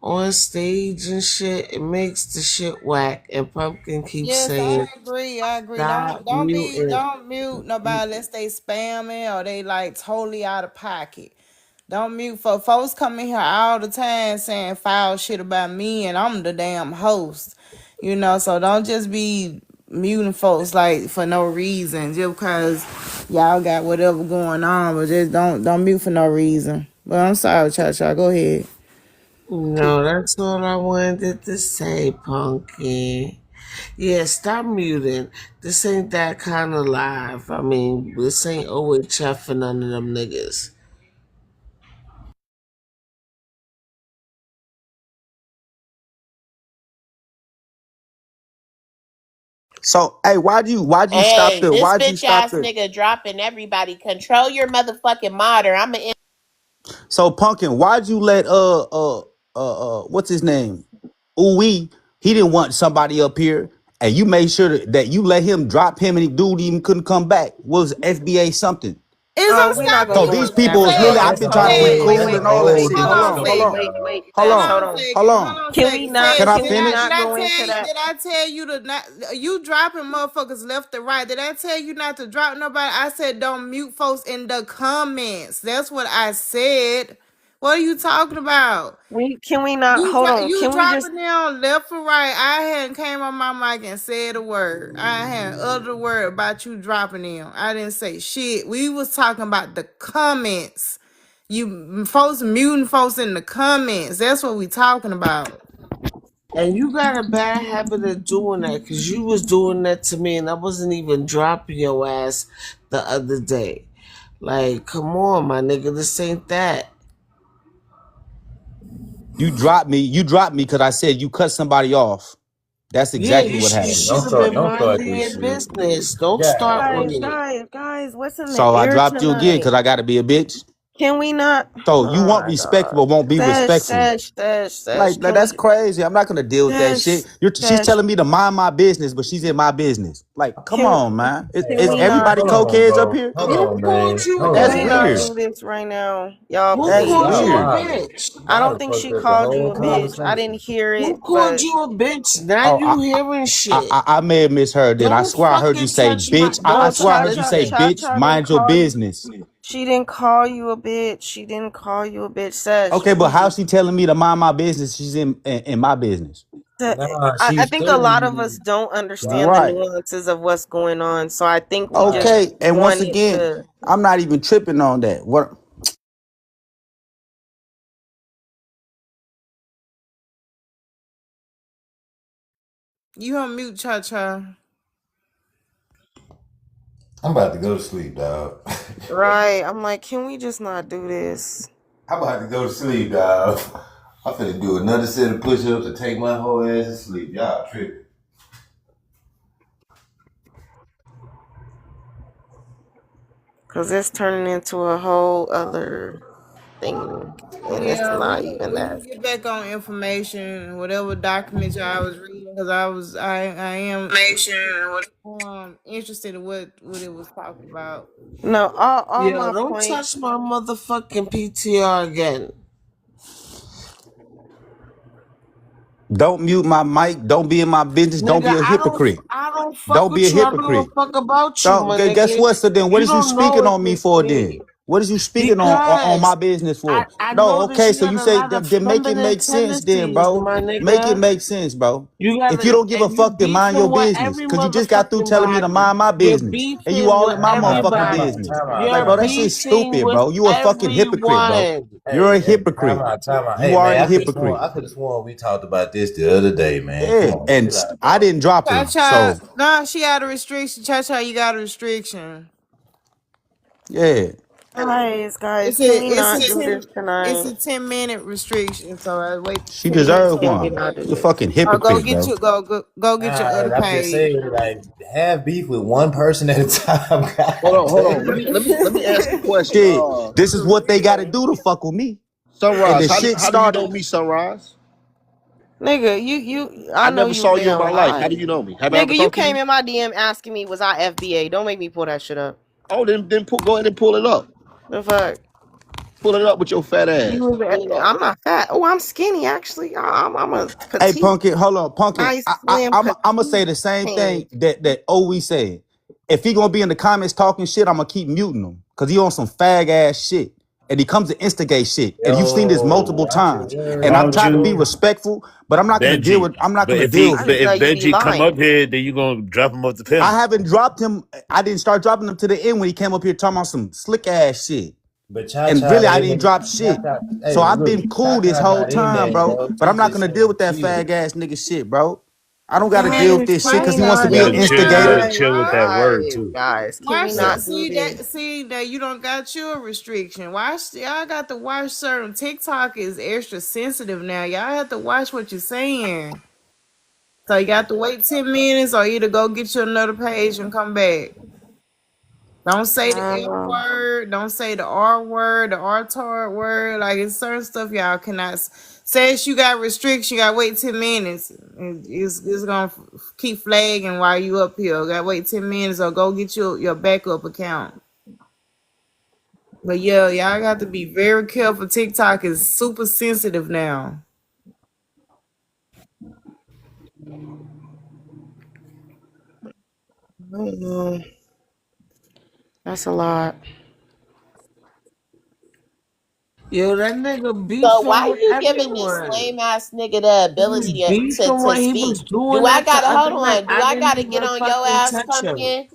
on stage and shit? It makes the shit whack. And Pumpkin keeps Yes, I saying, agree. I agree. stop muting. Don't mute nobody unless they spamming or they like totally out of pocket. Don't mute for folks coming here all the time saying foul shit about me and I'm the damn host. You know, so don't just be muting folks like for no reason. Just because y'all got whatever going on, but just don't mute for no reason. But I'm sorry, Cha. Go ahead. No, that's all I wanted to say, Pumpkin. Yeah, stop muting. This ain't that kind of live. I mean, this ain't OHF and none of them niggas. So hey, Hey, this why'd you bitch stop ass the nigga dropping everybody. Control your motherfucking modder. I'm a so Pumpkin, why'd you let what's his name? Ooh he didn't want somebody up here, and you made sure that you let him drop him and the dude even couldn't come back. What was FBA something? Is Oh, I'm we're not stopping gonna So you. go these into that people Say is right now. literally, it. I've That's been all. trying to Say be it. Wait, cool wait, and Hold all on. wait, that Say wait, it. shit. wait, Hold Hold wait, on. on, hold Say wait, it. on, wait, wait. hold Hold Sesh, on, hold on a on. hold second. Hold on. on a Can we second. not? Can Say I it. Can Did we I finish? did not I go into tell you? that? Did I tell you to not? You dropping motherfuckers left and right. Did I tell you not to drop nobody? I said don't mute folks in the comments. That's what I said. What are you talking about? Can we not? Hold on. You Can we just? dropping down left or right. I hadn't came on my mic and said a word. I hadn't uttered a word about you dropping them. I didn't say shit. We was talking about the comments. You folks muting folks in the comments. That's what we talking about. And you got a bad habit of doing that because you was doing that to me and I wasn't even dropping your ass the other day. Like, come on, my nigga, this ain't that. You dropped me. You dropped me because I said you cut somebody off. That's Yeah, exactly what you happened. should Don't have start. been Don't start minding this your shit. business. Don't God start with Guys, it. guys, guys. What's in the So I air dropped you again tonight? because I got to be a bitch. Can we not? So you Oh want my respect god. but won't be Sesh, respectful. Sesh, Sesh, Sesh. Like Can that's we? crazy. I'm not gonna deal with that Sesh, shit. She's Sesh. telling me to mind my business, but she's in my business. Like, come Can on, man. Hey, can Is we hold on, not? everybody hold on, cokeheads up bro. here? Hold Who on, called man. you a Hold Can That's on, we bitch? not weird. man. do this right now, y'all? Who That's called Please. you a weird. bitch? I don't Y'all think she fucked up the called you whole a bitch. I conversation. didn't hear Who it, called but you a bitch? Now Oh, you hearing shit. I may have misheard. Then I Don't swear I heard you fucking say touch my. bitch. I no, Don't. swear I Cha heard you Cha say Listen. Cha bitch. Cha didn't Mind your call you. business. She didn't call you a bitch. She didn't call you a bitch. Sesh, Okay, but how's please. she telling me to mind my business? She's in my business. Nah, I she's think a telling lot of you. us don't understand the Right. nuances of what's going on. So I think we just Okay. And once wanted again, to. I'm not even tripping on that. What? You on mute, Cha Cha. I'm about to go to sleep, dog. Right. I'm like, can we just not do this? I'm about to go to sleep, dog. I'm finna do another set of push-ups to take my whole ass to sleep. Y'all tripping. Because it's turning into a whole other thing. And it's Yeah, not even we that. can get back on information, whatever documents I was reading, because I am interested in what it was talking about. No, all Yo, my don't point. touch my motherfucking PTR again. Don't mute my mic. Don't be in my business. Don't Nigga, be a hypocrite. I don't fuck Don't be a with you. I don't give a hypocrite. fuck about you, Don't my guess nigga. what? So then, what You is you don't know speaking if on me it's for? me. Then what is you speaking on my Because business for? I No, noticed okay. you So got you a say lot of then make it feminine make sense, then, tendencies, bro. my Make it nigga. make sense, bro. You If gotta, you don't give a and you fuck, then mind your beefing with business. every Cause you just got through motherfucking telling me to body. mind my You're business, and you beefing all with in my motherfucking everybody. business. Like, You're bro, that shit's beefing stupid, with bro. You a fucking hypocrite, bro. everyone. You're a Hey, time hypocrite. out, time out. You Hey, are man, a I could have sworn, hypocrite. we talked about this the other day, man. Come Yeah, on, and chill out, I bro. didn't drop Cha her, Cha, so nah, she got a restriction. Cha Cha, you got a restriction. yeah. Guys, It's can a we it's not a do this 10 it's tonight? a 10-minute restriction. So I wait She 10 minutes. deserved Can we one. not do You a this? fucking Or go hypocrite, get bro. your go get your other I'm just page. saying, like, have beef with one person at a time. God Hold on. damn. Let me ask a question. Shit, this is what they got to do to fuck with me. And Sunrise, the shit how do you know started. me, Sunrise? Nigga, you I I know never you a saw you in damn my life. How lie. do you know me? Have I ever Nigga, you talked to came you? in my DM asking me, was I FBA? Don't make me pull that shit up. Oh, then go ahead and pull it up. The fuck? Pull it up with your fat You ass. was Pull it up. I'm not fat. Oh, I'm skinny actually. I'm a Hey, petite, Punkin, hold on, Punkin. nice, I, slim, I'm gonna say petite the same thing thing. that O said. If he gonna be in the comments talking shit, I'm gonna keep muting him because he on some fag ass shit. And he comes to instigate shit. And you've seen this Yo, multiple watch your times. And Why I'm words, don't trying to be you, bro. respectful, but I'm not gonna deal Benji? with. I'm not But gonna if deal he, I with but just it. if know you be Benji come up lying. here, then you gonna drop him off the I panel. haven't dropped him. I didn't start dropping him to the end when he came up here talking about some slick ass shit. But Cha And Cha really, I ain't didn't in. drop Cha shit. Cha, So hey, I've look, been Cha cool this Cha whole not in time, there, bro. bro. But She I'm not just gonna deal saying with that chill. fag ass nigga shit, bro. I don't gotta deal with Guys, this can shit Why we because he you wants to not You be an gotta do saying chill. You instigator. gotta that? chill with that word guys? too. Guys, can Why we she Yeah. not do see that? this? See that you don't got you a restriction. Watch, y'all got to watch certain TikTok is extra sensitive now. Y'all have to watch what you're saying. So you got to wait 10 minutes, or either go get you another page and come back. Don't say the F Um, word. Don't say the R word, the R-tard word. Like it's certain stuff y'all cannot say. If you got restriction, you got to wait 10 minutes. It's gonna keep flagging while you up here. Got to wait 10 minutes, or go get your backup account. But yeah, y'all got to be very careful. TikTok is super sensitive now. Mm, That's a lot. Yo, that nigga So beefing why with you giving this everyone. lame ass nigga the He was ability beefing to when he speak? was Do doing I that the gotta other hold night. on? Do I I didn't gotta get even on your fucking ass, touch him. pumpkin?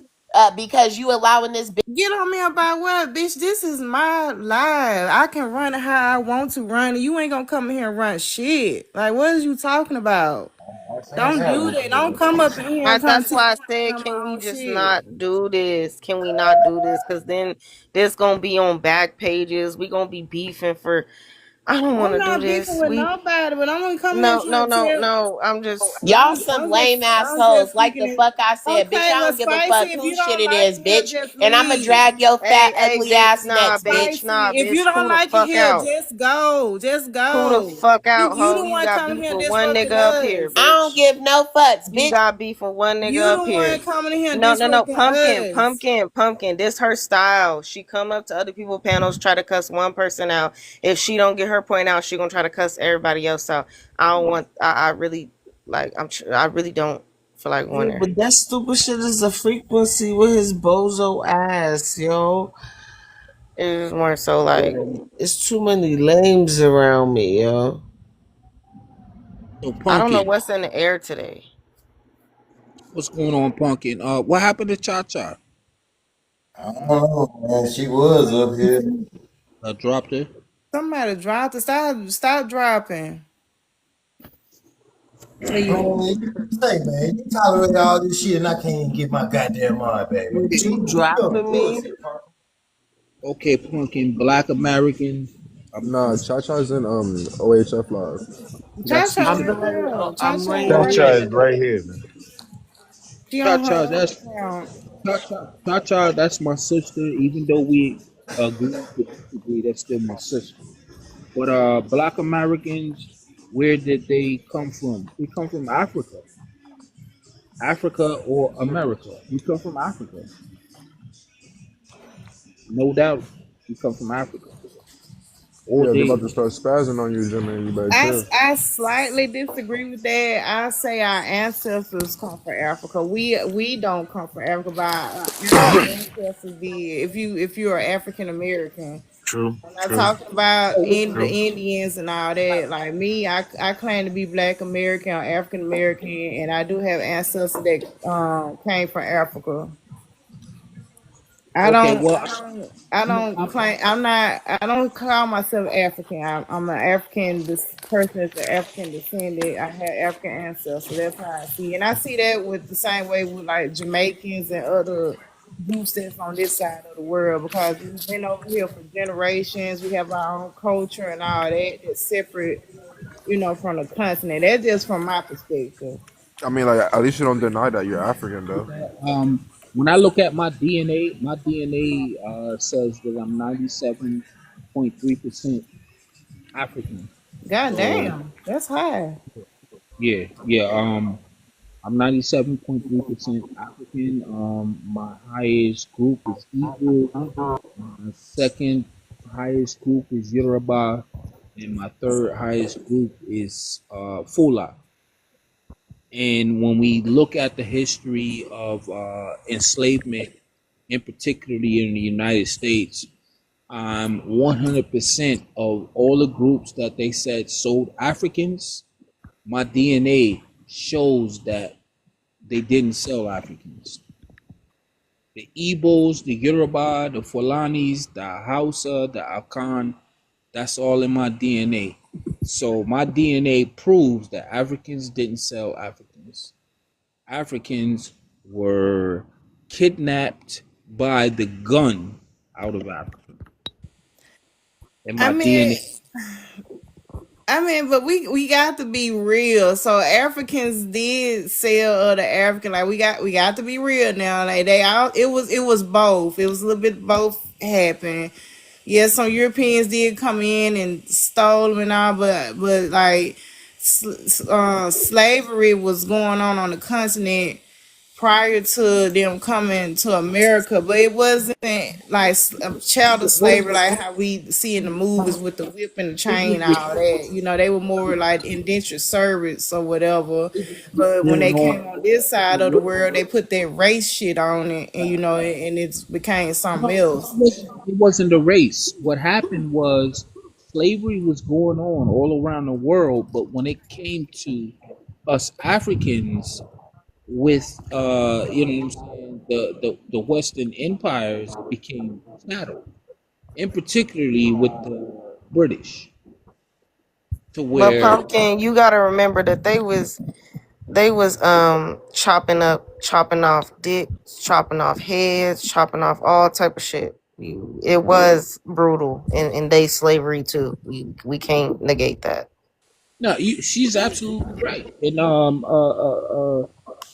Because you allowing this bitch. Get on me about what, bitch? This is my life. I can run it how I want to run it. You ain't gonna come in here and run shit. Like, what is you talking about? Don't do that. Don't come up in here and try to That's tell why I me said, I'm can my we own just shit. not do this? Can we not do this? Because then this gonna be on back pages. We gonna be beefing for. I don't want I'm to do not beefing this. with nobody, but I'm gonna come here No, trying no, to no, tell. no. I'm just. Y'all some lame I'm just assholes. Like speaking the it. fuck I said, bitch. Okay, I well, don't give a Spicy, fuck if who you shit don't it like is, it here, bitch. just And I'ma leave. drag your fat, Hey, ugly bitch, ass nah, next, bitch. bitch, nah, Spicy, if you bitch. don't Cool the like it fuck here, out. just go. Just Cool the go. fuck You out, you ho. the You one got coming beef here with one disrupting nigga up here, us. I don't bitch. give no fucks, You bitch. got beef with one nigga You up the one here. coming here No, no, no. disrupting Pumpkin, us. pumpkin, pumpkin. This her style. She come up to other people panels, try to cuss one person out. If she don't get her point out, she gonna try to cuss everybody else out. I don't want. I really like. I really don't feel like going Yeah, there. but that stupid shit is a frequency with his bozo ass, yo. It's more so like It's too many lames around me, yo. So I don't know pumpkin, what's in the air today. what's going on, pumpkin? What happened to Cha Cha? I don't know, man. She was up here. I dropped her. Somebody dropped it. Stop dropping. Please. Man, say, man, you tolerate all this shit and I can't even get my goddamn mind back, man. But you You on dropping me? bullshit, Parker. Okay, pumpkin, Black American. Nah, Cha Cha's in OHF live. That's Cha-Cha I'm sister. right there. I'm Cha-Cha right right Cha here. is there. right here, man. She Cha on her Cha, other that's account. Cha Cha. That's my sister. Even though we agree to disagree, that's still my sister. But Black Americans, where did they come from? We come from Africa, Africa or America. We come from Africa, no doubt. We come from Africa. All Yeah, they day. about to start spazzing on you, Jimmy. You better I, chill. I slightly disagree with that. I say our ancestors come from Africa. We don't come from Africa, but our ancestors did. If you're African American, True, I'm not true, talking about the true. Indians and all that. Like me, I claim to be Black American or African American, and I do have ancestors that came from Africa. I Okay, don't, well, I don't, I don't I'm, claim. I'm not. I don't call myself African. I'm an African. This person is an African descendant. I have African ancestors. So that's how I see, and I see that with the same way with like Jamaicans and other groups that's on this side of the world because we've been over here for generations. We have our own culture and all that. That's separate, from the continent. That's just from my perspective. I mean, like, at least you don't deny that you're African, though. when I look at my DNA says that I'm 97.3% African. God So damn, that's high. yeah, yeah. I'm 97.3% African. My highest group is Igbo. My second highest group is Yoruba, and my third highest group is Fula. And when we look at the history of enslavement, in particularly in the United States, 100% of all the groups that they said sold Africans, my DNA shows that they didn't sell Africans. The Igbos, the Yoruba, the Fulanis, the Hausa, the Akan, that's all in my DNA. So my DNA proves that Africans didn't sell Africans. Africans were kidnapped by the gun out of Africa. And I my mean, DNA. but we got to be real. So Africans did sell other African. Like we got to be real now. Like they all it was both. It was a little bit both happened. Yes, some Europeans did come in and stole them and all, but like slavery was going on the continent prior to them coming to America, but it wasn't like chattel slavery like how we see in the movies with the whip and the chain, all that. You know, they were more like indentured servants or whatever. But when they came on this side of the world, they put that race shit on it, and you know, and it became something else. It wasn't a race. What happened was slavery was going on all around the world, but when it came to us Africans with you know what I'm saying, the Western empires became chattel, and particularly with the British, to But where Pumpkin, you gotta remember that they was chopping off dicks, chopping off heads, chopping off all type of shit. It was brutal in they slavery too. We can't negate that. no, she's absolutely right. And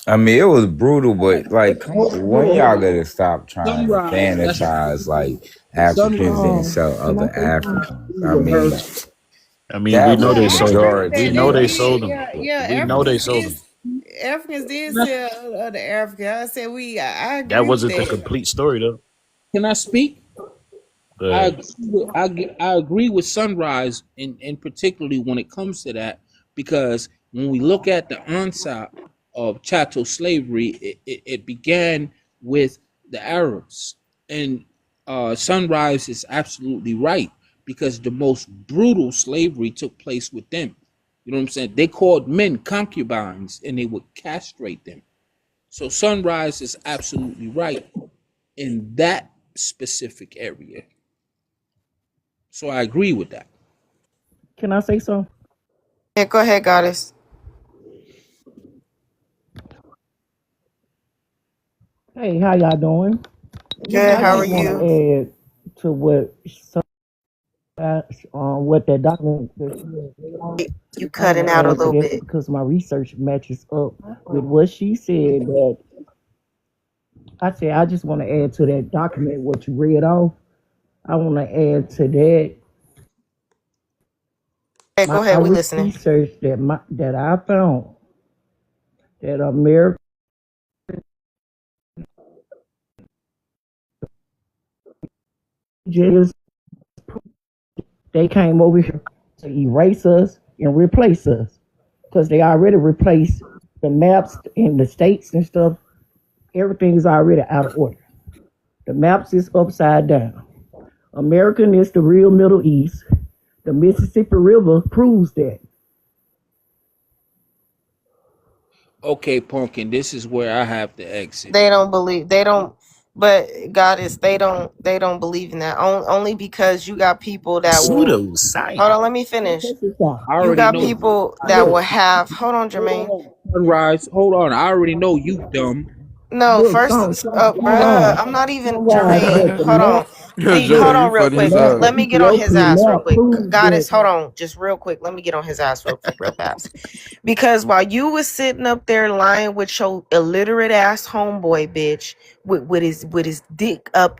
I mean, it was brutal, but like, come on, when y'all gotta stop trying to Sunrise, fantasize like Africans didn't Sunrise. sell other Africans? I mean, I mean, we that know was they the sold them. majority. We know they sold them. Yeah, We know they sold them. Africans did sell other Africans. I said I agree That with wasn't the that. complete story, though. Can I speak? But I agree with Sunrise, in particularly when it comes to that, because when we look at the onset of chattel slavery, it began with the Arabs, and Sunrise is absolutely right, because the most brutal slavery took place with them. You know what I'm saying? They called men concubines, and they would castrate them. So Sunrise is absolutely right in that specific area. So I agree with that. Can I say so? Yeah, go ahead, Goddess. Hey, how y'all doing? Good. I How are just want you? to add to what that document You I cutting want out to a add to little that bit. because my research matches up with what she said. That I said I just want to add to that document what you read off. I want to add to that Hey, my go ahead. We listening. research that I found that America just they came over here to erase us and replace us because they already replaced the maps in the states and stuff. Everything is already out of order. The maps is upside down. American is the real Middle East. The Mississippi River proves that. Okay, Pumpkin, this is where I have to exit. They don't believe. They don't. But Goddess, they don't believe in that. Only because you got people that will. pseudoscience. Hold on, let me finish. I You already got know. people that will have. Hold on, Jermaine. Sunrise, hold on. I already know you dumb. No, Look, first, bruh, I'm not even Jermaine. Hold on. Hold on real quick. Let me get on his ass real quick. Goddess, hold on. Just real quick. Let me get on his ass real quick, real fast. Because while you was sitting up there lying with your illiterate ass homeboy, bitch, with his dick up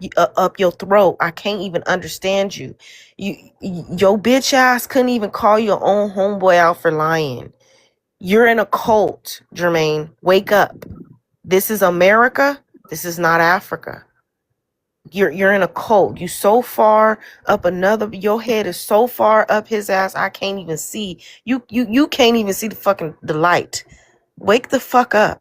your throat, I can't even understand you. Your bitch ass couldn't even call your own homeboy out for lying. You're in a cult, Jermaine. Wake up. This is America. This is not Africa. You're in a cult. You so far up your head is so far up his ass. I can't even see. You can't even see the light. Wake the fuck up.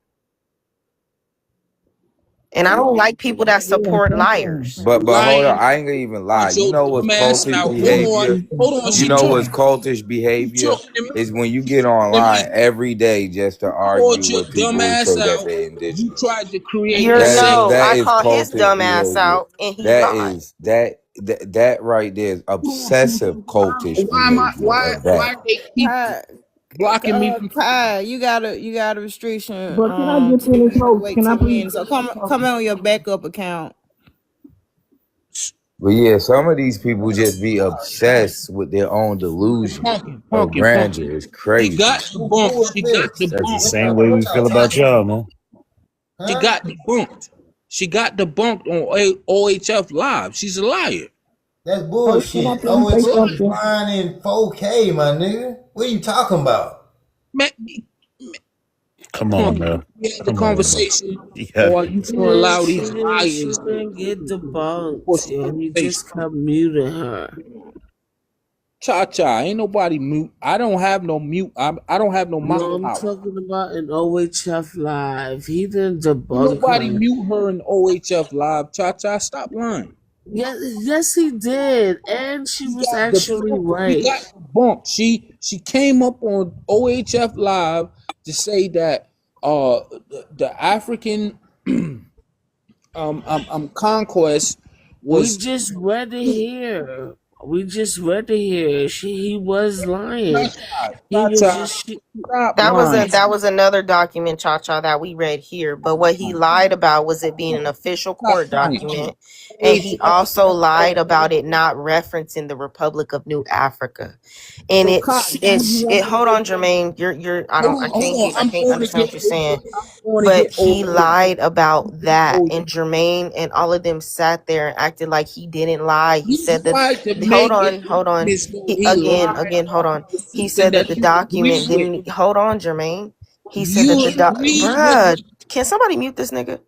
And I don't like people that support liars. But hold on, Lying I ain't gonna even lie. with You your know what's dumb ass cultish now. behavior? Hold on. You She know what's talking. cultish behavior Talking to me. is when you get Let me online every day just to call argue your with dumb people who ass say that out. they're You indigenous. tried to create a That I is call his cultish dumb ass behavior. out and he That lied. is that right there is obsessive cultish behavior at that. why they keep blocking me from Kai, you got a restriction But can I get to finished, host? wait Can I 10 please minutes. So come on your backup account. But yeah, some of these people just be obsessed with their own delusion of grandeur. It's She crazy. got debunked. She got That's the debunked. same way we feel about y'all, man. She got debunked. She got debunked on OHF Live. She's a liar. That's Host, can I bullshit. please say OHF is something? flying in 4K, my nigga. What are you talking about? Man, Come on, Pumpkin, man. we had the Come on, man. conversation, Yeah. or are you gonna allow these liars She didn't get to force debunked, the and he conversation? just kept muting her. Cha, ain't nobody mute. I don't have no mute. I don't have no No, mouse I'm power. talking about an OHF live. He didn't Ain't debunk nobody her. mute her in OHF live. Cha, stop lying. Yes, he did, and she She was got actually she right. got bumped. She came up on OHF live to say that the African conquest We was just read it here. He was lying. He was Cha. just. Stop That was lying. another document, Cha, that we read here. But what he lied about was it being an official Stop court lying. document, and he also lied about it not referencing the Republic of New Africa. And So Kai, hold on, Jermaine, hold on. I I'm can't going to understand get what you're saying. I'm going to But get he over here. lied about that, and Jermaine and all of them sat there and acted like he didn't lie. He You said that. tried to Hold make it on. as though He he lied hold on. about He something said that that the you agree document with. didn't. Hold on, Jermaine. He said that You the agree with bruh. Can somebody mute this nigga?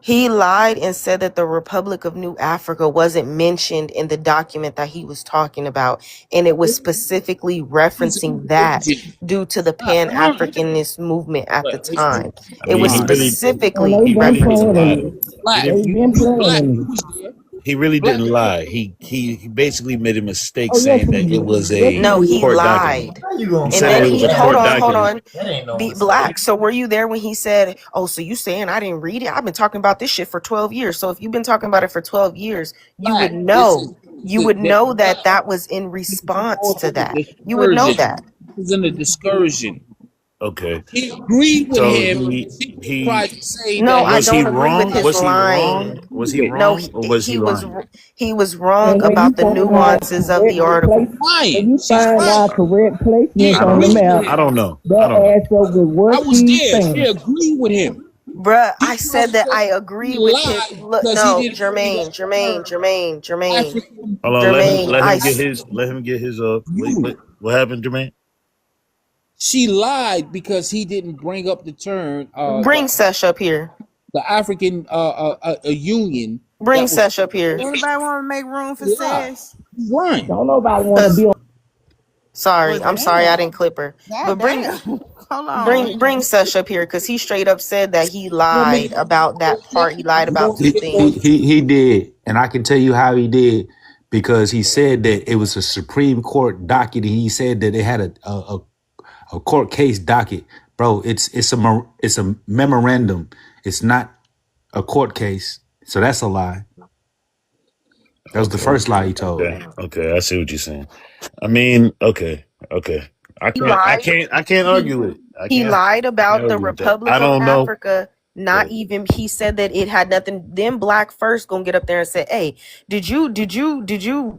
He lied and said that the Republic of New Africa wasn't mentioned in the document that he was talking about, and it was specifically his referencing that religion. due to the Stop lying. Pan-Africanist movement at the But time. I It mean, was he really, And specifically they've been didn't playing referencing in lie. that. it. He Black, didn't. They've been you playing black, in you it. was there. He really Black, didn't lie. He basically made a mistake Oh yes, saying he that it did. was Yes, he a No, did. he court document. lied. How you gonna He And said call that then it was it a hold court that? document. on. That ain't no Be mistake. black. So were you there when he said, "Oh, so you saying I didn't read it? I've been talking about this shit for 12 years." So if you've been talking about it for 12 years, you would black. This know. is You would know black. that was in This is response more to of a that. You would know discouraging. that. This is in a discouraging. Okay. He agreed with So him. He he tried to say No, that I he was he don't agree with wrong? his Was he lying. wrong? Was he it. No, wrong or was he lying? he was wrong And when you about the find out nuances of the correct article. place, when Lying. you She's find lying. out correct He placements I on the don't. agreed map, with I him. don't know. I that don't know. adds up with I what was she's there. She saying. agreed with him. Bruh, He I tried said to that say I he agree with him. lied Look, because he no, didn't say the term Jermaine, African Hold on. Jermaine. Let him get his. Let him get his. Union. What happened, Jermaine? She lied because he didn't bring up the term Bring Sesh up here. the African union Bring that was Sesh up here. Anybody want to make room for lied. Sesh? Right. Don't nobody want to Cause be on. Well, I'm sorry I damn. didn't clip her. But God damn. Hold on. bring Sesh up here because he straight up said that he Well, lied maybe about that part. He lied I'm about going to two He, get more. he things. he he did, and I can tell you how he did because he said that it was a Supreme Court docket, and he said that they had a court case docket. Bro, it's a memorandum. It's not a court case, so that's a lie. That was the Okay. first lie he told. Okay. I see what you're saying. I mean, okay. He lied. I can't argue with it. He lied I can't about the argue with that. I Republic of don't know. Africa. Not even he said that it had nothing. Then Black First gonna get up there and say, "Hey, did you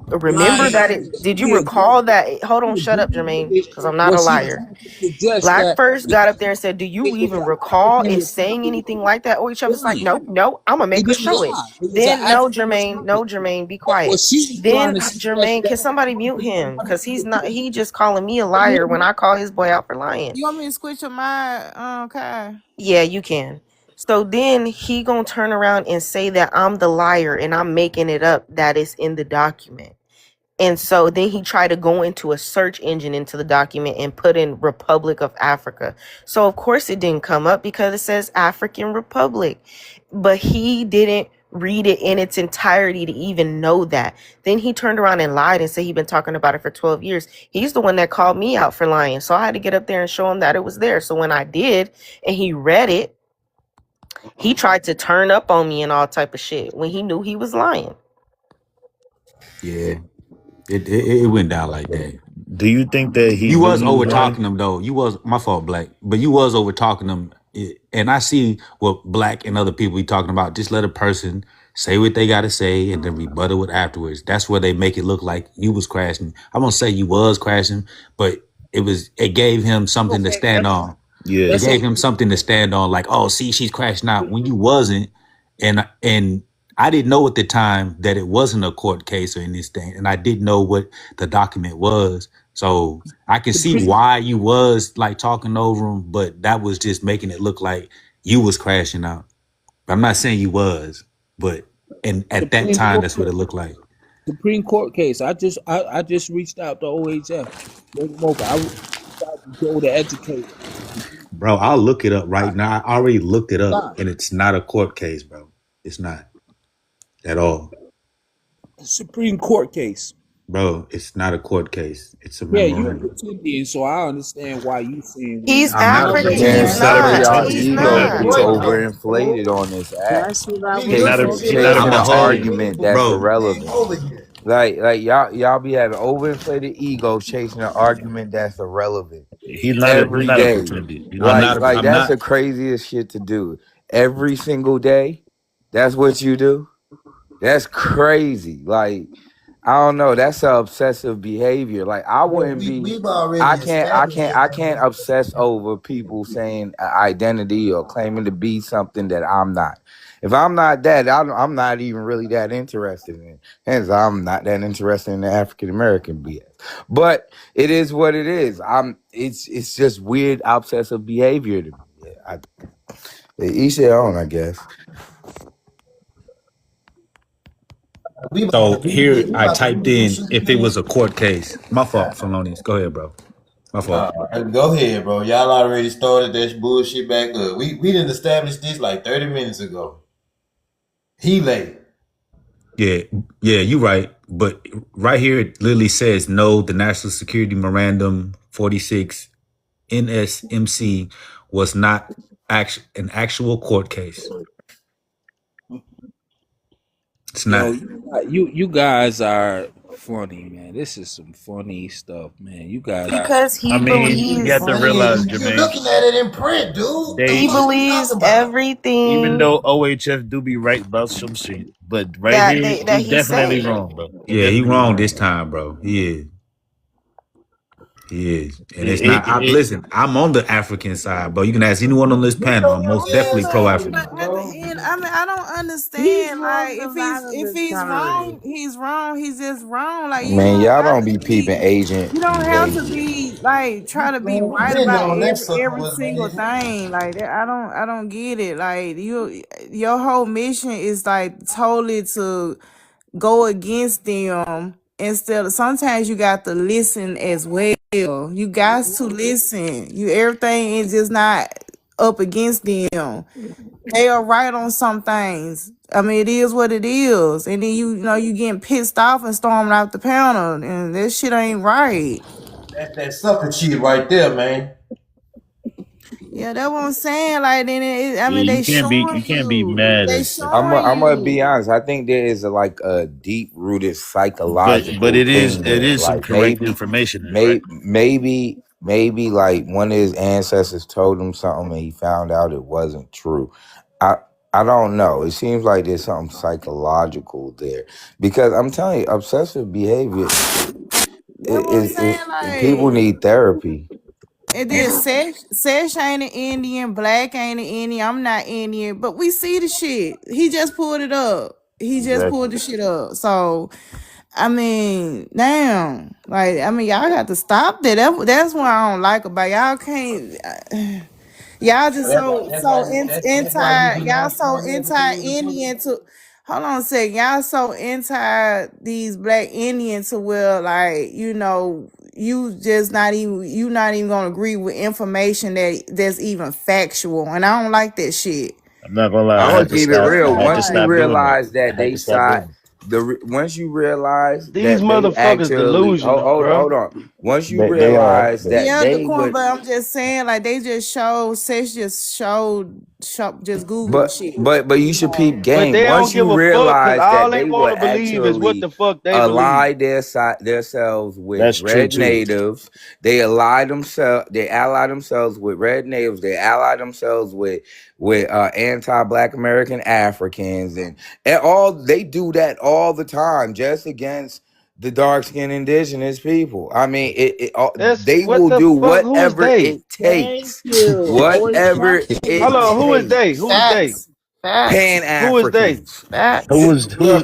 remember that? Did you He recall agreed that? Hold on, shut up, with Jermaine, it. because I'm not a Was he liar." trying to suggest Black that First got up there and said, "Do you it was even an recall African it saying anything like that?" Or each other's like, line? "No, I'm gonna He make her didn't show it." lie. It was an Then no, African Jermaine, be But what quiet. she was trying Then to suggest Jermaine, that can somebody mute him? Because he's not. He just calling me a liar when I call his boy out for lying. You want me to switch your mind, Kai? Yeah, you can. So then he gonna turn around and say that I'm the liar and I'm making it up that is in the document. And so then he tried to go into a search engine into the document and put in Republic of Africa. So of course it didn't come up because it says African Republic. But he didn't read it in its entirety to even know that. Then he turned around and lied and said he'd been talking about it for 12 years. He's the one that called me out for lying. So I had to get up there and show him that it was there. So when I did and he read it, he tried to turn up on me and all type of shit when he knew he was lying. Yeah, it went down like that. Do you think that he You knew was he was over lying? talking them though. You was my fault, Black, but you was over talking them. And I see what Black and other people be talking about. Just let a person say what they got to say and then rebuttal it afterwards. That's where they make it look like you was crashing. I won't say you was crashing, but it gave him something to stand on. Yeah. It gave him something to stand on. Like, oh, see, she's crashing out when you wasn't. And I didn't know at the time that it wasn't a court case or anything, and I didn't know what the document was. So I can see Supreme why you was like talking over him, but that was just making it look like you was crashing out. I'm not saying you was, but at that Supreme time, Court that's what it looked like. Supreme Court case. I just reached out to OHF. Bring them over. I reached out to Joe the educator. Bro, I'll look it up I, right now. I already looked it up, nah, and it's not a court case, bro. It's not at all. Supreme Court case. Bro, it's not a court case. It's a Yeah, you memorandum. pretending, so I understand why you saying what He's you I'm not African. Again, He's pretending. some of not. y'all He's ego not. be overinflated on this Can app, I see that He's not a chasing he's not a chasing I'm an a whole, vegetarian. argument that's bro. irrelevant. Like y'all be having overinflated ego chasing an argument that's irrelevant He's every not a day. pretender. He's I'm not a not. Like I'm pretender. that's the not. craziest shit to do. Every single day, that's what you do. That's crazy. Like I don't know. That's a obsessive behavior. Like I wouldn't be. we've already established I can't obsess over people saying identity or claiming to be something that I'm not. If I'm not that, I'm not even really that interested in it. Hence, I'm not that interested in the African American BS. But it is what it is. It's just weird obsessive behavior to me. Yeah, each their own, I guess. So here I typed in if it was a court case. My fault, Felonious. Go ahead, bro. My fault. Go ahead, bro. Y'all already started that bullshit back up. We didn't establish this like 30 minutes ago. He late. Yeah, you're right. But right here it literally says no, the National Security Memorandum 46 NSMC was not an actual court case. It's Yo, not. you guys are funny, man. This is some funny stuff, man. You guys, Because I he mean, you believes have to realize, You're Jermaine, looking at it in print, dude. they he What are you believes talking about? even everything though OHF do be right about some shit, but right that here that he's he definitely say. wrong, bro. Yeah, he Definitely wrong wrong, this bro. time, bro. He is. He is. And it's It, not. it, it, Listen, I'm on the African side, bro. You can ask anyone on this panel. I'm most definitely pro African. But at the end, I mean, I don't He's understand. more Like, if survivalist he's kind. wrong, he's wrong. He's just wrong. Like, you Man, don't y'all have don't to be peeping be. agent You don't have to behavior. be like try to be Man, we've right been about on that sucker every was single man. thing. Like that, I don't get it. Like your whole mission is like totally to go against them instead of sometimes you got to listen as well. You got to listen. You everything is just not up against them. They are right on some things. I mean, it is what it is. And then you know you getting pissed off and storming out the panel, and this shit ain't right. That's that sucker shit right there, man. Yeah, that's what I'm saying. Like then I yeah, mean they you showing can't be you. mad They at that. showing I'm gonna be you. honest. I think there is like a deep rooted But psychological thing it there. is some Like correct information there, right? maybe like one of his ancestors told him something and he found out it wasn't true. I I don't know. It seems like there's something psychological there because I'm telling you, obsessive behavior That's what I'm saying. people Like need therapy. it is Sesh ain't an Indian, Black ain't an Indian, I'm not Indian, but we see the shit. He just pulled it up. He just pulled Exactly. the shit up. So I mean, damn. Like, I mean, y'all got to stop that. That's what I don't like about y'all. Can't y'all just anti y'all so anti Indian to hold on a second. Y'all so anti these black Indians to where like, you know, you not even gonna agree with information that's even factual. And I don't like that shit. I'm not gonna lie, I'm gonna keep it I real. had to Once you stop doing that. realize that I had they to stop side, doing it. once you realize These that they motherfuckers actually delusional, bro. hold on. Once you They are. realize that Yeah, the they corn, would, but I'm just saying, like they just showed, Sesh just showed, just Google the but shit. you should peep But game. they don't Once you give a fuck because realize all that they they want would to believe is what actually the fuck they believe. ally themselves with That's true red too. natives, they ally themselves with red natives, they ally themselves with anti-Black American Africans, and all they do that all the time just against the dark-skinned indigenous people. I mean, That's they what will the do fuck. Who is whatever they? it Thank takes. you. Always Whatever Hold it on. Who is takes. they? Who is they? Facts. Pan Facts. Who is they? Africans. Facts. Who was who?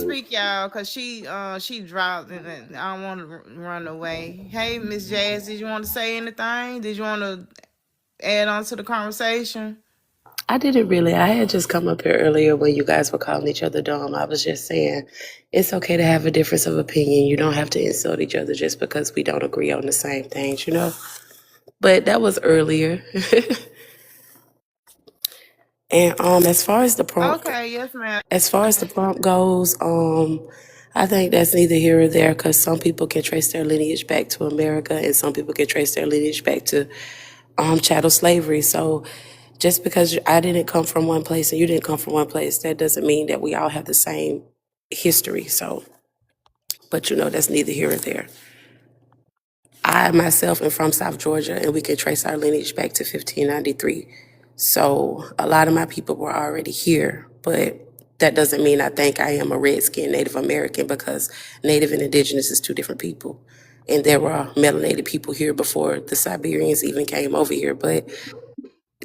speak, y'all, cause she dropped and I don't want to run away. Hey, Miss Jazz, did you want to say anything? Did you want to add on to the conversation? I didn't really. I had just come up here earlier when you guys were calling each other dumb. I was just saying it's okay to have a difference of opinion. You don't have to insult each other just because we don't agree on the same things, you know? But that was earlier. And as far as the prompt Okay, yes, ma'am. goes, I think that's neither here or there because some people can trace their lineage back to America and some people can trace their lineage back to chattel slavery. So just because I didn't come from one place and you didn't come from one place, that doesn't mean that we all have the same history. So, but you know, that's neither here or there. I myself am from South Georgia and we can trace our lineage back to 1593. So a lot of my people were already here, but that doesn't mean I think I am a redskin Native American because Native and Indigenous is two different people. And there were melanated people here before the Siberians even came over here. But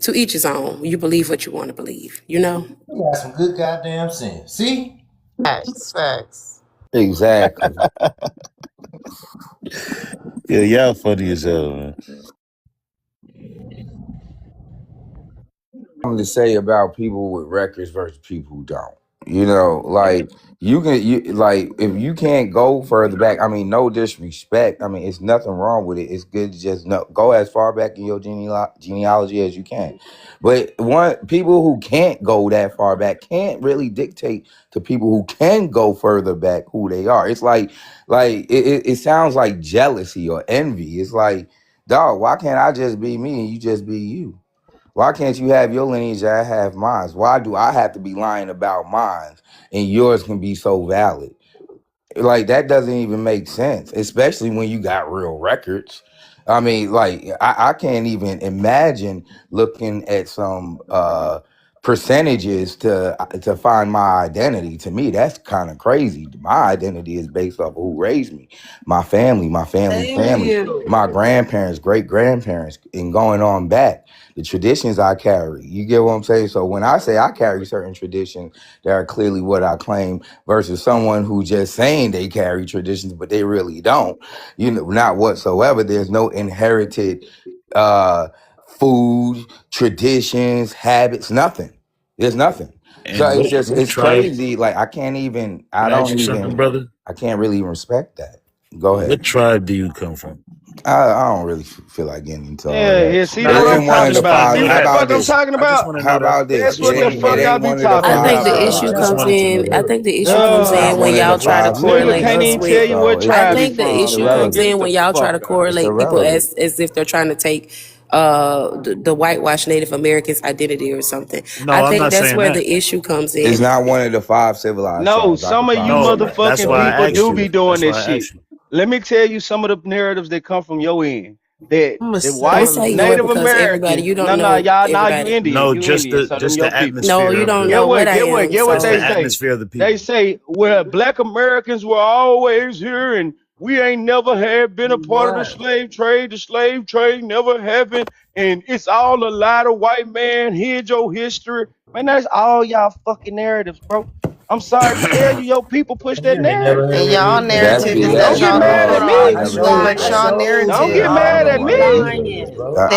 to each his own. You believe what you want to believe, you know? You got some good goddamn sense. See? Facts. Exactly. Yeah, y'all funny as hell, man. Something to say about people with records versus people who don't. You know, like if you can't go further back, I mean, no disrespect. I mean, it's nothing wrong with it. It's good to just go as far back in your genealogy as you can. But people who can't go that far back can't really dictate to people who can go further back who they are. It's like it sounds like jealousy or envy. It's like, dog, why can't I just be me and you just be you? Why can't you have your lineage and I have mine? Why do I have to be lying about mine and yours can be so valid? Like, that doesn't even make sense, especially when you got real records. I mean, like, I can't even imagine looking at some percentages to find my identity. To me, that's kind of crazy. My identity is based off of who raised me, my family, my grandparents, great grandparents, and going on back. The traditions I carry, you get what I'm saying? So when I say I carry certain traditions that are clearly what I claim versus someone who just saying they carry traditions, but they really don't, you know, not whatsoever. There's no inherited food, traditions, habits, nothing. There's nothing. And So it's just, it's tribe, crazy. Like, I can't brother? I can't really even respect that. Go ahead. What tribe do you come from? I don't really feel like getting into all Yeah, that. yeah. See, that's what I'm talking about. See, that's what I'm talking about. How about this? That's what the fuck I be talking I think about. the issue comes in. I think the issue comes in when y'all try to Nigga correlate can't us even tell you what with. I tribe he think the from, issue man. comes Get in the when y'all try to fuck out. correlate people as if they're trying to take the whitewashed Native Americans' identity or something. No, I I'm think not that's saying where that. the issue comes in. It's not one of the 5 civilized No, tribes. some of you No, that's motherfucking why I people asked do you. be doing That's why this I shit. asked you. Let me tell you some of the narratives that come from your end. That I'm the a Don't white say your Native because everybody, Americans, you don't no, know y'all, now you everybody. Indian, No, you just Indian, the so them just your the people. No, atmosphere you of don't the know what I Get what am. they just the So say. atmosphere of the They people. say, well, black Americans were always here and we ain't never have been a part of the slave trade. The slave trade never happened. And it's all a lie. The white man hid your history. Man, that's all y'all fucking narratives, bro. I'm sorry to tell you, your people push that They never narrative. And heard y'all anything. That's narrative is that Don't BS, get y'all mad bro. at hold on, I me. never heard but y'all that. Don't get narrative. mad at me. I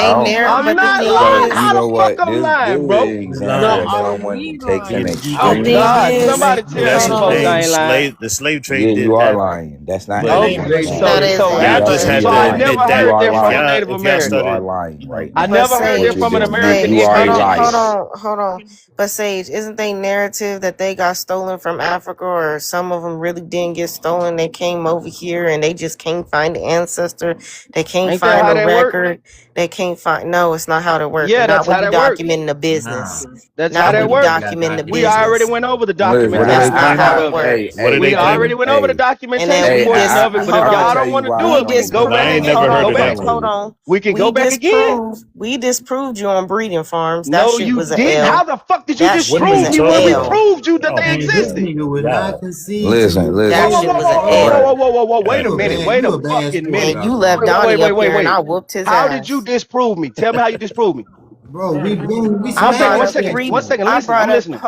I'm don't. not So lying. you How know the fuck what? I'm This lying, is an bro? example of someone who takes an Oh The thing extreme. God, is, somebody tell That's hold these the folks I on. thing. ain't lying. The slave Yeah, trade you did are happen, lying. That's not but evidence of Okay, That lying. is so You y'all lying. after, just don't. had You so are I to never lying. admit You that. heard are that If from a lying. y'all Native if y'all You are American. started, lying right I now. But never heard What that you're Sage, from an doing. isn't American they? You are any a Hold on, liar. hold context. on, hold on. But Sage, isn't they narrative that they got stolen from Africa, or some of them really didn't get stolen? They came over here and they just can't find the ancestor. They can't Ain't that find how a that work? record. They can't find. No, it's not how that work. Yeah, Not that's when how you that work. documenting the Nah, business. That's how Not that when you work. documenting the We already business. went over the What are they That's documentation not claiming? how part it of it. works. Hey, what are hey, they We hey, already claiming? went over the hey, And then documentation hey. we portion just of it. But hold if I'm gonna y'all on. tell don't you want to why do it's We it, only go But I back ain't disproved. again. never Hold heard on, Go of back. that but one. hold on. We can go We back again. disproved. We disproved you on breeding farms. That No, shit you was a didn't. How L. the fuck did you That What shit are was you disprove a me when talking we L. about? proved you that Oh they my man, this existed? nigga would not God, concede to listen, you. That listen. Whoa, whoa, shit whoa, was whoa, a whoa, whoa, What? whoa, L. whoa, whoa, whoa. Wait a You a minute. bad, Wait you a a bad fucking sport minute. And out you there, left Wait, bro. wait, Donnie wait, up wait, here and wait. I whooped his How did you ass. disprove me? Tell me how you disprove me. Bro, we One I second, brought one up second, established three. one this. second. I Listen, brought I'm up listening.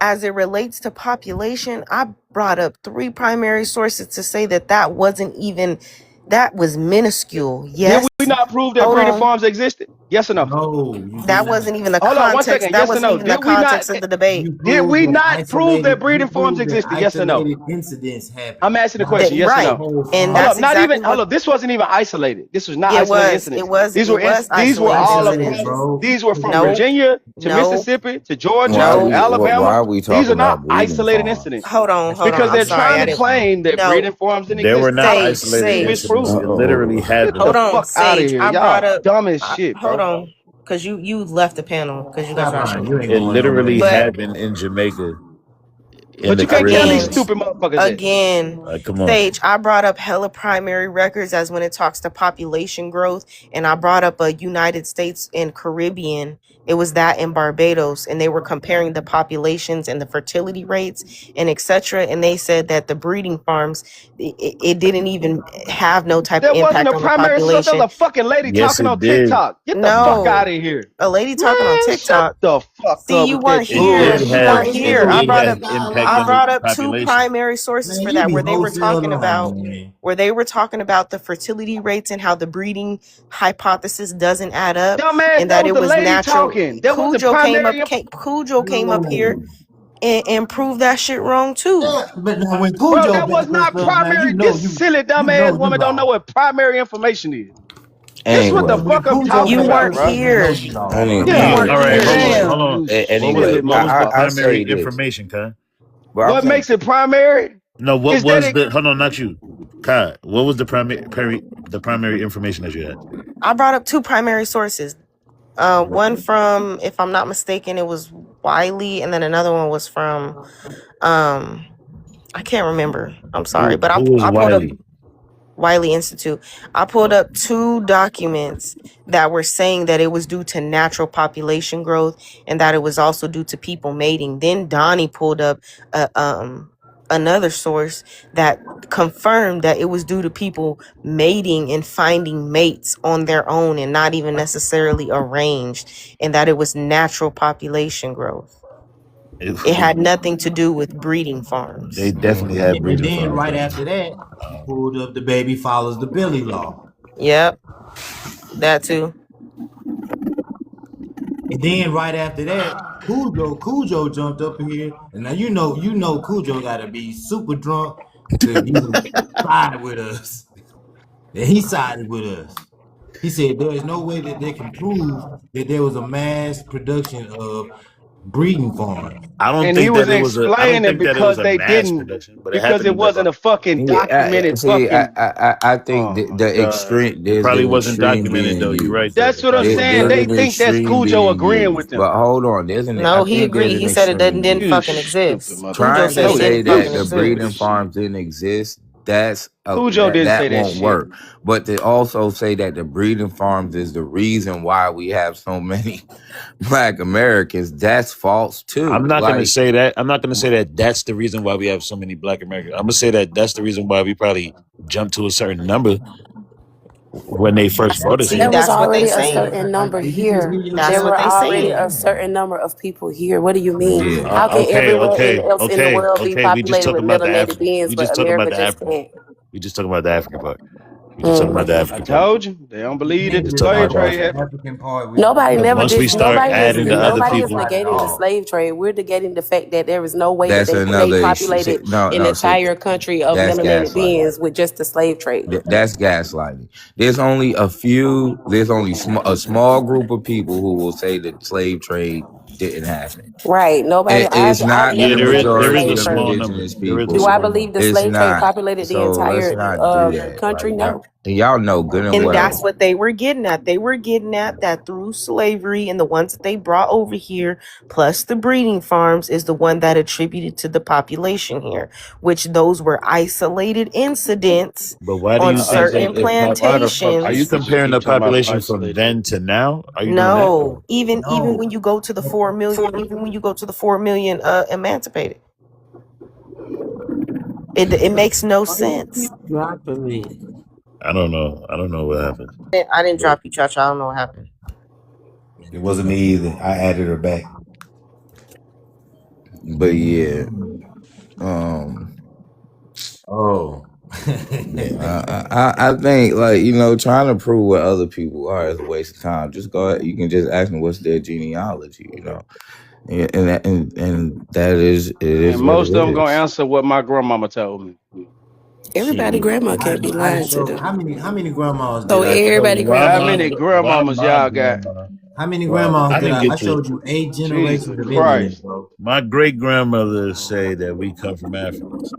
as it relates to population. I brought up 3 primary sources to say that that was minuscule. Did Yes. we not prove that Hold breeding on. farms existed? Yes or no? No, you did That not. wasn't even the Hold on one context. second. That Yes or wasn't no? even the context of the debate. Did Proved we that not prove that you breeding forms proved that existed? Yes or no? isolated incidents happen. I'm asking the Not question. Yes or the Right. no? whole And Hold farm. that's up. Not even. exactly Hold what up. This wasn't even isolated. This was not it isolated was. incidents. It was These were isolated all Isolated, incidents. across. bro. These were from Nope. Virginia to Nope. Mississippi to Georgia to Nope. Alabama. Why are we These talking are not about breeding isolated farms? incidents Hold on. That's Hold not on. because I'm they're sorry. trying I to didn't. claim that No. breeding farms didn't They exist. were And not y'all Sage. isolated completely Sage. incidents. misproven It it. literally Get the Hold happened. on. fuck out of Sage. here. I brought Y'all up. dumb as shit, Hold bro. on. Because you left the panel because you guys stop were lying. actually. You ain't It going nowhere. literally But happened in Jamaica, in But the you can't tell these again. Caribbean. stupid motherfuckers that. Again, Come on. Sage, I brought up hella primary records as when it talks to population growth, and I brought up a United States and Caribbean. It was that in Barbados, and they were comparing the populations and the fertility rates and etc. And they said that the breeding farms, it didn't even have no type of There wasn't impact a on the primary source. There population. was a fucking lady Yes, talking on it did. TikTok. Get the fuck No, out of here. a lady talking on Man, shut TikTok. the fuck See, up you with that weren't It here. did You bullshit. have weren't Bullshit. here. it You I did ain't brought even have up impact I on dialogue. the brought up two population. primary sources Man, for you that be where they were wholesale talking about lying, man. the fertility rates and how the breeding hypothesis doesn't add up Dumbass, and that that was it the was lady natural. talking. That wasn't primary. Cujo came up here No. and proved that shit wrong too. Yeah, but now when Bro, Cujo that was back us not up, now primary. This silly you know dumbass you woman don't know lost. what primary information is. This what the Anyway, When fuck I'm Cujo talking You back about, weren't us up, bro. you know here. you lost, bro. You Yeah, anyway, weren't All right, hold here. on, man. hold on. You What silly anyway, what was the motherfucker. I say primary this. information, Kai? Well, I'm What saying makes it primary No, what is that was it. the hold on, not you. Kai, what was the primary information that you had? I brought up two primary sources. One from, if I'm not mistaken, it was Wiley, and then another one was from I can't remember. I'm sorry, but Who was I pulled up Wiley? Wiley Institute. I pulled up two documents that were saying that it was due to natural population growth and that it was also due to people mating. Then Donnie pulled up another source that confirmed that it was due to people mating and finding mates on their own and not even necessarily arranged, and that it was natural population growth. It had nothing to do with breeding They farms. definitely had And breeding then farms right though. after that, you pulled up the baby follows the Billy law. Yep, that too. And then right after that, Cujo jumped up in here. And now you know Cujo gotta be super drunk to even side with us. And he sided with us. He said there is no way that they can prove that there was a mass production of breeding farms. And he was I don't explaining think that it was because a they mass didn't, production, but it because happened it in the wasn't a fucking Yeah, documented see, fucking. I think Oh my the god. extreme it there's probably an wasn't extreme documented being though. You're right used. though. That's It what I'm probably wasn't saying. There's They an documented. think that's extreme Cujo being agreeing used. with them. But hold on, No, I he think there's agreed. an He said it extreme didn't You use. fucking stupid exist. Cujo motherfucker. Trying said to it No, he say didn't that fucking didn't the say that breeding exist. shit. farms didn't exist, Cujo didn't say that that won't shit. work. But to also say that the breeding farms is the reason why we have so many Black Americans, that's false I'm too. not gonna Like say that. I'm not gonna say that that's the reason why we have so many Black Americans. I'm gonna say that that's the reason why we probably jumped to a certain number when they first brought us See, There here. was that's what they already a saying. certain number Did you just here. hear your That's There what were they already a saying. certain number of people here. What do you mean? yeah. How can everywhere Okay, else in the world be okay. We just populated talking with about the melanated African. beings, We but just talking about America the just African. can't? We just talking about the African part. We just talking about the Mm. I African part. told you they don't You believe We that can't the just just talking slave about talk the about trade African. the happened. African part Nobody Because never once we dis. start Nobody is. adding the other Nobody is people, right negating the off. slave trade. We're negating the fact that there is no way that That's they another issue. See, populated no, an no, see, entire country of that's melanated gaslighting. beings with just the slave trade. That's gaslighting. There's only a small group of people who will say that slave trade didn't happen. Right. Nobody. It's I've not yeah, the never negated the there is majority a slave of small trade. number. indigenous There is a Do people. I small believe number. the It's slave trade not. populated the So let's entire not do that. country? Like No. y'all know good and And well. that's what they were getting at. They were getting at that through slavery and the ones that they brought over here, plus the breeding farms, is the one that attributed to the population here, which those were isolated incidents But why do on you think certain that? Why the fuck Are you you plantations. bitches comparing keep the talking about population from isolated? then to now? Are you doing that? No, even when No. you go to the 4 million, even when you go to the 4 million emancipated, it makes no Why you sense. keep dropping me? I don't know. I don't know what happened. I didn't But drop you, Chacha. I don't know what happened. It wasn't me either. I added her back. But yeah, um, Oh. I think like trying to prove what other people are is a waste of time. Just go ahead, you can just ask them what's their genealogy, and that is it And is what most it of them gonna is. answer what my grandmama told me. Everybody Shit. grandma can't be I lying to show them. how many grandmas So did I show everybody you? How grandma. many Why grandmamas my y'all got? grandma? How many Well, grandmas I did didn't I get to. showed you 8 Jesus generations of lineage, Christ. bro. My great grandmother say that we come from Africans.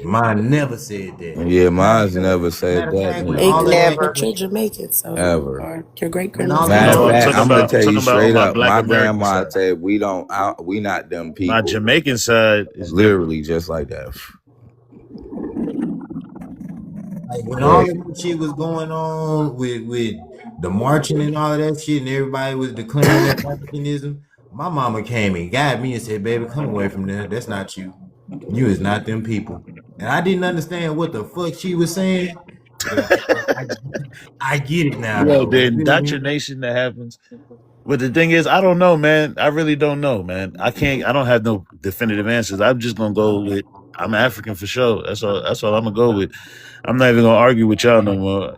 Mine never said that. Yeah, Matter of mine's fact, never said matter of that fact, when And all of neither. that, but you're Jamaican, so Ever. or your great when grandma's all of Matter that of No, was I'm fact, talking I'm going gonna about. I'm tell on, you talking about on straight my up. Black My American grandma side. said we not them My people. Jamaican side is different. Literally just like that. like when But all of that shit was going on with the marching and all of that shit, and everybody was declaring their Africanism. My mama came and got me and said, "Baby, come away from there. That's not you. You is not them people." And I didn't understand what the fuck she was saying, but I get it now, Yo, though. the You feel me? indoctrination that happens. But the thing is, I don't know, man. I really don't know, man. I can't. I don't have no definitive answers. I'm just gonna go with I'm African for sure. That's all. That's all I'm gonna go with. I'm not even gonna argue with y'all no more.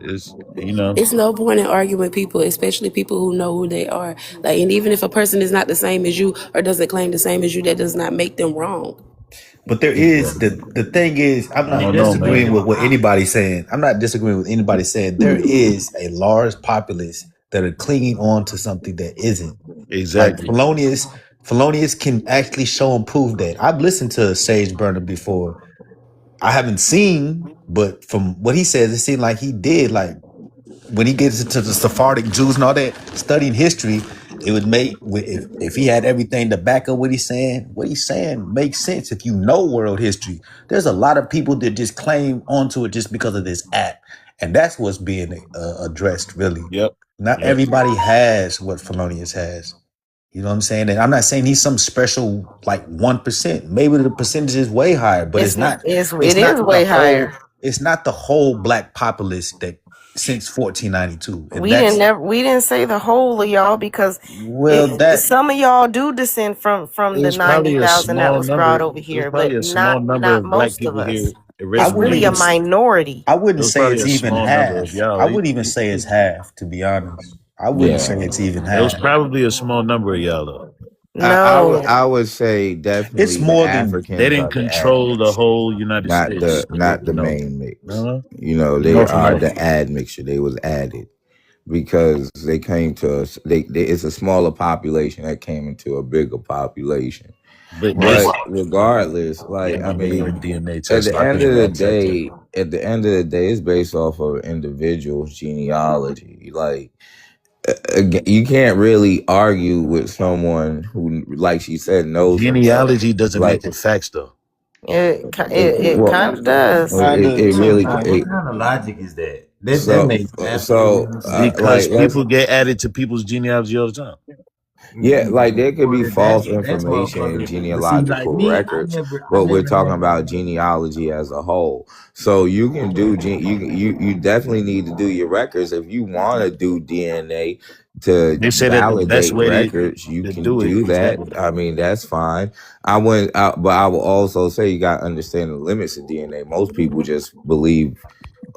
it's no point in arguing with people, especially people who know who they are. Like, and even if a person is not the same as you or doesn't claim the same as you, that does not make them wrong. But there is the thing is, I'm I It not don't know, doesn't make man. disagreeing them with what right. anybody's saying. I'm not disagreeing with anybody saying there is a large populace that are clinging on to something that isn't. Like Exactly. Felonious can actually show and prove that. I've listened to Sage Burner before. I haven't seen, but from what he says, it seemed like he did. Like when he gets into the Sephardic Jews and all that, studying history, it would make if he had everything to back up what he's saying makes sense if you know world history. There's a lot of people that just claim onto it just because of this app, and that's what's being addressed. Really, Yep. not Yep. everybody has what Felonious has. You know what I'm saying? And I'm not saying he's some special like 1%. Maybe the percentage is way higher, but it's not. It's It is not the way higher. whole. It's not the whole black populace that since 1492, and that's We didn't say the whole of y'all because well that some of y'all do descend It from the was probably a 90,000 that small was brought number. over It was here, but probably a small number not of black most of people here us. I It's wouldn't originally. really a even minority. I It wouldn't was say probably it's a even small number of half. y'all. I wouldn't even say it's half, to be honest. I wouldn't yeah, say it's even It was half. probably a small number of y'all though. No, I would say It's definitely the more than They Africans didn't are the ad control the mixture, whole United States, but they not the no, main no, mix. no. They North are America. the ad mixture. They was added because they came to us. It's a smaller population that came into a bigger population. But that's But regardless, yeah, like I'm I a believer mean, in DNA test. So I couldn't at the end of the day, it's based off of individual's genealogy. Like again, you can't really argue with someone who, like she said, knows themselves. genealogy doesn't Like, make it facts though. it well, kind of does. kind of it really Like, what it, kind of logic is that? That so makes absolutely no sense. Because like let's people get added to people's genealogy all the time. yeah, like there could Well, be false that's information in motherfucker. But see, like genealogical me, records, I but we're never talking had about no. genealogy as a whole. So you can do you definitely need to do your records if you want to do DNA to They say that the best validate way records. You to can do it do is that that. way. I mean, that's fine. I wouldn't, but I will also say you got to understand the limits of DNA. Most people just believe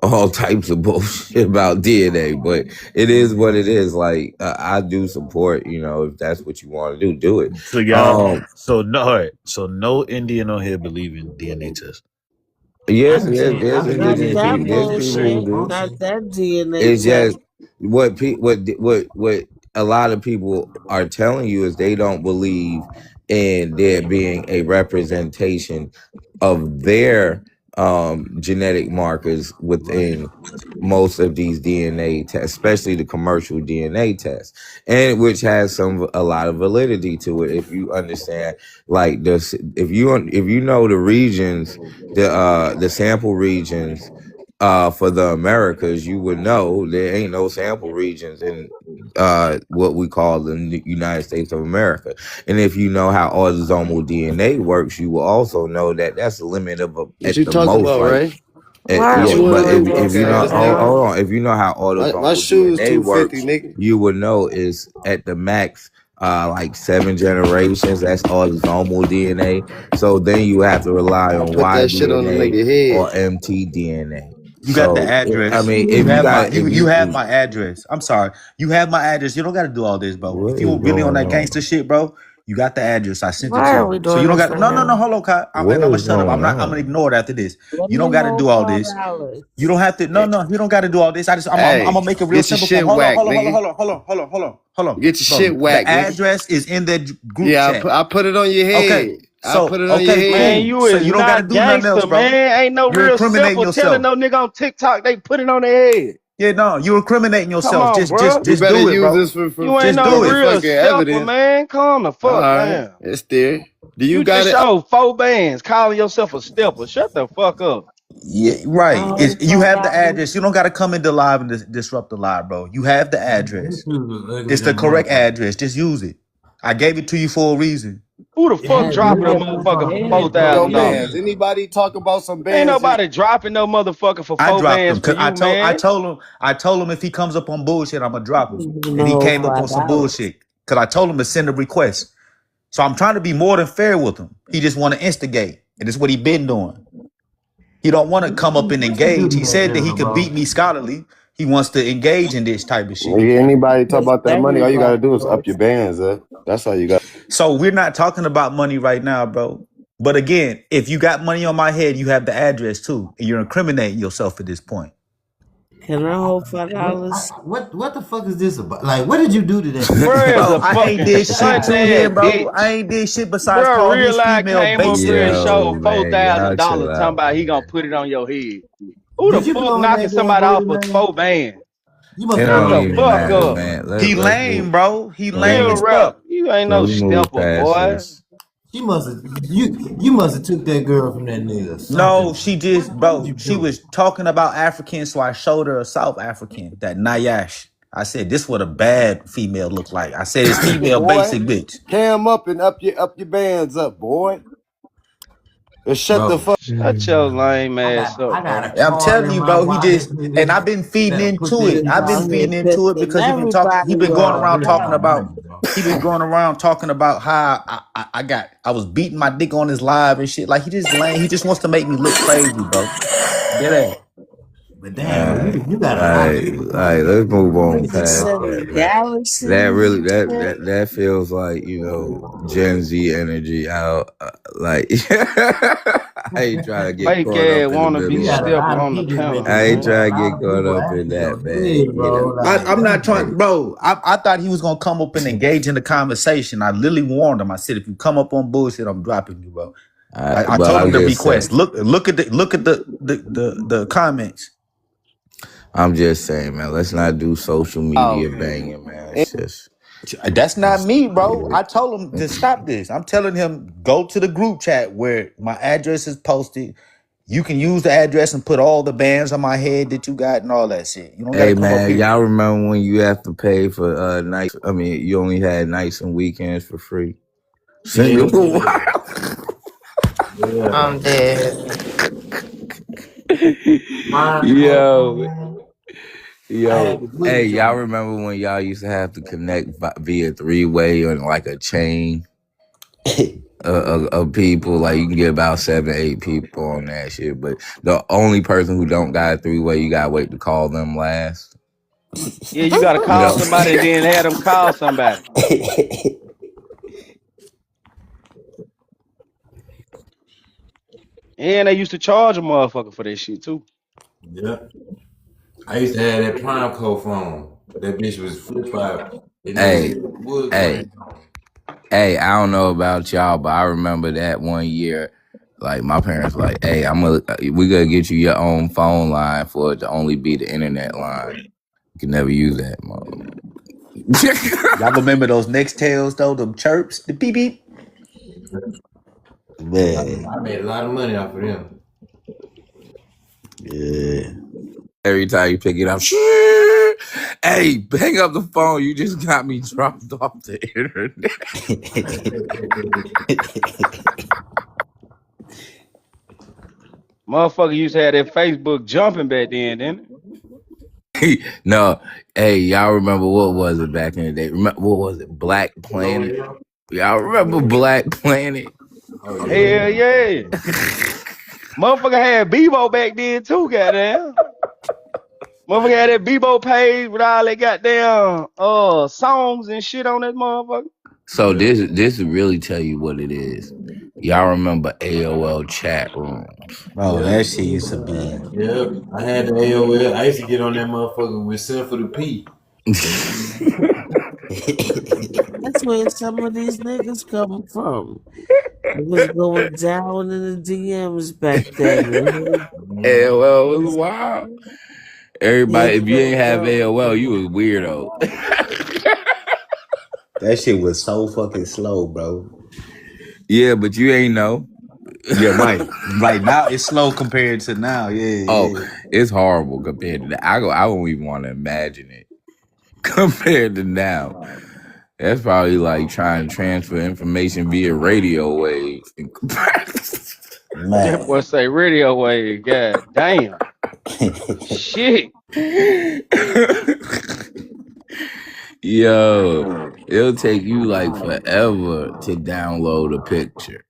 all types of bullshit about DNA, but it is what it is. Like I do support, if that's what you want to do it. So y'all, so no, all right. So no Indian on here believe in DNA test. Yes, I'm saying, there's I'm saying indigenous that That people. There's DNA people who bullshit. test do. That function. that DNA It's test. just what a lot of people are telling you is they don't believe in there being a representation of their genetic markers within most of these DNA tests, especially the commercial DNA tests, and which has a lot of validity to it if you understand like this. If you know the regions, the sample regions for the Americas, you would know there ain't no sample regions in what we call the United States of America. And if you know how autosomal DNA works, you will also know that that's a limit of What at you the talking most, about, like Ray? What yeah. you But want to do, if you know, What's happening? hold on, if you know how My autosomal shoes DNA 250, works, nigga. you would know is at the max like 7 generations. That's autosomal DNA. So then you have to rely I on put Y that shit on the DNA nigga head. or mTDNA. You got the So I address. mean, You if you have my got if you have you my address. I'm sorry. You have my address. You don't got to do all this, bro. what If you is were really on going that on? gangster shit, bro, you got the address. I sent it Why to are you. we So you doing don't this got right no. now? Hold on, Kai. What And I'm gonna is shut up. going I'm gonna on? ignore it after this. Let You me don't got to know do all this. $4. You don't have to. No. You don't got to do all this. I'm Hey, gonna make it real get your simple for him. shit Hold on. whacked, nigga. Hold on, Get your bro. shit The whacked, nigga. address is in the group Yeah, chat. I put it on your Okay. head. I So put it on your okay, Man, head. cool. you So is you don't got to not do nothing else, gangster, bro. man. Ain't no You're real incriminating simple telling yourself. no nigga on TikTok they put it on their head. Yeah, no, you're incriminating Come yourself. on, bro. You Just better do it, use bro. this You ain't Just no do for it. real fucking stepper, evidence. man. Calm the All fuck right, down. it's there. Do you You got just it? showed 4 bands calling yourself a stepper. Shut the fuck up. Yeah, right. My It's whole you have the $5. address. You don't got to come into live and disrupt the live, bro. You have the This address. dude was ugly It's the than a correct motherfucker. address. Just use it. I gave it to you for a reason. Who the It fuck had dropping good a ass motherfucker for head, bro. Yo, $4,000? bands. Anybody talk about some Ain't bands? nobody dropping no motherfucker for I 4 dropped him bands for because you, man. I told him if he comes up on bullshit, I'm gonna drop him. And he No came up on some $5. bullshit because I told him to send a request. So I'm trying to be more than fair with him. He just want to instigate, and it's what he been doing. He don't want to come up and What you do engage. to He that said that he girl, could bro? beat me scholarly. He wants to engage in this type of shit. Nigga, anybody talk Just about that let money? him All you gotta drop do it, is bro. up your bands, That's all you got. So we're not talking about money right now, bro. But again, if you got money on my head, you have the address too, and you're incriminating yourself at this point. Can I hold $5? What the fuck is this about? Like, what did you do to that girl? Bro is Bro, a I ain't fucking did shit stunt to him, ass bro. I bitch. ain't did shit besides Bro, call real his life female came up basic here and bitch. Yo, showed man, y'all chill $4,000 talking out, about he gonna man. put it on your head. Who the Did you go fuck on knocking that damn somebody booty, off for man? 4 bands? You must It have been Shut don't on the that even fuck damn matter, up. booty. man. He Let's lame, move. bro. He Let's lame Real as move. rap. fuck. You ain't no Let's move stepper, past boy. this. She must have you must have took that girl from that nigga or No, something. she just, What did bro. you She do? was talking about African, so I showed her a South African, that Nayash. I said, "This what a bad female look like." I said, "It's female Boy, basic bitch." cam up and up your bands up, boy. And shut the Bro, fuck. Shut your lame ass I up, got bro. a I'm card telling in you, my bro. He wallet, just, and nigga. I've been feeding That'll put into that it. Just nigga I've to been out here feeding sleep. into it pissing because he everybody been going off. around Real talking nigga about, money, bro. he been going around talking about how I was beating my dick on his live and shit. Like he just lame. He just wants to make me look crazy, bro. Dead ass. But damn, bro, Alright, you got a lot of alright, people coming alright. for Let's you, move bro. on They just past all that, Pissing man. Galaxy That really, and shit. that feels like Gen Z energy out. Like I ain't trying to get Fake caught ass up in the wanna you be middle of got a it. stepper lot of on the people panel, ready. I ain't You man. got a trying to lot get of caught people up in after that, your man. head, You bro. know. Like, I'm not that's trying, crazy. bro. I thought he was gonna come up and engage in the conversation. I literally warned him. I said, if you come up on bullshit, I'm dropping you, bro. I But told him I'm the just saying. request. Look at the comments. I'm just saying, man. Let's not do social Oh, media banging, man. It's just, That's not me, bro. yeah. I told him to stop this. I'm telling him go to the group chat where my address is posted. You can use the address and put all the bands on my head that you got and all that shit. You don't got to Hey come up man, here. y'all remember when you have to pay for nights? I mean, you only had nights and weekends for free. Hell Single. yeah. Yeah, I'm dead. mine and Yo, man. I had yo. to Hey, glitch y'all on. remember when y'all used to have to connect via 3-way on like a chain of people? Like you can get about 7, 8 people on that shit, but the only person who don't got a 3-way, you gotta wait to call them last. Yeah, you gotta You call know. somebody and then have them call somebody. And they used to charge a motherfucker for that shit too. Yeah. I used to have that prime code phone. That bitch was flip five. It never Hey, said wood hey. grain on it. Hey, I don't know about y'all, but I remember that one year, like my parents like, hey, we gonna get you your own phone line for it to only be the internet line. You can never use that, mother. Y'all remember those Nextels though? Them chirps, the beep beep. Man, I made a lot of money off of them. yeah. Every time you pick it up, hey, hang up the phone. You just got me dropped off the internet. Motherfucker used to have that Facebook jumping back then, didn't it? No, hey, y'all remember what was it back in the day? Remember what was it? Black Planet. Y'all remember Black Planet? Oh yeah. Hell yeah. Motherfucker had Bebo back then too, goddamn. Motherfucker had that Bebo page with all that goddamn songs and shit on that motherfucker. So this will really tell you what it is. Y'all remember AOL chat rooms? Bro, that shit used to be. Yeah. I had the AOL. I used to get on that motherfucker with Send for the P. That's where some of these niggas come from. It was going down in the DMs back then. AOL was wild. Everybody, if you ain't have AOL, you was weirdo. That shit was so fucking slow, bro. Yeah, but you ain't know. Yeah, right. Right now it's slow compared to now. Yeah. Oh, it's horrible compared to that. I don't even want to imagine it compared to now. That's probably like trying to transfer information via radio waves. That boy say radio wave. God damn. Shit. Yo, it'll take you like forever to download a picture.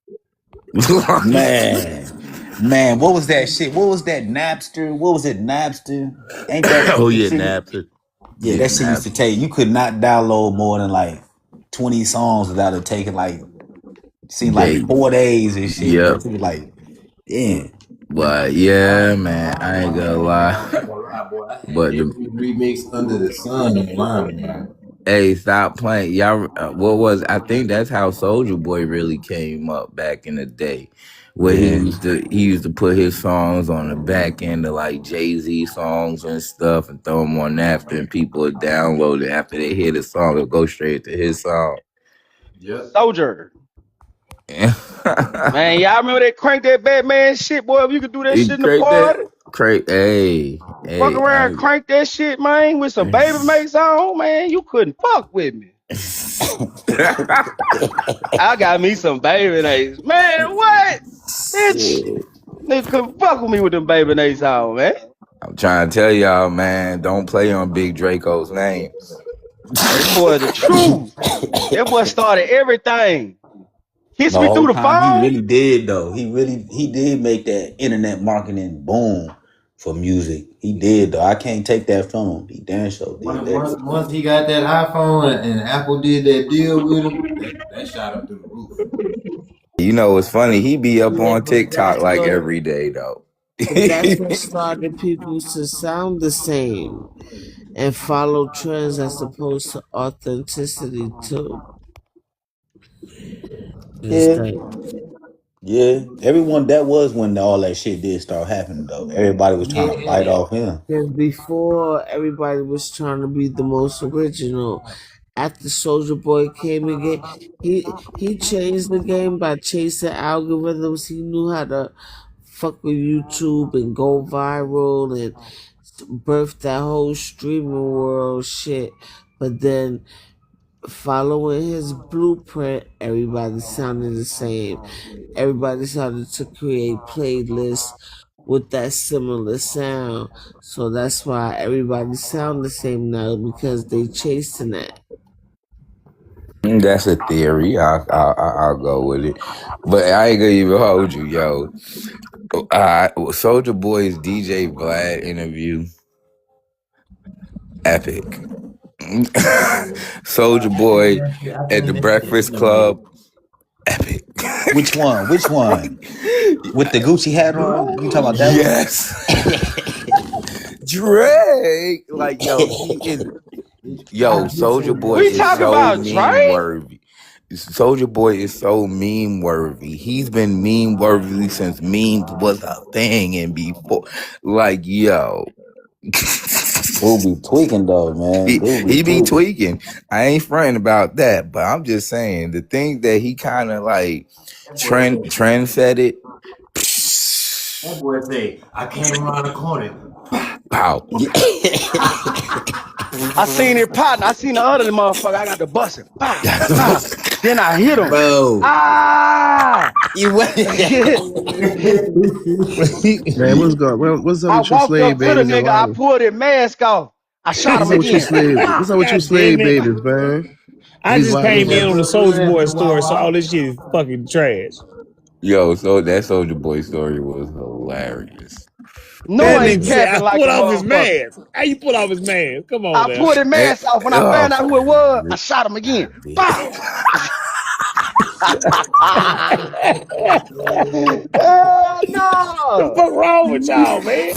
Man, what was that shit? What was that Napster? What was it, Napster? Ain't that Oh fucking yeah, shit? Napster. Yeah, that shit used to take. You could not download more than like 20 songs without it taking like 4 days and shit. Yep. Bro. It was like, damn. But yeah, man, I ain't gonna lie. But the remix Under the Sun and Rhyme, man. Hey, stop playing, y'all. What was? I think that's how Soulja Boy really came up back in the day, where he used to put his songs on the back end of like Jay-Z songs and stuff, and throw them on Napster, and people would download it after they hear the song. It'll go straight to his song. Yep. Soldier. Man, y'all remember that Crank That Batman shit, boy? If you could do that shit in the party. Hey, fuck around, crank that shit, man, with some baby mates on, man. You couldn't fuck with me. I got me some baby mates. Man, what? Bitch. Nigga couldn't fuck with me with them baby mates on, man. I'm trying to tell y'all, man, don't play on Big Draco's name. That boy the truth. That boy started everything. Kiss me through the phone. He really did though. He did make that internet marketing boom for music. He did though. I can't take that from him. He damn sure did that. Once he got that iPhone and Apple did that deal with him, that shot him through the roof. You know, it's funny. He be up on TikTok like every day though. That's what started people to sound the same and follow trends as opposed to authenticity too. Yeah. Everyone, that was when all that shit did start happening though. Everybody was trying to bite off him. Because before, everybody was trying to be the most original. After Soulja Boy came again, he changed the game by chasing algorithms. He knew how to fuck with YouTube and go viral and birth that whole streaming world shit. But then, following his blueprint, everybody sounded the same. Everybody started to create playlists with that similar sound. So that's why everybody sound the same now, because they chasing that. That's a theory. I'll go with it, but I ain't gonna even hold you, yo. Soulja Boy's DJ Vlad interview, epic. Soulja Boy at the Breakfast Club, epic. Which one? With the Gucci hat on? You talking about that? Yes. Drake, like Soulja Boy is so meme worthy. Soulja Boy is so meme worthy. He's been meme worthy since memes was a thing and before. Like, yo. We'll be tweaking though, man. He be tweaking. I ain't fronting about that, but I'm just saying the thing that he kind of like trend set it. That boy say, I came around the corner. Pow. I seen it popping. I seen the other motherfucker. I got the busting. Pow, pow. Then I hit him. Bro. Ah! Man, what's up? What's up with your slave, baby? I pulled his mask off. I shot him What's up with you again. slave? What's Pow! up with you God damn slave it. babies, man? I These just wives came don't in have. on the What's Soldier good, Boy story, so all Wawa? this shit is fucking trash. Yo, so that Soldier Boy story was hilarious. That No, I ain't nigga And said I capping like put a off his motherfucker. mask. How you put off his mask? Come on I now. pulled his mask off. When I found out who it was, I shot him again. Pow! The No. fuck wrong with y'all, man?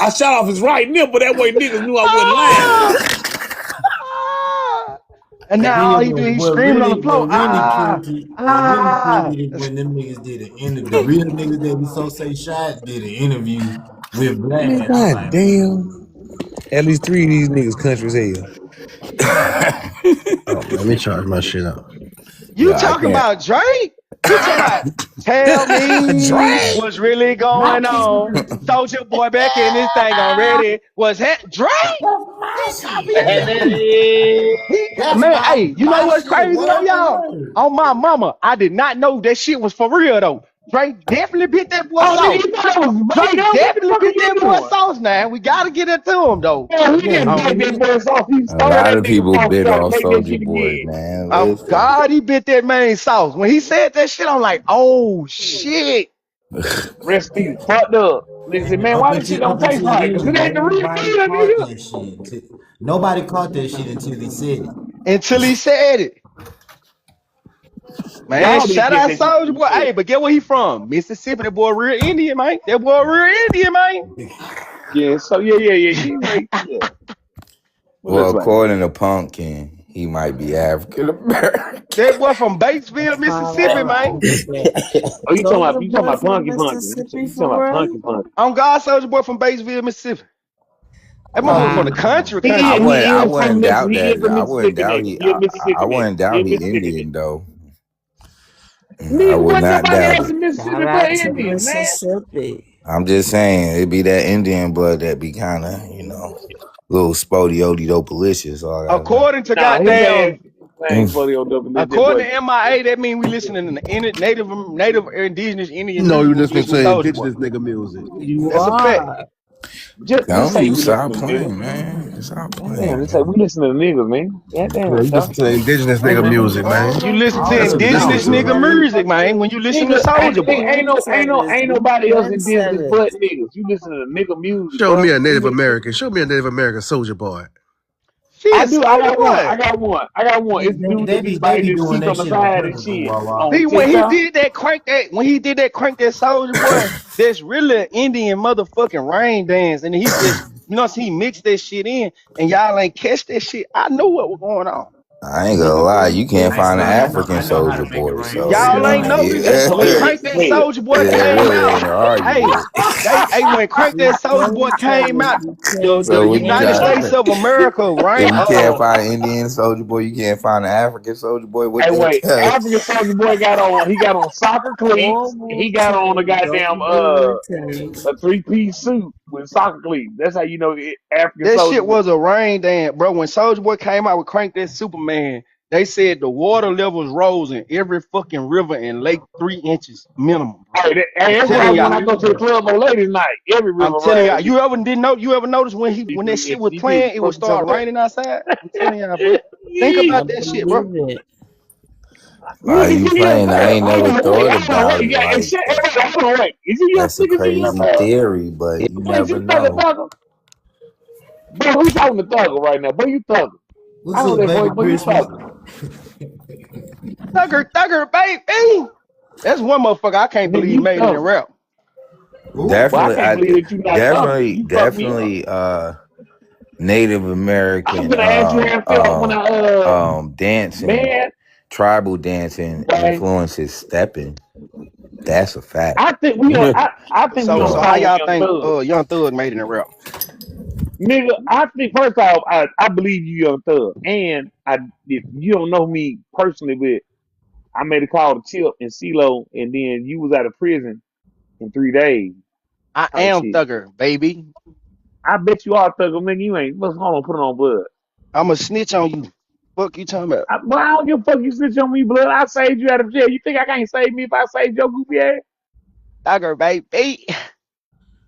I shot off his right nipple. That way niggas knew I wasn't lying. Ah! Ah! And And now all then he do, he's screaming on the floor. Ah! what really killed Ah! it is when them niggas did an interview. The real niggas that we so say shot did an interview with Black, Man, and I'm god like, damn. At least 3 of these niggas country as hell. Oh, let me charge my shit up. You I talking can't. about Drake? You talking about tell me Drake! what's really going on? Soldier Boy back in this thing already. Was that Drake? He copy he that's man, my hey, you know what's shit, crazy though, word for y'all? word. On my mama, I did not know that shit was for real though. Drake definitely bit that boy Oh, nigga, sauce. you thought that was right Drake now? What the definitely fuck are bit you that boy doing? sauce now. We gotta get it to him though. Man, he Yeah, didn't Um, bite that boy sauce. He A stole lot that of nigga people sauce and bit tried to off make that Soldier shit Boy, again. man. Listen. God, he bit that man sauce. When he said that shit, I'm like, oh shit. Recipe fucked up. Nigga said, and man, why this shit don't up taste until right? Because then, it ain't the real nobody deal, caught nigga. that shit. Nobody caught that shit until he said it. Until he said it. Man, Y'all didn't shout get out that shit Soldier till he Boy. said Hey, it. but get where he from? Mississippi. That boy real Indian, man. That boy real Indian, man. Yeah, so yeah. You right. Yeah. What Well, that's like? according to Pumpkin, he might be African American. That boy from Batesville, Mississippi, man. Oh, Soldier you talking Boy about from Punky Punky. Mississippi You talking for about real? Punky Punky. I'm God Soldier Boy from Batesville, Mississippi. That motherfucker from Wow. the country, He country. I is from wouldn't doubt Mississippi. He that. is a I wouldn't Mississippi doubt nigga. he. He a Mississippi I nigga. wouldn't He doubt a he Mississippi Indian nigga. though. I Nigga, would wasn't not nobody doubt else it. in Shout Mississippi but out to Indians, man. Mississippi. I'm just saying it'd be that Indian blood that be kind of little spody delicious. All I gotta According to Nah, his ass goddamn, ain't say. funny on WNJ, according boy. to MIA, that mean we listening to native indigenous You Indian know music you when we listening listen to to Soldier Boy. indigenous nigga music. You That's a fact. are. Just Tell say you we stop listening to niggas. playing, man. Stop Damn, playing, just say man. we listening to niggas, man. God Yeah, damn, you listen dog. to indigenous nigga music, man. You listen to That's what you listen indigenous to. nigga music, man, when you listen to Nigga, Soldier Boy. ain't We nobody else in business trendsetters. but niggas. You listen to nigga music, Show me bro. a You Native listen. American. Show me a Native American soldier boy. I Shit, do. I Soldier got one. Boy. I got one. It's a dude that be They biting be his doing teeth that on the shit on side and purpose, though, shit Wawa. on He when he TikTok. did that crank that Soldier Boy, that's really an Indian motherfucking rain dance, and he just he mixed that shit in, and y'all ain't catch that shit. I knew what was going on. I ain't gonna lie, you can't I ain't find gonna an lie, African I know how to soldier make it boy, rain so for Y'all real, ain't man. know That's when hilarious Crank as That hell. Soldier Boy it came really out. ain't an Hey, argument. when Crank We That Soldier Boy came trendsetters. out, We the So what you United trendsetters. try? States of America, If right? you can't find an Indian soldier boy, you can't find an African soldier boy. What Hey, that wait, tell you? African Soldier Boy got on soccer Go cleats. He got on a Wu-Tang. Go goddamn Wu-Tang. a 3-piece suit with soccer cleats. That's how you know African That Soldier shit Boy. was a rain dance, bro. When Soldier Boy came out with Crank That Superman, they said the water levels rose in every fucking river and lake 3 inches minimum, bro. I'm That's telling why y'all. when I go to the club on ladies' night, every I'm river telling y'all. rise You ever notice when that shit 3 inches. was You need playing, it would fucking talk start about. raining outside? I'm telling y'all, bro. Think I about that shit, bro. believe it. Are you Yes, playing? I sir. ain't never Hold on, thought wait. about You it got, like that. hold on, wait. Is you young That's a niggas in your crazy theory, but you Wait, never you thugger, know. thugger? Bro, who talking to thugger right now? Boy, you thugger. I What's know up, that boy, baby boy, you Christmas? thugger. Thugger, baby. That's one motherfucker I can't Nigga, believe you made it in thugger. rap. Ooh. Well, I Definitely, can't believe that you not thugger. You fucked me up. definitely. Native I'm American gonna ask you how I felt when dancing, man, tribal dancing boy, influences stepping. That's a fact. I think I think we So on the So how phone with y'all Young think Thug. Young Thug made it in rap? Nigga, I think first off, I believe you Young Thug. And if you don't know me personally, but I made a call to Tip and CeeLo, and then you was out of prison in 3 days I type am shit. Thugger, baby. I bet you are Thugger, nigga. You ain't. Hold on, put it on blood. I'm a snitch on you. Fuck you talking about? But I don't give a fuck you snitch on me, blood. I saved you out of jail. You think I can't save me if I saved your goofy ass? Thugger, baby.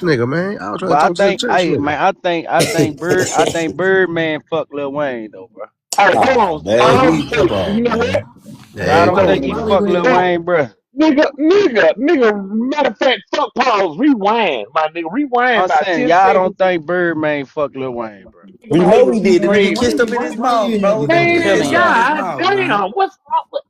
church nigga, man. I was trying to But talk to the church nigga. I think Birdman fucked Lil Wayne though, bro. Hey, hold Oh on. man, come You on, know what? man. I Hey, don't look, think he fucked Lil hey, Wayne, bro. nigga. Matter of fact, fuck pause. Rewind, my nigga. Rewind I'm about saying 10 y'all seconds. don't think Birdman fucked Lil Wayne, bro. We know he did. The nigga kissed him in his Why mouth, you had bro. to The do nigga that, kissed Man, him bro? in his god mouth, man. damn, what's wrong with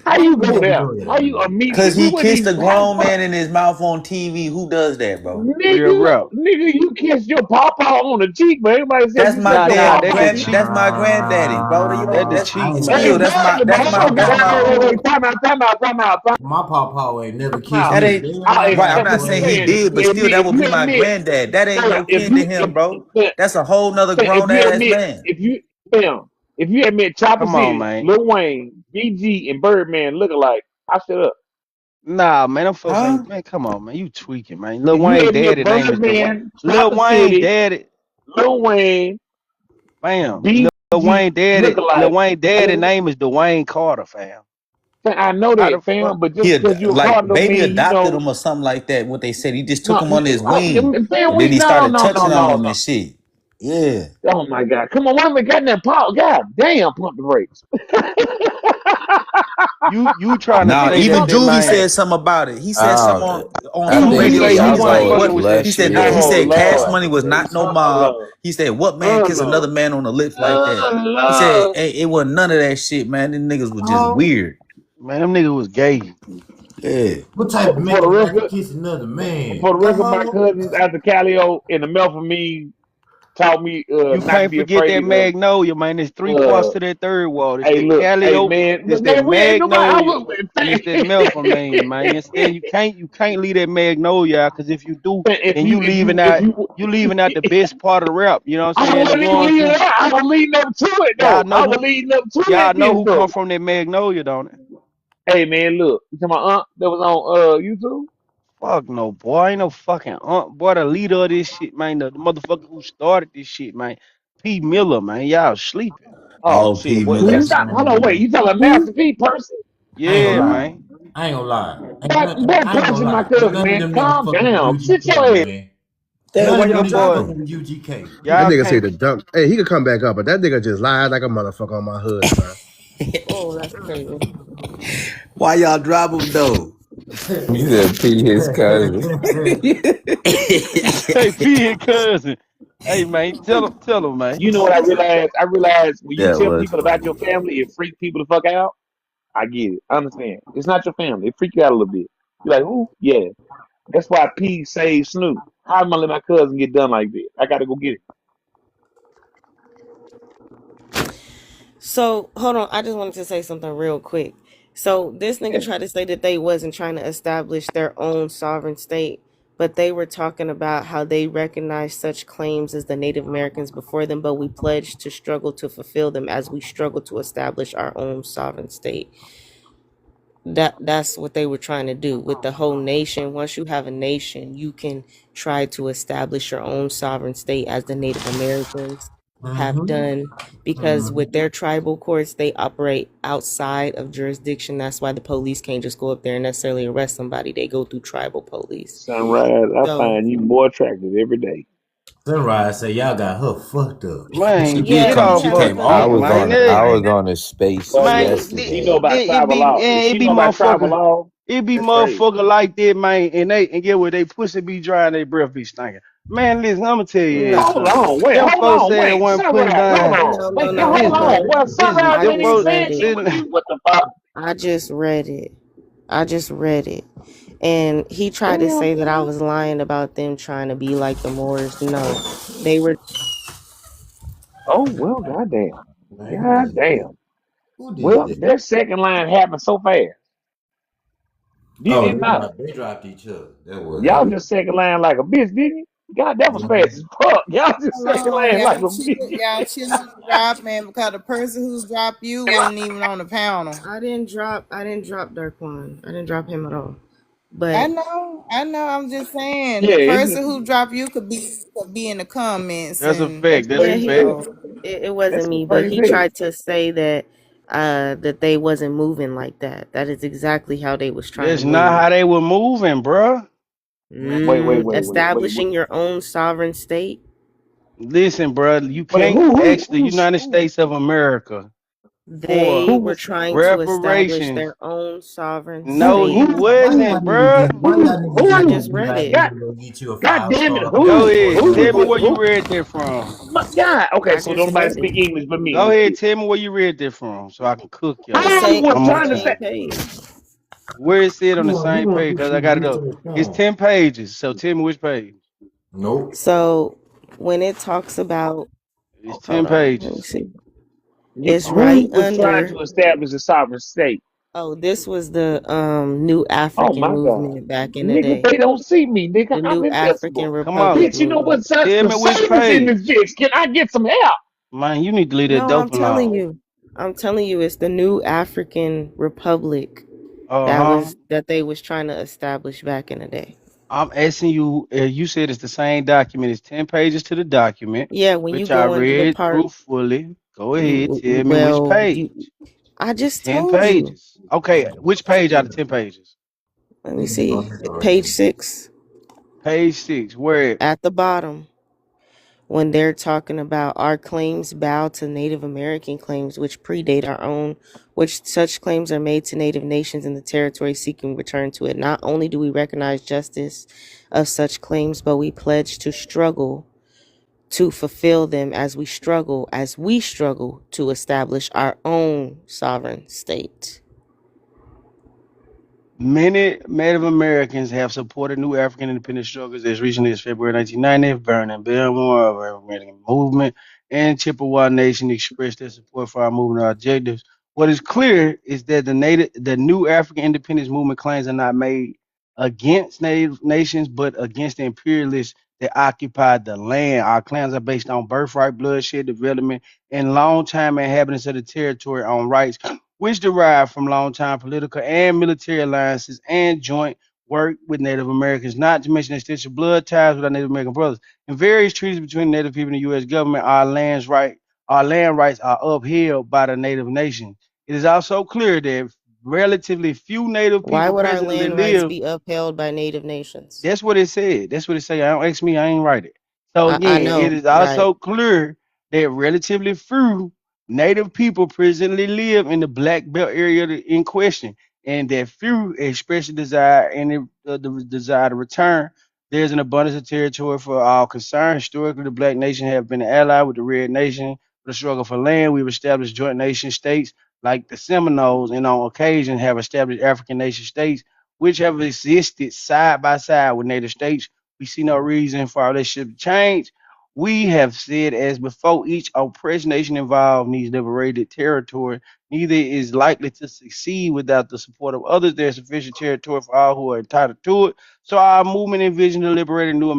How Why you you go never there? go there, How you man? immediately? Cause We he wouldn't kissed a even. How the grown fuck, man in his mouth on TV. Who does that, bro? Real nigga? rap. Nigga, you kissed your papa on the cheek, but everybody said That's you my sucked Nah, your nah, dad, that the papa. grand. cheek. That's my granddaddy, bro. You That don't. the That's cheek, still. man. Exactly, but hold That's on, my. wait, time out. My pawpaw ain't never kissed Out. That me a ain't day in my If, right. I'm life, not I'm saying man. he saying, did, but still, that if would you be my admit, granddad. That ain't no if kin to him, bro. That's a whole nother if grown you ass admit, man. fam, if you admit Chopper Come on, City, man. Lil Wayne, BG, and Birdman look alike, I shut up. Nah, man, them folks Huh? ain't, man, come on, man. You tweaking, man. Lil If you Wayne admit daddy name is the Birdman, Lil Chopper Wayne City, daddy, Lil Wayne, fam. BG look Lil alike, Wayne daddy name is Dwayne Carter, fam. I know How the that, fuck? fam, but just because you're a Like Carter don't baby mean you adopted know. him or something like that. What they said, he just took No, him under his wing, fam, and then he started touching on him no. and shit. Yeah. Oh my God! Come on, why am I getting that Paul? God damn, pump the brakes. You trying to Nah, say even that that Juvie man? said something about it. He said something Oh, on I some You think radio say he shit. he He was wasn't like, also fucking "What?" with you? He bless said you. he Oh said Cash Lord, Money was not no oh mob. Lord, He said, "What man oh kiss another Lord, man on the lips like that?" oh He said, Lord. "Hey, it wasn't none of that shit, man. Them niggas was just Oh, weird." Man, them niggas was gay. Yeah. What type of for man the would like to record, kiss another man? for the record, my Dog. cousins at the Calio and the Melphamine taught me You not to can't be forget that afraid of. Magnolia, man. There's three parts Uh, to that third wall. It's hey, that look, hey Calio, man, it's that man, we ain't nobody. Magnolia, and it's that Melphamine, man. Instead, you can't leave that Magnolia out, because if you do, if then you if you if you you leaving out the best part of the rap. You know what I'm I saying? The wasn't even ones leading who up. I was leading up to it though. I was leading up to y'all that know bitch who come though. from that Magnolia, don't it? Hey man, look, you to my aunt that was on YouTube. Fuck no, boy. Ain't no fucking boy. The leader of this shit, man. The motherfucker who started this shit, man. P. Miller, man. Y'all sleeping. Oh Oh, shit, P what Miller. you got? Hold on, wait. You talking about Master P person? I ain't gonna Yeah, lie. man. I ain't gonna lie. That I ain't gonna person, my lie. Ain't cousin, none of man. them niggas Calm fucking with down. Sit UGK, your ass. man. Damn, None why of them y'all That niggas boy, dropping fucking him? with UGK. That y'all nigga say can't. the dump. Hey, he could come back up, but that nigga just lied like a motherfucker on my hood, man. Oh, that's crazy. Why y'all drop him though? He said P his cousin. He say P his cousin. Hey man, tell him, man. You know what I realized? I realized when you That tell was people about your funny. family, it freak people the fuck out. I get it. I understand. It's not your family. It freak you out a little bit. You're like, who? Yeah. That's why P saved Snoop. How am I let my cousin get done like this? I gotta go get it. So hold on, I just wanted to say something real quick. So this nigga tried to say that they wasn't trying to establish their own sovereign state, but they were talking about how they recognized such claims as the Native Americans before them, but we pledged to struggle to fulfill them as we struggle to establish our own sovereign state. That's what they were trying to do with the whole nation. Once you have a nation, you can try to establish your own sovereign state as the Native Americans have Mm-hmm. done, because Mm-hmm. with their tribal courts they operate outside of jurisdiction. That's why the police can't just go up there and necessarily arrest somebody. They go through tribal police. Sunrise, I So find you more attractive every day. Sunrise say y'all got her fucked up. She Man, did yeah, get come. he off She has a her came feeling I dick, off. was man. on that I Hey, was on his space Well, man, look, she know yesterday. about tribal law. If it she be know about tribal motherfucker. law, It be that's crazy. motherfucker like that, man, and get what they pussy be dry and they breath be stinking. Man, listen, I'm gonna tell you no, Hold something. on, wait, Them hold folks on, said wait. one putting Sunrise, hold down. on. no, no, Wait, no, hold Listen, on. no. Well, listen. Sunrise I Them ain't even just folks, saying read it. shit with listen. you. What the fuck? I just read it. I just read it. And he tried to Damn, say that I man. was lying about them trying to be like the Moors. No, they were. Oh, well, goddamn. Man, who did that? Goddamn. Who did Well, that? that second line happened so fast. Did Oh, it not? they dropped each other. That what Y'all happened. just second line like a bitch, didn't you? God, that was Mhm. fast as fuck. Y'all just second Hold on, line like a bitch. y'all chill on the drop, man, because the person who's dropped you wasn't even on the panel. I didn't drop Darkwan. I didn't drop him at all. I But know, I know. I'm just saying Yeah, the it person just, who dropped you could be in the comments, That's a and that's fact. That's a yeah, crazy he fact. hell. it wasn't That's some me, but he crazy hell. tried to say that that they wasn't moving like that. That is exactly how they was trying to That's not move. how they were moving, bruh. Wait. Establishing your own sovereign state. Listen, bruh, you Wait, can't ask the who's, United States of America They for were Who trying to establish reparations. their own sovereign No, he state. wasn't, bruh. I who just read it. God God damn it, Go who ahead. who Tell me who, where you who read that from. my God. Okay, I so just nobody read it. speak English but me. Go Let's ahead. get Tell me where you read that from so I can cook The your. I same was I'm on the gonna trying to same say page. where it said on the same page because I got it up. It's 10 pages. So tell me which page. Nope. So when it talks about, It's hold 10 on, let me pages. see. It's right who was trying under. to establish a sovereign state. Oh, this was the new Oh African my God. movement back in the Nigga, day. they don't see me, nigga. The I'm new African invisible. Come Republic on. Bitch, you know what? movement. Such Tell the me which service in this page. bitch. Can I get some help? Man, you need to leave that No, I'm dope telling alone. you. I'm telling you, it's the new African Republic Uh-huh. that they was trying to establish back in the day. I'm asking you, you said it's the same document. It's 10 pages to the document, Yeah, when you which I go into the read part, truthfully. Go ahead. Tell me which well, page. you, I It's just 10 told you. pages. Okay. Which page out of 10 pages? Let me see. Page 6 Page 6. Where? at the bottom. When they're talking about our claims bow to Native American claims, which predate our own, which such claims are made to Native nations in the territory seeking return to it. Not only do we recognize justice of such claims, but we pledge to struggle to fulfill them as we struggle to establish our own sovereign state. Many Native Americans have supported new African independence struggles as recently as February 1990. Vernon Belmore of the American Movement and Chippewa Nation expressed their support for our movement and objectives. What is clear is that the new African independence movement claims are not made against Native nations, but against the imperialists that occupied the land. Our claims are based on birthright, bloodshed, development, and long-time inhabitants of the territory on rights which derive from long-time political and military alliances and joint work with Native Americans, not to mention extensive blood ties with our Native American brothers. In various treaties between Native people and the U.S. government, our land rights are upheld by the Native nation. It is also clear that relatively few Native Why people would our presently land rights live. be upheld by Native nations? That's what it said. That's what it say. I don't ask me. I ain't write it. So I again, it know, is right? also clear that relatively few Native people presently live in the Black Belt area in question, and that few express a desire and the desire to return. There's an abundance of territory for all concerned. Historically, the Black nation have been allied with the Red Nation for the struggle for land. We've established joint nation states like the Seminoles, and on occasion have established African nation states which have existed side by side with Native states. We see no reason for our relationship to change. We have said as before, each oppressed nation involved needs liberated territory. Neither is likely to succeed without the support of others. There's sufficient territory for all who are entitled to it. So our movement envisioned to liberate a new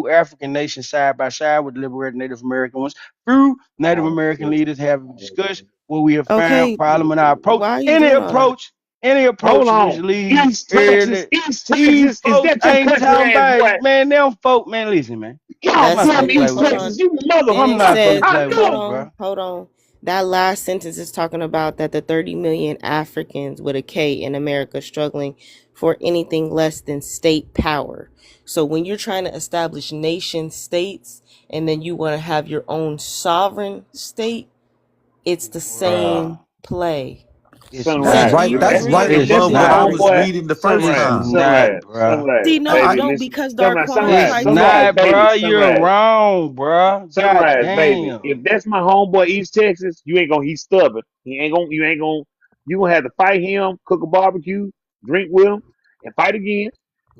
African nation side by side with the liberated Native American ones. Through Native American leaders have discussed what we have found Okay, problem in our approach. why are you doing all that? Any Hold approach which on. leads East these Texas, is folks that your ain't country talking ass about boy? it, man. Them folk, man, listen, man. I'm God That's not damn finna it. play East with Hold you. Texas, on. you Then I'm it not motherfucker. finna says, I play with hold you, know. on, bro. hold on. That last sentence is talking about that the 30 million Africans with a K in America struggling for anything less than state power. So when you're trying to establish nation states and then you want to have your own sovereign state, it's the Bruh, same play. it's That's Sent, not, do right. you bruh. That's right agree? If It's that's above my what I not. was homeboy, reading the first It's Sunrise, time. not, Sunrise, bruh. See, Sunrise, no, you baby, don't listen. because Sunrise, Darquan Sunrise, It's tried to. Sunrise, not, baby, bruh. You're Sunrise, wrong, bruh. God Sunrise, baby. If damn. that's my homeboy East Texas, you ain't gonna, he's stubborn. You gonna have to fight him, cook a barbecue, drink with him, and fight again.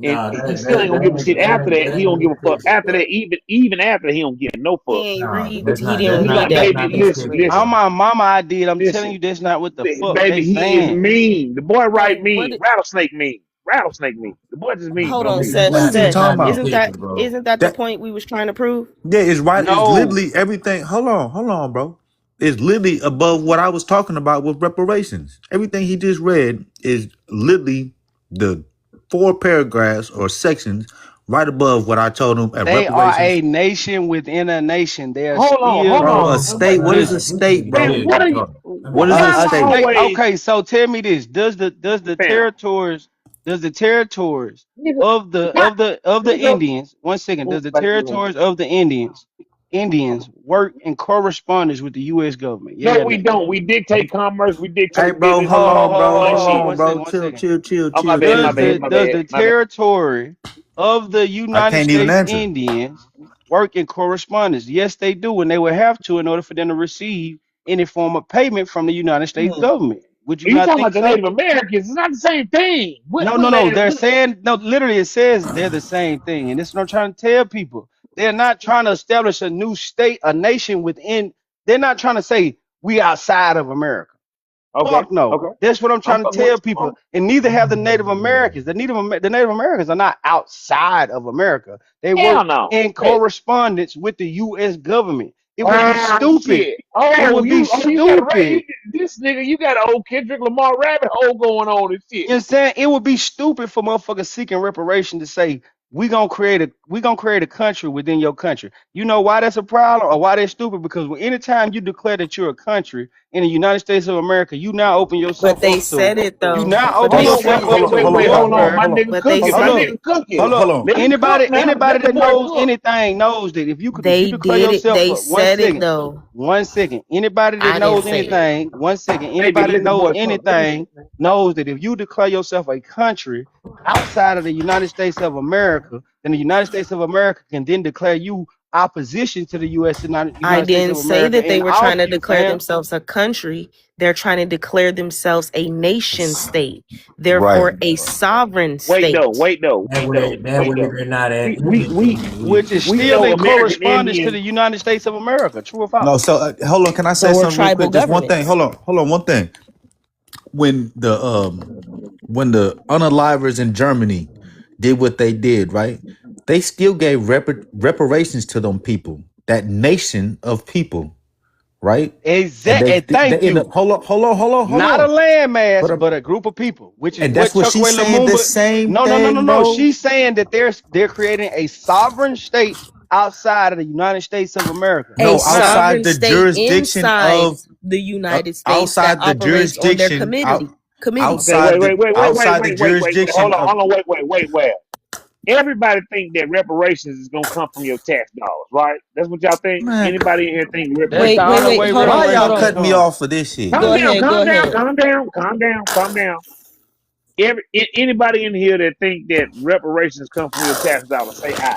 And Nah, he still ain't gonna give a shit after that. He don't give a fuck after that. Even after that, he don't give no fuck. He didn't He read like, that baby, piece listen, of it. On listen, my mama, I did. I'm telling listen. you, that's not what the fuck they Baby, he is saying. mean. The boy right So what? mean. Rattlesnake mean. Rattlesnake mean. The boy just mean Hold for no on, reason. What is he talking about? isn't that the That point we was trying to prove? yeah, it's right. It's No, literally everything. Hold on, bro. It's literally above what I was talking about with reparations. Everything he just read is literally the 4 paragraphs or sections right above what I told him at they are reparations. a nation within a nation. They are Hold on, still hold Bro, on. a state. What is a listen. state, Man, bro? what are you? What is Why a am A I state? state. always Okay, so tell me this: fam? does the territories Nigga, of the not of the of the nigga. Indians? 1 second. Oh, Does the like, you know, territories of the Indians? Indians work in correspondence with the U.S. government? Yeah, No, yeah, we no. don't. We dictate commerce. We Hey, dictate bro, business. hold We on, control bro. all that Hold shit. on, One bro. second, one Chill, second. chill, chill, Oh, my chill, bad, chill, my Does bad, the chill. my does bad, the my bad. territory of the I United can't even States answer. Indians work in correspondence? Yes, they do, and they will have to in order for them to receive any form of payment from the United States government. Would you You not talking about think the so? Native Americans? It's not the same thing. No, no, no. They're saying no. Literally, it says they're the same thing, and this is what I'm trying to tell people. They're not trying to establish a new state, a nation within. They're not trying to say we outside of America. Okay, Fuck no. okay. That's what I'm I'm trying to fucking with tell you. people. And neither have the Native Americans. The Native Americans are not outside of America. They Hell work no. in Hey. correspondence with the U.S. government. It would be Ah, stupid. shit. It would be You got a right. stupid. This nigga, you got an old Kendrick Lamar rabbit hole going on and shit. You know what I'm saying? It would be stupid for motherfuckers seeking reparation to say we gonna create a country within your country. You know why that's a problem or why that's stupid? Because anytime you declare that you're a country in the United States of America, you now open But yourself they up to said it you though. now But open they Hey, Hold on, said yourself wait, it. up wait, to wait, wait. Hold on. warfare. My nigga But they cooking. Hold My said up. nigga it. cooking. Hold hold up. on. Let him cook now. Anybody Let the that boy knows cook. anything knows that if you They declare did it. yourself They for one said it second, though. 1 second. Anybody that I didn't knows say it. anything, 1 second. Baby, Anybody that let the knows boy cook. Let me. anything knows that if you declare yourself a country outside of the United States of America, then the United States of America can then declare you opposition to the I United States didn't of say America that they and were off trying to you, declare fam. themselves a country. They're trying to declare themselves a nation state. Right. Therefore, a sovereign Wait though. state. Wait though. That Wait way, though. that Wait way though. they're not as We we we interesting. Which is we still know in American correspondence to Indians. the United States of America. True or No, false? so hold on. Can I say So are something real tribal quick? Just one thing. governments. Hold on. One thing. When the unalivers in Germany did what they did, right? They still gave reparations to them people, that nation of people, right? And Exactly. And they thank end up you. hold Not a on. landmass, But but a group of people, which is and what that's what she's Chuckaway saying. The Lumumba. same No, no, no, no, thing, no. bro. She's saying that they're creating a sovereign state outside of the United States of America. A No, Now, outside sovereign the state jurisdiction inside of the United States that outside the operates on their jurisdiction committee. Committees. Okay, outside wait, the wait, wait, wait, wait, outside the wait, wait, wait, wait. jurisdiction of Hold on, wait. Everybody think that reparations is gonna come from your tax dollars, right? That's what y'all think. man. Anybody in here think that's Wait, the wait, only reparations? wait. way Hold Why on, hold y'all reparations on. cutting me come. off for this shit? Go ahead, go ahead. Calm down. Anybody in here that think that reparations come from your tax dollars, say I.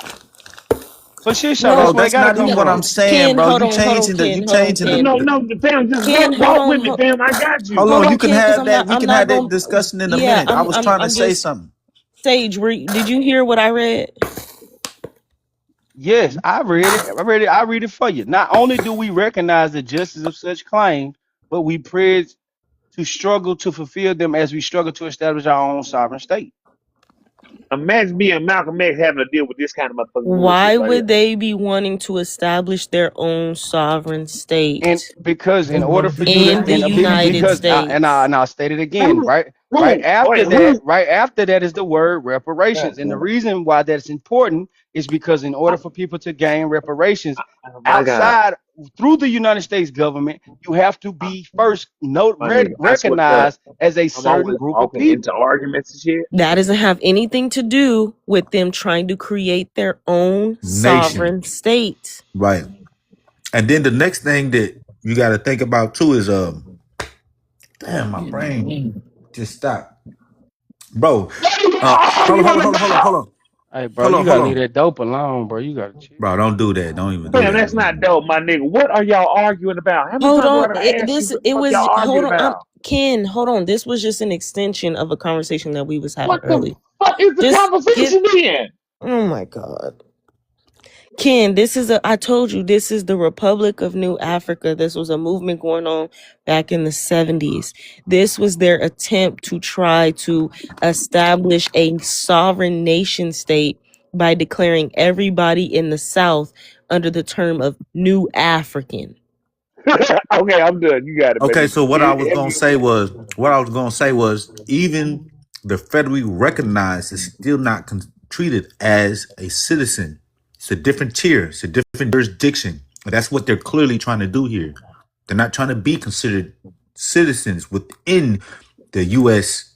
For sure, sure. Bro, That's where No, they that's gotta not come even no. what I'm from. saying, Ken, bro. hold You on, hold on, changing the Ken, you hold on, changing Ken. No, fam, just Ken, hold walk with on, me, fam. I got hold you. hold on, you on, can Ken, because have that, we I'm can not have that gonna. discussion in a Yeah, minute. I was trying to I'm say just something. Sage. Did you hear what I read? Yes, I read it. I read it for you. Not only do we recognize the justice of such claims, but we pray to struggle to fulfill them as we struggle to establish our own sovereign state. Imagine being Malcolm X having to deal with this kind of motherfucking bullshit Why right here. would they be wanting to establish their own sovereign And state because in They order want for to you to in the decide. and United because States? and I'll state it again, Who? right? Who? Wait, who? Right after that is the word God reparations. And the damn it. reason why that's important is because in order for people to gain reparations Oh my God. outside through the United States government, you have to be first My nigga, I swear to God. recognized as a I'm certain always group of walking into people. arguments and shit. That doesn't have anything to do with them trying to create their own Nation. sovereign state. Right. And then the next thing that you gotta think about too is damn, my brain just stopped. Bro, hold Hey, bro, you gotta leave on. that dope alone, bro. You gotta chill. Bro, don't do that. Don't even do Fam, that, that's bro. not dope, my nigga. What are y'all arguing about? How many Hold times do I on, gotta ask you what the it fuck y'all was hold arguing on. about? Ken, hold on. This was just an extension of a conversation that we was having What the earlier. fuck is the Just get. conversation then? Oh my God. Ken, I told you, this is the Republic of New Africa. This was a movement going on back in the 70s. This was their attempt to try to establish a sovereign nation state by declaring everybody in the South under the term of New African. Okay, I'm done. You got it, Okay, baby. so what I was gonna say was even the federally recognized is still not treated as a citizen. It's a different tier, it's a different jurisdiction. And that's what they're clearly trying to do here. They're not trying to be considered citizens within the US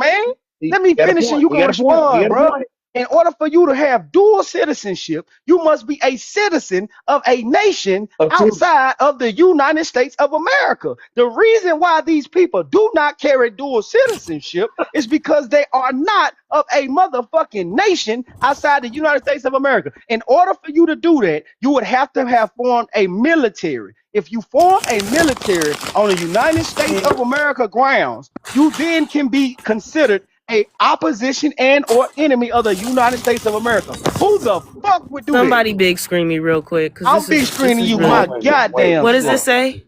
man. You Let me got a finish and point. you You can got a point. You respond, got a bro. point. In order for you to have dual citizenship, you must be a citizen of a nation Of two. outside of the United States of America. The reason why these people do not carry dual citizenship is because they are not of a motherfucking nation outside the United States of America. In order for you to do that, you would have to have formed a military. If you form a military on the United States of America grounds, you then can be considered a opposition and or enemy of the United States of America. Who the fuck would do that? Somebody big screen me real quick, because I'm big screening you my goddamn What does self. it say?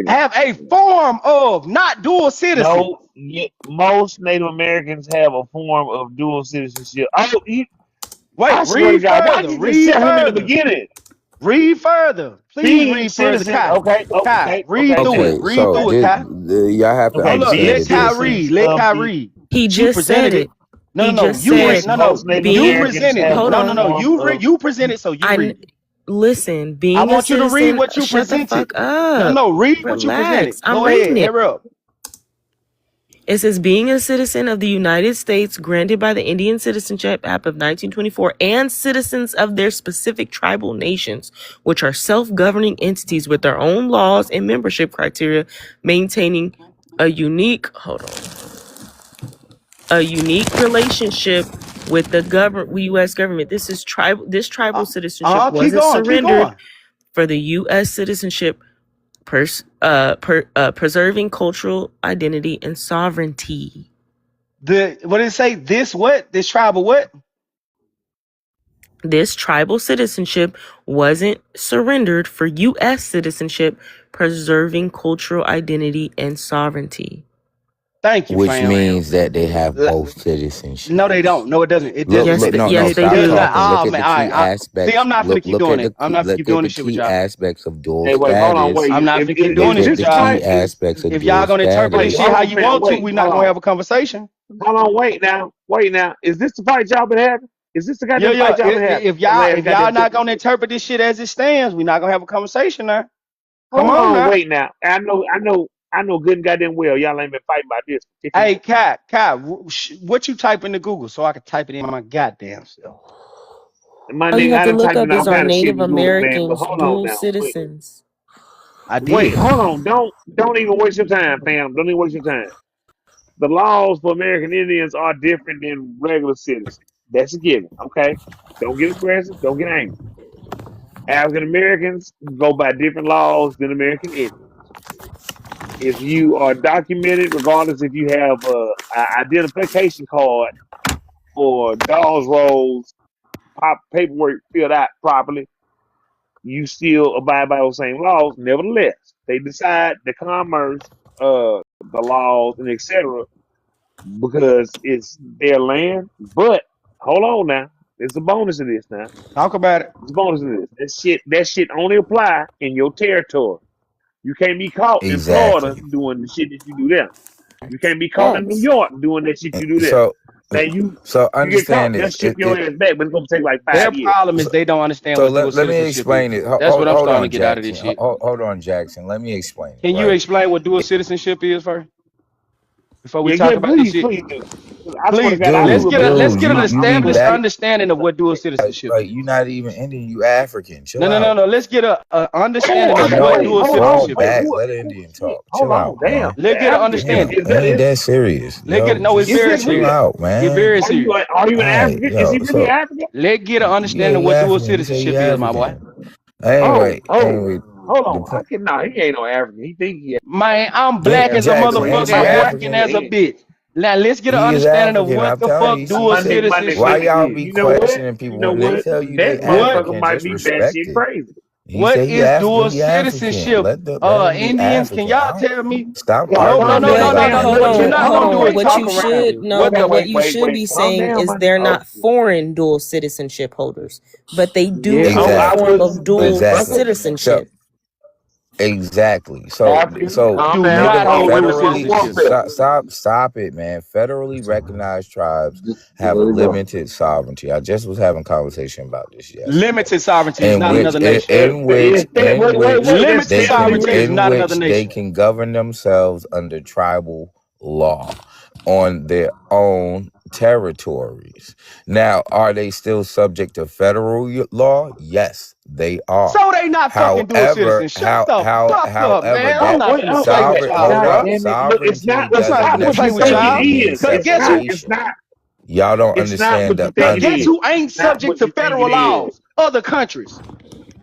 Have a form of, not dual citizen. No, most Native Americans have a form of dual citizenship. Oh, Wait, read further. Read him in the further. beginning. Read further. Please Being read further, citizen. Kai. Kai, read through it. Read through it, Kai. Y'all have to Hold up. understand Let the Kai difference. read. Let Kai read. He just said it. No, He no, no. just You said read. No, no. You presented it. Hold No, on. no, no. You presented, so you read. Listen, being I a want you to read citizen- what you shut presented. the fuck up. No, read what you presented. Relax. I'm Go reading ahead. it. Hurry up. It says, being a citizen of the United States granted by the Indian Citizenship Act of 1924 and citizens of their specific tribal nations, which are self-governing entities with their own laws and membership criteria, maintaining a unique relationship with the U.S. government. This tribal citizenship wasn't surrendered for the U.S. citizenship, preserving cultural identity and sovereignty. What did it say? This what? This tribal what? This tribal citizenship wasn't surrendered for U.S. citizenship, preserving cultural identity and sovereignty. Thank you, Which fam. means that they have both citizenship. No, they don't. No, it doesn't. It doesn't. Look, no, yes, stop they do. talking. Look at the key aspects. See, I'm not finna keep doing it. I'm not finna keep doing this shit with y'all. Aspects of dual Hey, wait, hold on, status. wait. I'm not finna keep doing this with y'all. If y'all gonna interpret this shit how you want to, we're not gonna have a conversation. Hold on, wait now. Is this the fight y'all been having? Is this the Yeah, goddamn fight y'all been yeah. having? If y'all not gonna interpret this shit as it stands, we're not gonna have a conversation now. Come Hold on on, now. wait now. I know good and goddamn well y'all ain't been fighting about this. Hey, Kai, what you type into Google so I can type it in my goddamn self? My All you nigga, have I to done look typed up in all is our kind of shit Native in Google, man. But Americans, hold on dual now. citizens. I did. Wait, hold on. Don't even waste your time, fam. Don't even waste your time. The laws for American Indians are different than regular citizens. That's a given. Okay. Don't get aggressive. Don't get angry. African Americans go by different laws than American Indians. If you are documented, regardless if you have a identification card for Dawes Rolls paperwork filled out properly, you still abide by those same laws. Nevertheless, they decide the commerce, the laws, and etc. because it's their land. But hold on now, there's a bonus in this now. Talk about it. There's a bonus in this. That shit only apply in your territory. You can't be caught in Florida Exactly. doing the shit that you do there. You can't be caught in New York doing that shit you do there. Now you get caught, Understand they'll this. ship your ass back, but it's gonna take like 5 Their years. problem is they don't understand So what dual let me citizenship explain is. it. That's what I'm Hold starting on, to get out of this Jackson. shit. Hold on, Jackson. Let me explain it. Can you explain what dual citizenship is first? Before we talk about this shit. Please do. I swear to Please, God, I let's do get an you be established back. understanding of what dual citizenship Like is. you not even Indian, you African. Chill No. out. Let's get a understanding of No, what dual fall citizenship back. is. Let an Indian talk. Hold Chill on, out, damn. man. Let's get an Damn, understanding. it ain't that serious. Let's get it's Is very this chill serious. out, It's man. very serious. Are you an Alright, African? Is he really so African? Let's get an yeah, understanding of you what dual African. You say you citizenship is, my boy. African. Anyway, Hold the on. point. He ain't no African. He think he Man, I'm black as a Jackson, ain't motherfucker he and African? working as a bitch. Now let's get an He is understanding of African. what I'm the telling fuck you. dual See, citizenship why y'all is. be You know what? questioning people when they tell you they That motherfucker African? might Just be respect batshit it. crazy. He What said he is dual African. He African. citizenship? Let him be Indians, can African. I y'all don't tell me? stop No. arguing with everybody. What you're not gonna do is What talk you around should it. what you should be Calm saying down, is man. they're not foreign dual citizenship holders, but they do Yeah. hold a I form was of dual Exactly. So citizenship. exactly. African. Calm Do down. not hold dual citizenship. Stop it, man. Federally recognized tribes have limited sovereignty. I just was having a conversation about this yesterday. Limited sovereignty is not another nation. Limited sovereignty is not another they nation. can govern themselves under tribal law on their own territories. Now, are they still subject to federal law? Yes, they are. So they not fucking dual citizens. Shut the fuck up, man. I'm not finna play with y'all, bro. Sovereignty I'm not finna play with y'all. Cause guess who? Y'all don't It's not understand what you the think Cause it guess is. who ain't Not subject what to you think federal it is. laws? Other countries.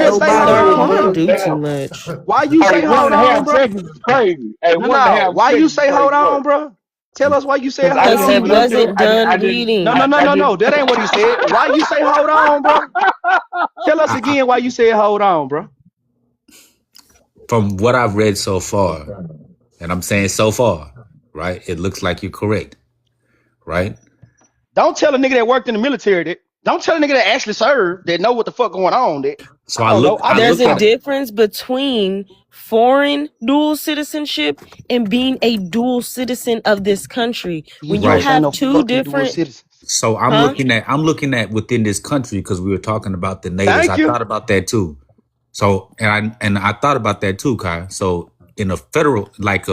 just say hold Their on, porn bro? do too much. Why you Hey, say hold on, 1.5 bro? seconds is crazy. Hey, No, one and a no. half Why you seconds is say hold crazy on, work. bro? Tell us why you said Because I hold Because didn't he have on, enough bro. time. wasn't done No, reading. no, no, I no, didn't. no. That ain't what he said. Why you say hold on, bro? Tell us I, again why you said hold on, bro. from what I've read so far, and I'm saying so far, right? It looks like you're correct, right? Don't tell a nigga that worked in the military that. Don't tell a nigga that actually served that know what the fuck going on. That So I don't know. I There's just a at it. difference between foreign dual citizenship and being a dual citizen of this country. these When you Right. folks ain't have no two fucking dual different, citizens. So huh? I'm looking at within this country because we were talking about the natives. Thank I you. thought about that too. So and I thought about that too, Kai. So in a federal, like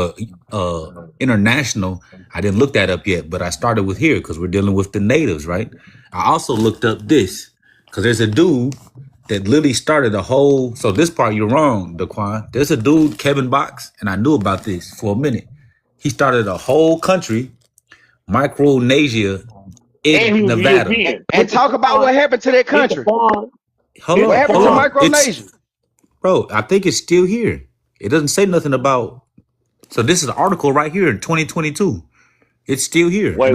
international, I didn't look that up yet, but I started with here because we're dealing with the natives, right? I also looked up this because there's a dude that literally started a whole. So this part you're wrong, Daquan. There's a dude, Kevin Box, and I knew about this for a minute. He started a whole country, Micronesia, in And he was a Nevada. European. And talk about what happened to that country. Hold What on, happened hold to on. Micronesia? Bro, I think it's still here. It doesn't say nothing about. So this is an article right here in 2022. It's still here. Wait.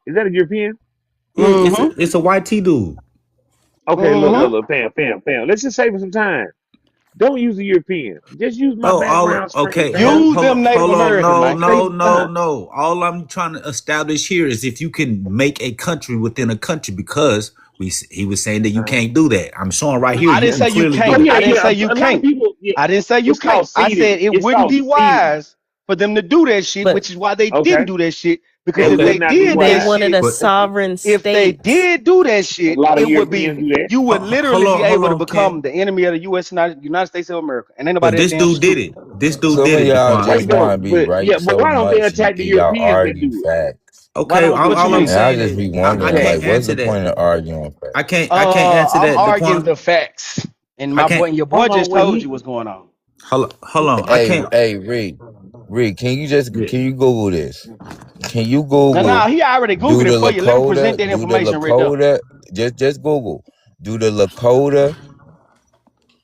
Is that a European? Yeah, it's a YT dude. Okay, look, Pam. Let's just save us some time. Don't use the European. Just use my background straight. Okay. Use them Native Americans, man. No. All I'm trying to establish here is if you can make a country within a country, because he was saying that you can't do that. I'm showing right here. I didn't say you can't. I didn't say you can't. I didn't say you can't. I said it wouldn't be wise for them to do that shit, which is why they didn't do that shit. Because if they did they that wanted shit, a sovereign state. if they did do that shit, it would be you would literally be able to become Ken. the enemy of the United States of America. And ain't But nobody this dude did it. This dude Some did of it. y'all Daquan. just want to be right so why don't they much attack the until y'all Europeans that argue do it? facts. Okay, all I'm And I saying just be is wondering, I can't like, what's answer the that. point of arguing facts? I can't answer I'm that. arguing Daquan. the facts. And I can't. your boy just told you what's going on. Hold on. I can't. Hey, Reed, can you Google this? Can you Google? No, he already Googled it for you. Let me present that information right there. Just Google. Do the Lakota,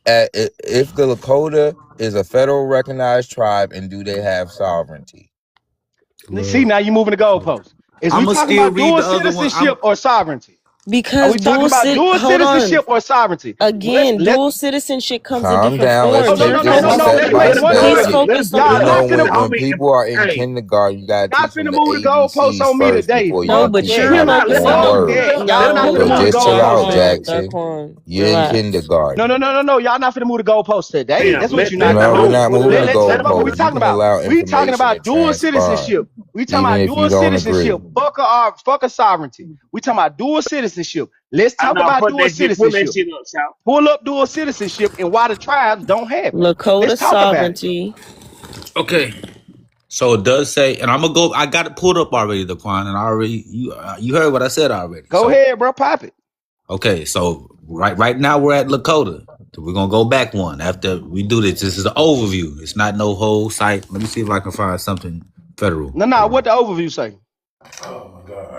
if the Lakota is a federal recognized tribe, and do they have sovereignty? See, now you're moving the goalposts. Is we I'ma talking still about read dual the other one. citizenship or sovereignty? Are Because we talking about dual citizenship or sovereignty? Again, dual citizenship comes in Calm different down. Let's forms. take You're this step by He's step. focused You on know, when people are in kindergarten, you gotta Y'all teach them finna the move the goalposts ABCs on me first today. before you No, can but teach you're them how to focused form on words. Y'all not finna So move the just chill out, goalposts. Jackson. Daquan, You're in relax. kindergarten. No. Y'all not finna move the goalposts today. Damn, That's what you're let not No, gonna we're do. not moving the That's not what we goalposts. You talking can allow about. We talking information to about dual transpire, citizenship. We talking even about if you dual don't citizenship. agree. Fuck a sovereignty. We talking about dual citizenship. Let's I'm talk not about putting dual that shit. Pull that citizenship. shit up, South. Pull up dual citizenship and why the tribes don't have it. Lakota Let's talk about it. sovereignty. Okay. So it does say, and I'm gonna go. I got it pulled up already, Daquan, and I already you heard what I said already. Go ahead, bro. Pop it. Okay, so right now we're at Lakota. So we're gonna go back one after we do this. This is an overview. It's not no whole site. Let me see if I can find something federal. No. What the overview say?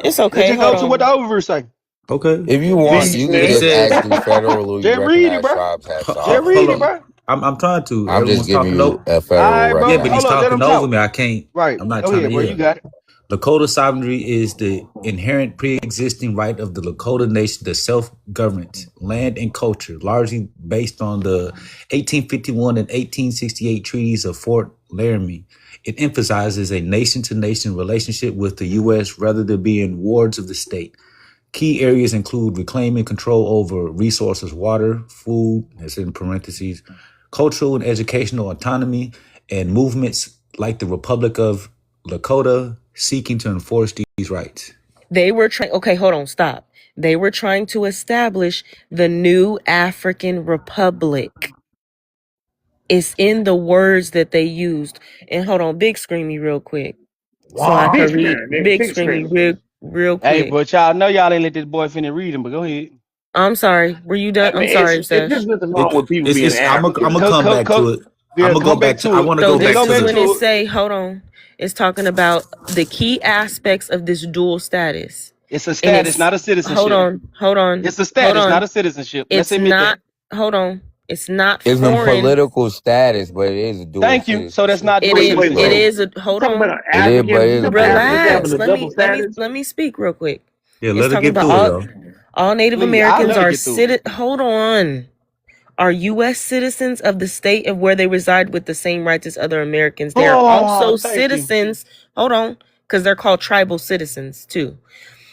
It's okay. Let's just go to what the overview say. Okay. If you want, you can just ask do federally Just read it, recognized bro. tribes have Just sovereignty. read it, bro. I'm trying to. I'm just Everyone's giving talking you over. a federal All right, bro. Yeah, but he's Hold on, let talking him over talk. me. I can't. Right. I'm not Go trying ahead, to bro. hear. You got it. Lakota sovereignty is the inherent pre-existing right of the Lakota nation to self-government, land and culture, largely based on the 1851 and 1868 treaties of Fort Laramie. It emphasizes a nation-to-nation relationship with the U.S. rather than being wards of the state. Key areas include reclaiming control over resources, water, food, that's in parentheses, cultural and educational autonomy, and movements like the Republic of Lakota seeking to enforce these rights. They were trying. Okay, hold on. Stop. They were trying to establish the new African Republic. It's in the words that they used. And hold on, big screen me real quick. So I Big can read. screen, nigga. Big Big screen me screen. real Hey, quick. but y'all know y'all ain't let this boy finna read him, but go ahead. I'm sorry. Were you I done? I'm mean, sorry, there's Sesh. nothing wrong with people being I'm African. gonna come back to it. Yeah, I'm gonna go come back back to. to I it. want to So go back this to is the. when it say, hold on. It's talking about the key aspects of this dual status. It's a And status, it's not a citizenship. hold on. It's a Hold status, on. not a citizenship. Let's It's admit not that. hold on. It's not It's a foreign. political status, but it is a dual Thank you. So that's citizenship. not It dual is Wait, it citizenship. is a hold talking about on. an It is, but it African. is a Some Africans political Relax. having a status. double status. Let me speak real quick. Yeah, It's let her talking get about through it, y'all. all Native Please, I'll Americans let her are get through it. hold on. Are U.S. citizens of the state of where they reside with the same rights as other Americans. They are also Oh, thank you. citizens. Hold on, because they're called tribal citizens too.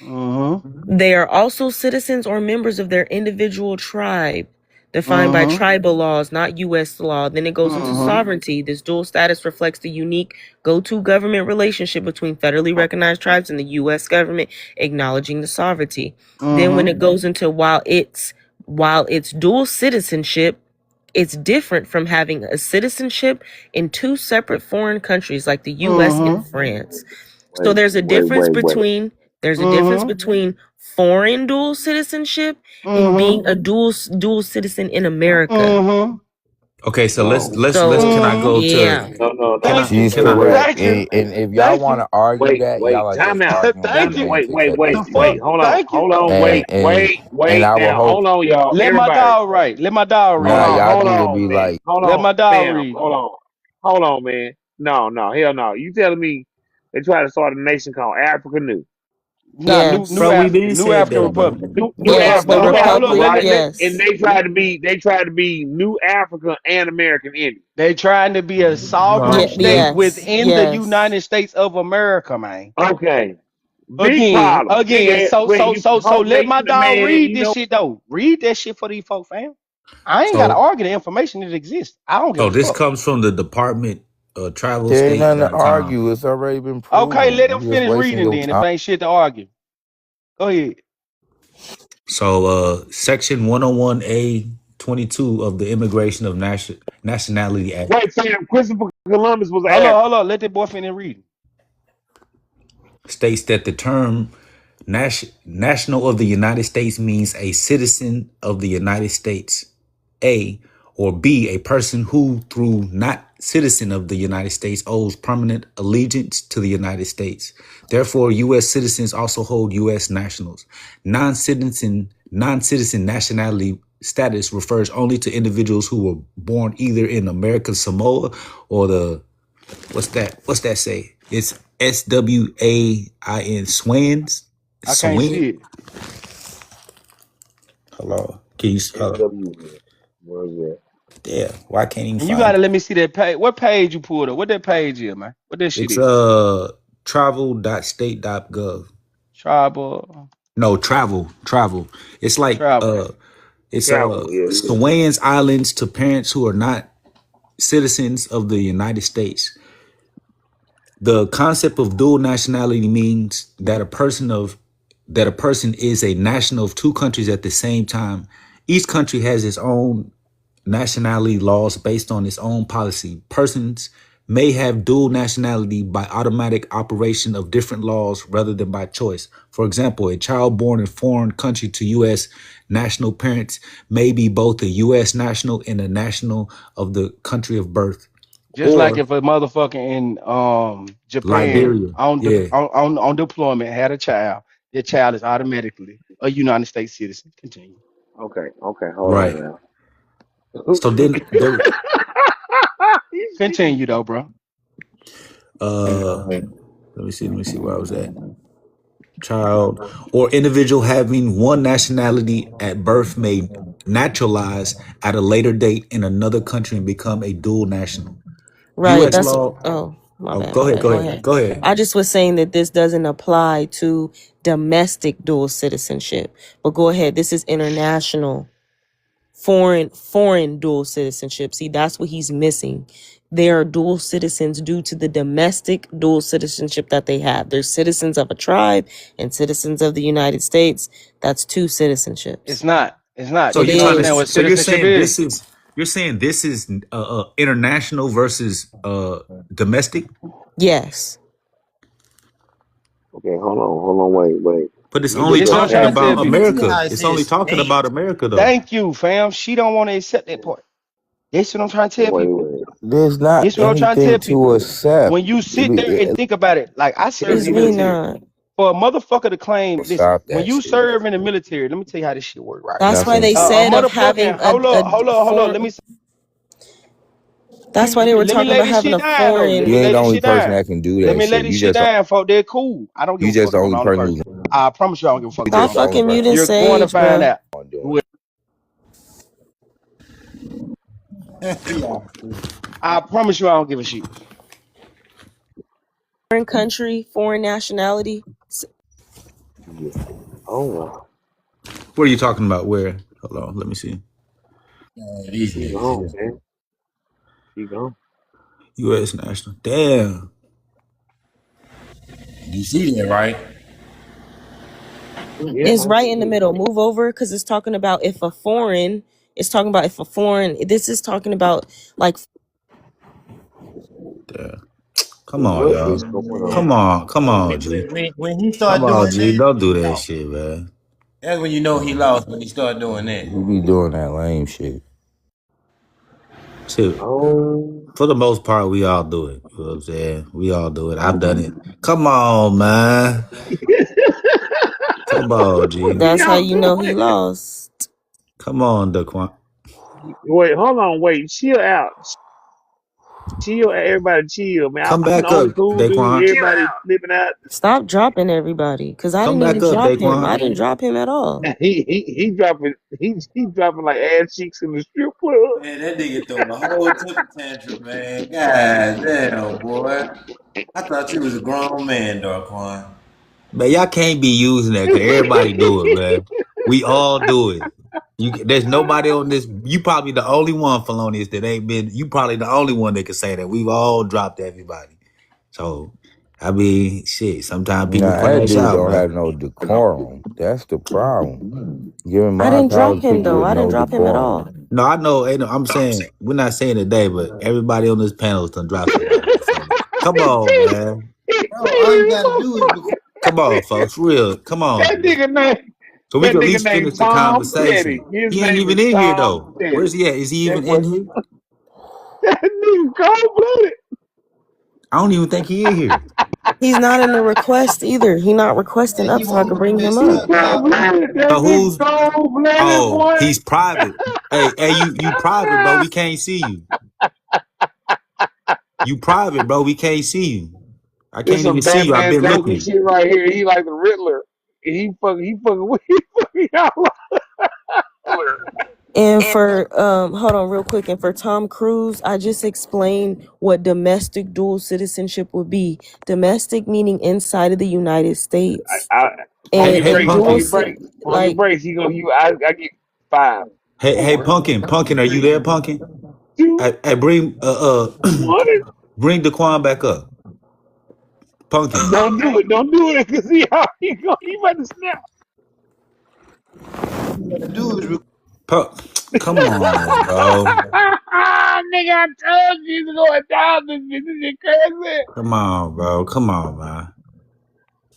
Mm-hmm. They are also citizens or members of their individual tribe, defined by Mm-hmm. tribal laws, not U.S. law. Then it goes into Mm-hmm. sovereignty. This dual status reflects the unique go-to government relationship between federally recognized tribes and the U.S. government, acknowledging the sovereignty. Then when it goes into while it's dual citizenship, it's different from having a citizenship in two separate foreign countries like the US and France. So there's a difference between foreign dual citizenship and being a dual citizen in America. Okay, so No, can I go yeah. to no. Thank you. She's can I correct. Thank you. And if y'all Thank want you. to argue Wait, that, y'all are time just out. arguing the Thank Time out. you. Wait. semantics at this The point. fuck? Hold on. Thank you. Hold on. And Wait. I will Now, hope hold on, y'all. Let my Everybody. dog write. Let my dog Hold nah, read. on. y'all Hold need to on, be man. like, Hold Let on, my dog fam. read. Hold on, man. No, hell no. You telling me they try to start a nation called Africa New? Nah, Yes. New bro, we been New said African that, bro. Republic. New But Yes, the Africa, hold on. Republic, Let me right? let And yes. they tried to be New Africa and American Indian. they trying to be a sovereign Yeah, state yes. within the Yes. United States of America, man. Okay. Big problem. Big Again. ass. Wait, you So hold, man, let my you the dog man. read You this know. shit though. Read that shit for these folks, fam. I ain't gotta So argue the information that exists. I don't give a this fuck. comes from the Department of Travel there ain't nothing to State.com. argue. It's already been Okay, proven. let him You just finish wasting reading your then if time. ain't shit to argue. Go ahead. So section 101A 22 of the Immigration of Nationality Act Wait, Sam. Christopher Columbus was an African. Hold on. Let that boy finish reading. states that the term national of the United States means a citizen of the United States, A, or B, a person who, through not citizen of the United States, owes permanent allegiance to the United States. Therefore, U.S. citizens also hold U.S. nationals. Non-citizen nationality status refers only to individuals who were born either in American Samoa or the what's that say? It's SWAIN Swans. I can't Swin. see it. Hello. Can you SW. Where's that? yeah, why can't you And you find gotta it? let me see that page. What page you pulled up? What that page is, man? What that shit It's is? travel.state.gov. Tribal No, travel. It's like travel. it's Travel. Yeah. Samoans Islands to parents who are not citizens of the United States. The concept of dual nationality means that a person is a national of two countries at the same time. Each country has its own nationality laws based on its own policy. Persons may have dual nationality by automatic operation of different laws rather than by choice. For example, a child born in foreign country to U.S. national parents may be both a U.S. national and a national of the country of birth. Just like Or if a motherfucker in Japan Liberia. Yeah. on deployment had a child, that child is automatically a United States citizen. Continue. Okay. Hold Right. on now. So then there Continue though, bro. let me see where I was at. Child or individual having one nationality at birth may naturalize at a later date in another country and become a dual national. Right. US That's law. my Oh, bad, go my ahead, bad. go Go ahead. ahead. Go ahead. I just was saying that this doesn't apply to domestic dual citizenship. But go ahead. This is international foreign dual citizenship. See, that's what he's missing. They are dual citizens due to the domestic dual citizenship that they have. They're citizens of a tribe and citizens of the United States. That's two citizenships. It's not. It's not. So Do It you you're trying to understand what is. so you're citizenship saying is? this is international versus domestic, Yes. Okay. Hold on. Wait. but it's You only look This what up I'm talking trying to tell about African. people. You see how America. it It's only says talking state? about America though. Thank you, fam. She don't want to accept that part. That's what I'm trying to tell people. Wait. There's not This what I'm trying to tell anything to people. accept. When you sit there and think about it, like I served Is in the we military. not? For a motherfucker to claim, listen, Stop when that you shit. serve in the military, let me tell you how this shit work, right? That's why Nothing they to A it. said of having motherfucking hold on. foreign. That's why they were Let me talking lay about this having shit a down though. Let me You foreign. ain't lay the this only shit person down. that can do Let that me lay shit. this shit down, folks. They're cool. I don't give You a just fuck the if I'm the only only person person. I promise you I don't give a fuck you if I'm the Stop just only the only person. fucking person muting You're going to Sage, find bro. out. on doing Who- Yeah. I promise you I don't give a shit. Foreign country, foreign nationality. Yeah. Oh. What are you talking about? Where? Hold on, let me see. These She niggas gone, here. man. She gone. U.S. national. Damn. You see that, right? Yeah. It's I right see in the it. middle. Move over because it's talking about if a foreign It's talking about if a foreign. This is talking about like Yeah. Come on, What is y'all. going on? Come on, G. When he Come start on, doing G. that, Don't do he that lost. shit, man. That's when you know he lost, when he start doing that. He be doing that lame shit. Shit. Oh, For the most part, we all do it. You know what I'm saying? We all do it. I've done it. Come on, man. Come on, what G. are that's how y'all you know he doing? lost. Come on, Daquan. Wait, hold on, wait, chill out, chill, everybody, chill, man. Come I'm the back up, only cool dude. Daquan. Everybody flipping out. Stop dropping everybody, cause I Come didn't back even up, drop him. I Daquan. didn't drop him at all. He dropping he dropping like ass cheeks in the strip club. Man, that nigga throwing a whole temper tantrum, man. God damn, boy. I thought you was a grown man, Darkwan. Man, y'all can't be using that because everybody do it, man. We all do it. There's nobody on this. You probably the only one, Felonious, that ain't been. You probably the only one that can say that. We've all dropped everybody. So, I mean, shit. Sometimes people Nah, that crash dude out, don't man. have no decorum. That's the problem. Giving I my didn't power drop to him people though. with I didn't no drop him at all. decorum. No, I know. I'm saying we're not saying today, but everybody on this panel is gonna drop somebody. So, come on, man. Bro, all you gotta do is record. Come on, folks. Real. Come on, That G. nigga name So we that can at nigga least named finish the Tom Petty. conversation. His He ain't name even is in here Tom though. Petty. Where's he at? Is he That even boy, in here? that nigga cold blooded. I don't even think he in here. He's not in the request either. He not requesting Man, up, he so I won't could bring him request He up. up, cold dog. blooded. That So nigga who's? cold blooded, Oh, boy. he's private. Hey, you private, bro. We can't see you. You private, bro. We can't see you. I This can't even some see you. I've Batman been Joker looking. shit right here. He like the Riddler. He fucking with he fucking y'all. And for hold on real quick. And for Tom Cruise, I just explained what domestic dual citizenship would be. Domestic meaning inside of the United States, I, Hey, on your hey, break, dual pumpkin. on your like breaks, he gonna you. I get 5, Hey, 4, pumpkin. Pumpkin, are you there, pumpkin? 2, Hey, bring 1. bring Daquan back up. Pumpkin. Don't do it. Don't do it, cause he about to snap. Do is record. Come on, bro. Nigga, I told you to go down this bitch. This shit crazy. Come on, bro. Come on, man.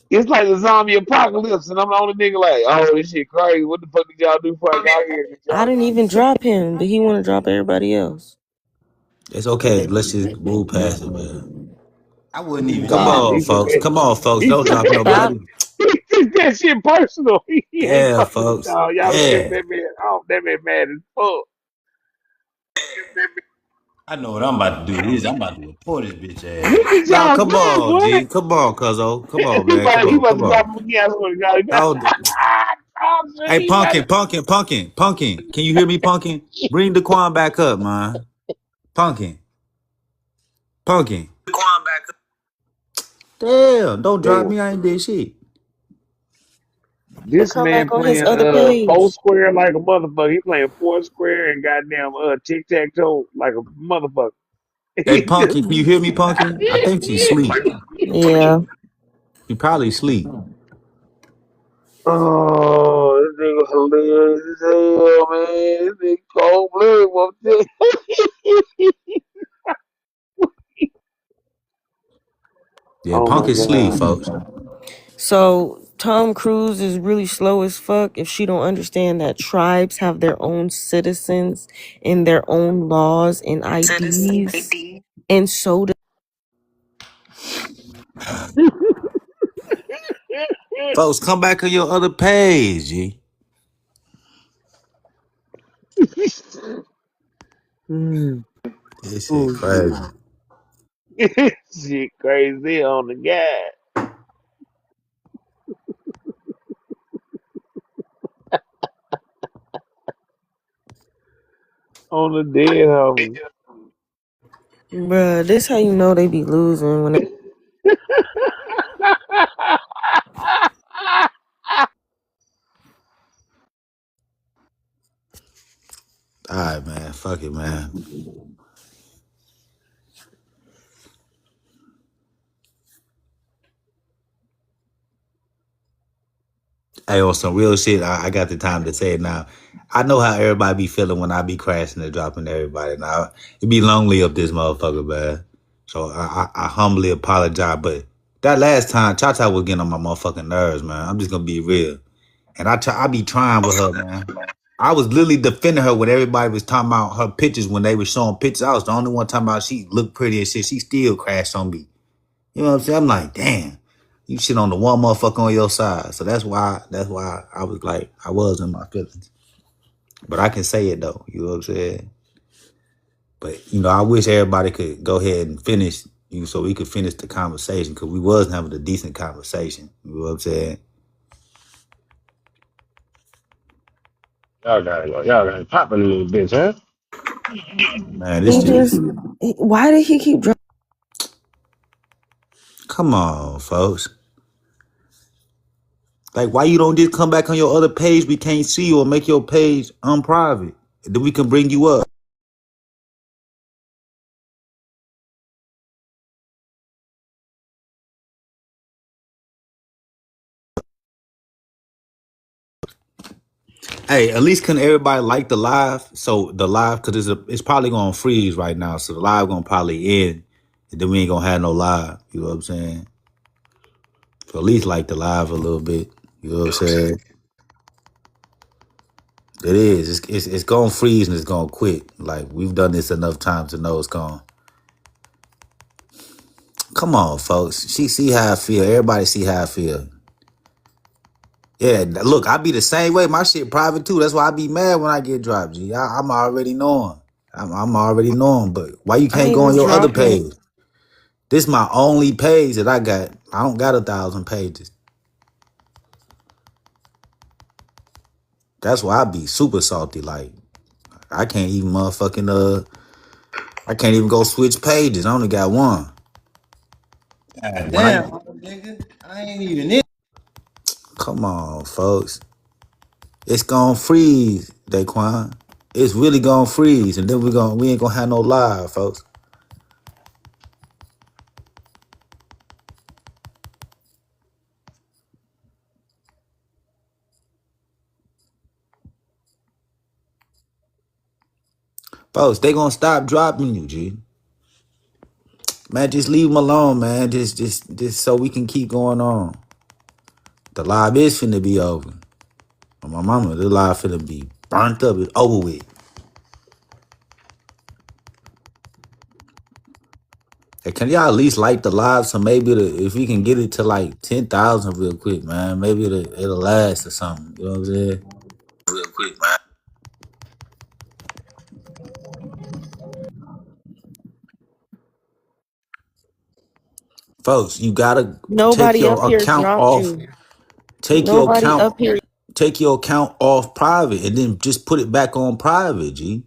It's like the zombie apocalypse, and I'm the only nigga like, oh, this shit crazy. What the fuck did y'all do before I got here? Did I y'all didn't even drop him, but he want to drop everybody else. It's okay. Let's just move past it, man. I wouldn't even Come drop nah, him. on, he took folks. that. Come on, folks. He Don't took drop that. Stop. nobody. He took that shit personal. He ain't Yeah, fucking with folks. y'all. Y'all pissed Yeah. that man off. That man mad as fuck. I know what I'm about to do. I'm about to report his bitch ass. Look at Now, y'all come good, on, boy. G. Come on, cuzzo. Come on, man. Come He on. about Come to drop on. him again. I swear to God. Oh, hey, He about pumpkin, pumpkin, pumpkin, pumpkin. Can you hear me, pumpkin? Bring Daquan back up, man. Pumpkin, pumpkin. Damn, don't drop to. me. I ain't did shit. Or This come man back on his playing other four page. square like a motherfucker. He playing four square and goddamn tic tac toe like a motherfucker. Hey, He just pumpkin, can you hear me, pumpkin? I think she's asleep. Yeah. She probably asleep. oh, this nigga hilarious as hell, man. This nigga cold blooded. Yeah, Oh my pumpkin sleep, god. folks. So Tom Cruise is really slow as fuck if she don't understand that tribes have their own citizens and their own laws and IDs, and so does. Folks, come back on your other page, G. This shit oh crazy. shit. Shit crazy on the guy. On the dead homie. Bruh, this how you know they be losing when All right, man. Fuck it, man. Hey, on some real shit, I got the time to say it now. I know how everybody be feeling when I be crashing and dropping everybody. Now it be lonely up this motherfucker, man. So I humbly apologize, but that last time, Cha Cha was getting on my motherfucking nerves, man. I'm just gonna be real, and I be trying with her, man. I was literally defending her when everybody was talking about her pictures when they were showing pictures. I was the only one talking about she looked pretty and shit. She still crashed on me. You know what I'm saying? I'm like, damn, you shit on the one motherfucker on your side. So that's why I was like, I was in my feelings. But I can say it though, you know what I'm saying? But you know, I wish everybody could go ahead and finish you so we could finish the conversation because we wasn't having a decent conversation. You know what I'm saying? Y'all got it popping a little bitch, huh? Man, this He shit. just, why did he keep dropping? Come on, folks. Like, why you don't just come back on your other page? We can't see you or make your page unprivate. Then we can bring you up. Hey, at least can everybody like the live? So the live, cause it's probably gonna freeze right now. So the live gonna probably end, and then we ain't gonna have no live. You know what I'm saying? So at least like the live a little bit. You know what I'm saying? It is. It's gonna freeze and it's gonna quit. Like we've done this enough times to know it's gone. Come on, folks. She see how I feel. Everybody see how I feel. Yeah, look, I be the same way. My shit private too. That's why I be mad when I get dropped. G, I'm already knowing. I'm already knowing. But why you I can't ain't go on just your other dropping. page? This my only page that I got. I don't got 1,000 pages. That's why I be super salty. Like I can't even motherfucking I can't even go switch pages. I only got one. God When I damn, nigga. I ain't even in. come on, folks, it's gonna freeze, Daquan. It's really gonna freeze, and then we ain't gonna have no live, folks. Folks, they gonna stop dropping you, G. Man, just leave them alone, man. Just so we can keep going on. The live is finna be over. My mama, the live finna be burnt up. It's over with. Hey, can y'all at least like the live so maybe if we can get it to like 10,000 real quick, man, maybe it'll last or something. You know what I'm saying? Real quick, man. Folks, you gotta take Nobody up your here account dropped off. you. Take your Nobody account. up here. Take your account off private and then just put it back on private, G.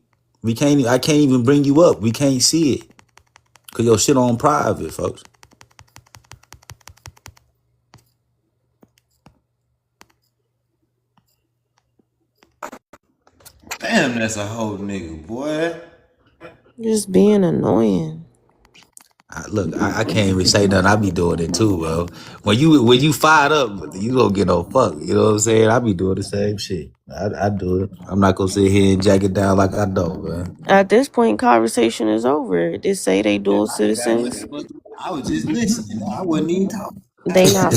I can't even bring you up. We can't see it. Cause your shit on private, folks. Damn, that's a whole nigga, boy. Just being annoying. Look, I can't even say nothing. I be doing it too, bro. When you fired up, you don't get no fuck. You know what I'm saying? I be doing the same shit. I do it. I'm not gonna sit here and jack it down like I don't, man. At this point, conversation is over. They say they dual I got what citizens. the fuck. I was just listening. I wasn't even talking. They not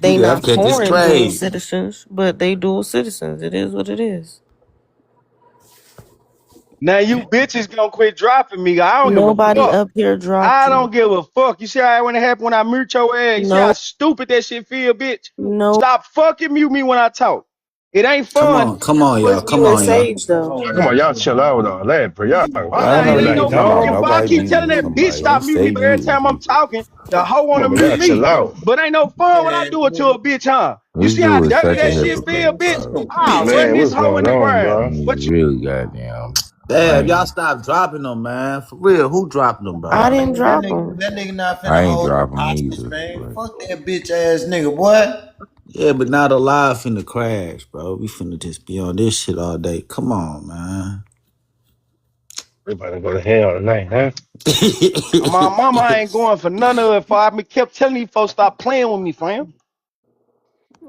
You they can have not catch this foreign dual trade. citizens, but they dual citizens. It is what it is. Now you bitches gonna quit dropping me. I don't give a Nobody fuck. up here dropped I you. don't give a fuck. You see how when it happened when I mute your ass? You see how No, stupid that shit feel, bitch? no. Stop fucking mute me when I talk. It ain't Come fun. on, come on, y'all. Was Come you and on, y'all. Sage though? Come on, y'all chill out on that, bro. Y'all I wild. know It you ain't ain't no talking about fucking why I nobody keep telling muting that bitch somebody. Don't stop muting me, say but every muting time I'm people. talking, the hoe Come wanna on, man. mute Y'all chill me. out. But ain't no fun when I do it to a bitch, huh? You This see how dude is dirty such a that shit feel, hypocrite, bitch? bro. I'll run Man, this what's hoe in going the on, ground. bro? But He's really goddamn Damn, y'all lame. stop dropping them, man. For real, who dropped them, I bro? didn't Man, drop them. that nigga not finna I ain't hold no dropping him hostage, either, man. but Fuck that bitch ass nigga, boy. Yeah, but now the live finna crash, bro. We finna just be on this shit all day. Come on, man. we about to go to hell tonight, huh? My mama ain't going for none of it. For I kept telling these folks stop playing with me, fam.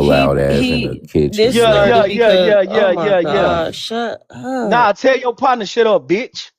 your loud ass in the kitchen, This Yeah, man. yeah, started yeah, because yeah, oh yeah, my yeah, yeah. god, shut Nah, up. tell your partner shut up, bitch.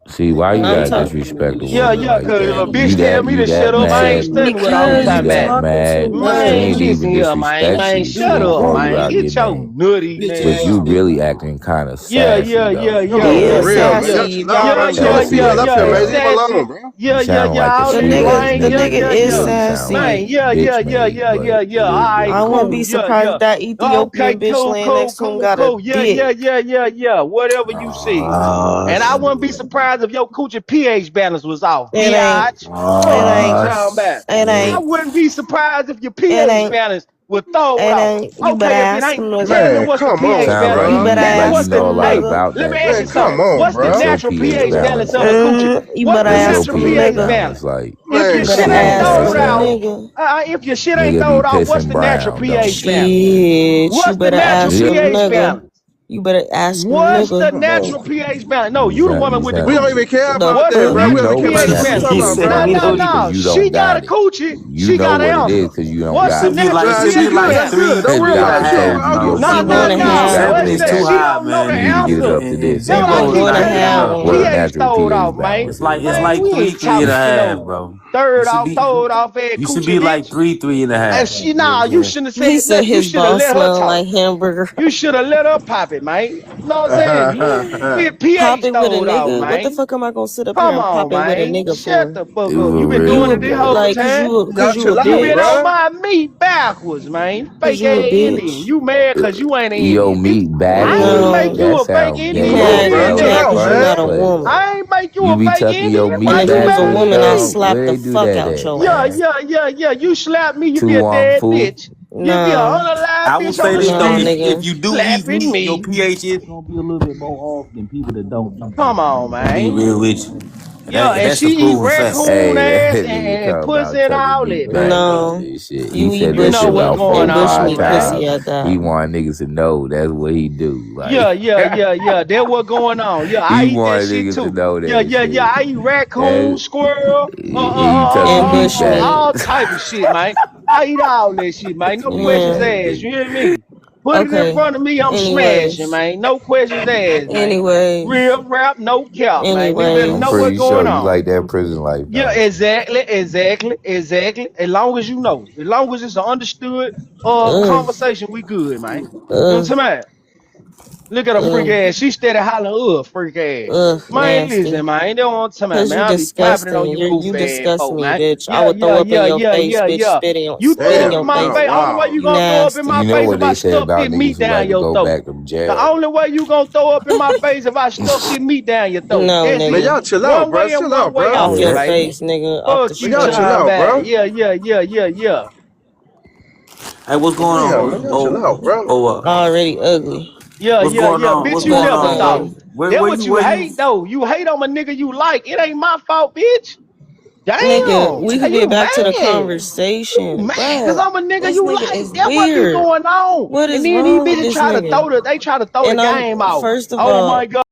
See, why you I'm gotta talking disrespect a Yeah, woman yeah, like cause a that? bitch tell me You to shut that up. I ain't mad? studying what all the because You time you that at. talking mad? too She Man, ain't much. even listen here, man. disrespect Man, you. She shut just up, call you man. out your Get your name. nutty But name you on. really acting kind of Yeah, sassy yeah, though. yeah, Come yeah, on, He for yeah, is yeah, real, man. yeah. Y'all sassy. chill Y'all out, Yeah, man. don't Show yeah, the know yeah, female it. up yeah. here, It's man. Leave him sassy. alone, bro. Yeah, You yeah, sound yeah. like a All The this female nigga lying. the Yeah, made. nigga yeah, is yeah. You sound like Man, a sassy. yeah, yeah, bitch yeah, made, yeah, but yeah, yeah. it All is what right, I it wouldn't cool. be is. Yeah, surprised yeah. if that Okay, Ethiopian bitch cool, laying cool, next to him cool, got a cool. Yeah, dick. yeah, yeah, yeah, yeah. Whatever you see. Ah, And I shit. wouldn't be surprised if your coochie pH balance was off, It ain't. biatch. Fuck It you ain't. Ah, talking about. It shit. I ain't. wouldn't be surprised if your It pH ain't. balance will throw it And off. then you better Okay, if it ask ain't, him, nigga. tell me Man, what's the come pH on, Sound balance. like You bro. better you like you ask know a him, lot Hey, nigga. about let me that ask shit. you Man, come something. on, What's the What's bro. your natural pH pH balance balance? of a coochie? You What's better the What's your ask natural him, pH pH nigga. balance balance? like? If Man, your You better shit come ain't on, ask man. throwed him, out, Chill. nigga. if your shit ain't Nigga be throwed out, what's pissing the natural brown, don't pH he? balance? Shit, you What's the better natural ask Yep. him, pH nigga. balance? You better ask him, What's the nigga. natural pH balance? No, You you the sound woman you with the We sound don't coochie. even care The about What's that, the fuck? bro. you We don't natural know even care what about pH what you natural balance? talking He about, pH said bro. we balance No, don't is even. because no. you don't She got a got it. coochie. You She know got an what it is answer. because you don't It What's got the should it. be natural like Nah, should she be pH good. like That's balance? good. three Don't His worry three and about a it. doctor She on told half. you our your side. No, She no, gonna pH no. have Seven What's is one. too that? balance. She high, don't know the man. You need to get it answer. up to And this. That's what I zero is One keep and a not telling good half y'all. enough. What one. pH natural throwed pH off, man. balance It's like is. it's Man, like we three ain't three and a talking half, no bro. It third should off, be throwed off at you should coochie, be like bitch. three and a And half. she, You know what nah, I'm you saying? shouldn't have He said said nothing. You his should have balls let her smelling talk. like hamburger. You should have let her pop it, man. You know what I'm saying? We Pop pH it with a throwed off, nigga. What the man. fuck am I gonna sit up here Come and on, pop it with a man. nigga Shut for? the fuck up. You For been doing You it real, this a, whole bro. like, time. Y'all cause you a chill You out, been bitch. on bro. my meat backwards, man. Cause Fake you a ass Indian. bitch. You mad cause you ain't an Yo, Indian, bitch. meat I ain't backwards. make No, you That a fake sound you Indian. Come gay You on, as mad. bro. You hell did Chill in that. mad the out, cause you first not man. a place. woman. I ain't make you You a be fake tucking your Indian. And Why meat if you you was a mad backwards, at woman, I me? dog. slap Where the they do fuck that out at, your Yeah, man? ass. yeah, yeah, yeah. You slap me, you Two be a one dead fool. bitch. You be a No, unalive I will bitch on say the this though, no, street if nigga. you do eat slapping meat, your me. pH is gonna be a little bit more off than people that don't eat meat. Come on, To be man. real with you. Yeah, and That's the she eat proven fact. raccoon Hey, that ass nigga and talking pussy about and tucking all me that, man. backwards No, and shit. He you eat said You that know shit bushy what's about four going or and on, five bushmeat man. pussy times. at He that. want niggas to know that's what he do. Yeah, Like yeah, yeah, yeah. That what going on. Yeah, I he eat that want shit niggas to too. know Yeah, that yeah, yeah. shit. I eat raccoon, That squirrel, he tucking And me back. bushmeat. all type of shit, man. I eat all that shit, man. No questions Yeah. asked. You hear me? Put it in Okay. front of me, I'm smashing, Anyways. man. No questions asked, man. Anyways. Real rap, no cap, man. We better I'm know Anyways. what's pretty going sure you on. like that prison life, Yeah, don't you? exactly, exactly, exactly. As long as you know, as long as it's an understood Ugh. conversation, we good, man. You know what Ugh. I'm saying? Look at her freak Ugh. ass. She steady hollering, freak ass. Ugh. Man, listen, Nasty. man. They don't want to man. Cause you I'll be popping it on disgusting. you You goofy ass disgust folk, me, man. bitch. I Yeah, would yeah, throw up yeah, in your yeah, face, yeah, bitch. yeah. Spit You throw in up Damn. in your my Oh, face. face. Only way wow. you You gonna throw up in nasty. my You know face what if I they say stuff about this niggas meat who down like to your go throat. back to The jail. only way you gonna throw up in my face if I stuff this meat down your throat. No, That's Man, it. y'all nigga. chill out, One bro. way and Chill one out, way bro. Off only, your Yeah. baby. face, nigga. Off the Fuck Man, you y'all chill strength. time out, back. bro. Yeah, yeah, yeah, yeah, yeah. Hey, what's going Damn, man, on? y'all chill out, Oh, bro. oh, Already ugly. Yeah, what's yeah, going yeah. on? Bitch, What's you going never on? thought. That what you Where you? hate though. You hate on a nigga you like. It ain't my fault, bitch. Nigga, Damn. we could You get back to the mad. You conversation. mad cause Bruh, I'm a nigga this you nigga like. is That what be weird. going on. What And is then these wrong with bitches this try to nigga? throw the And game I'm, out. first of Oh all, my God.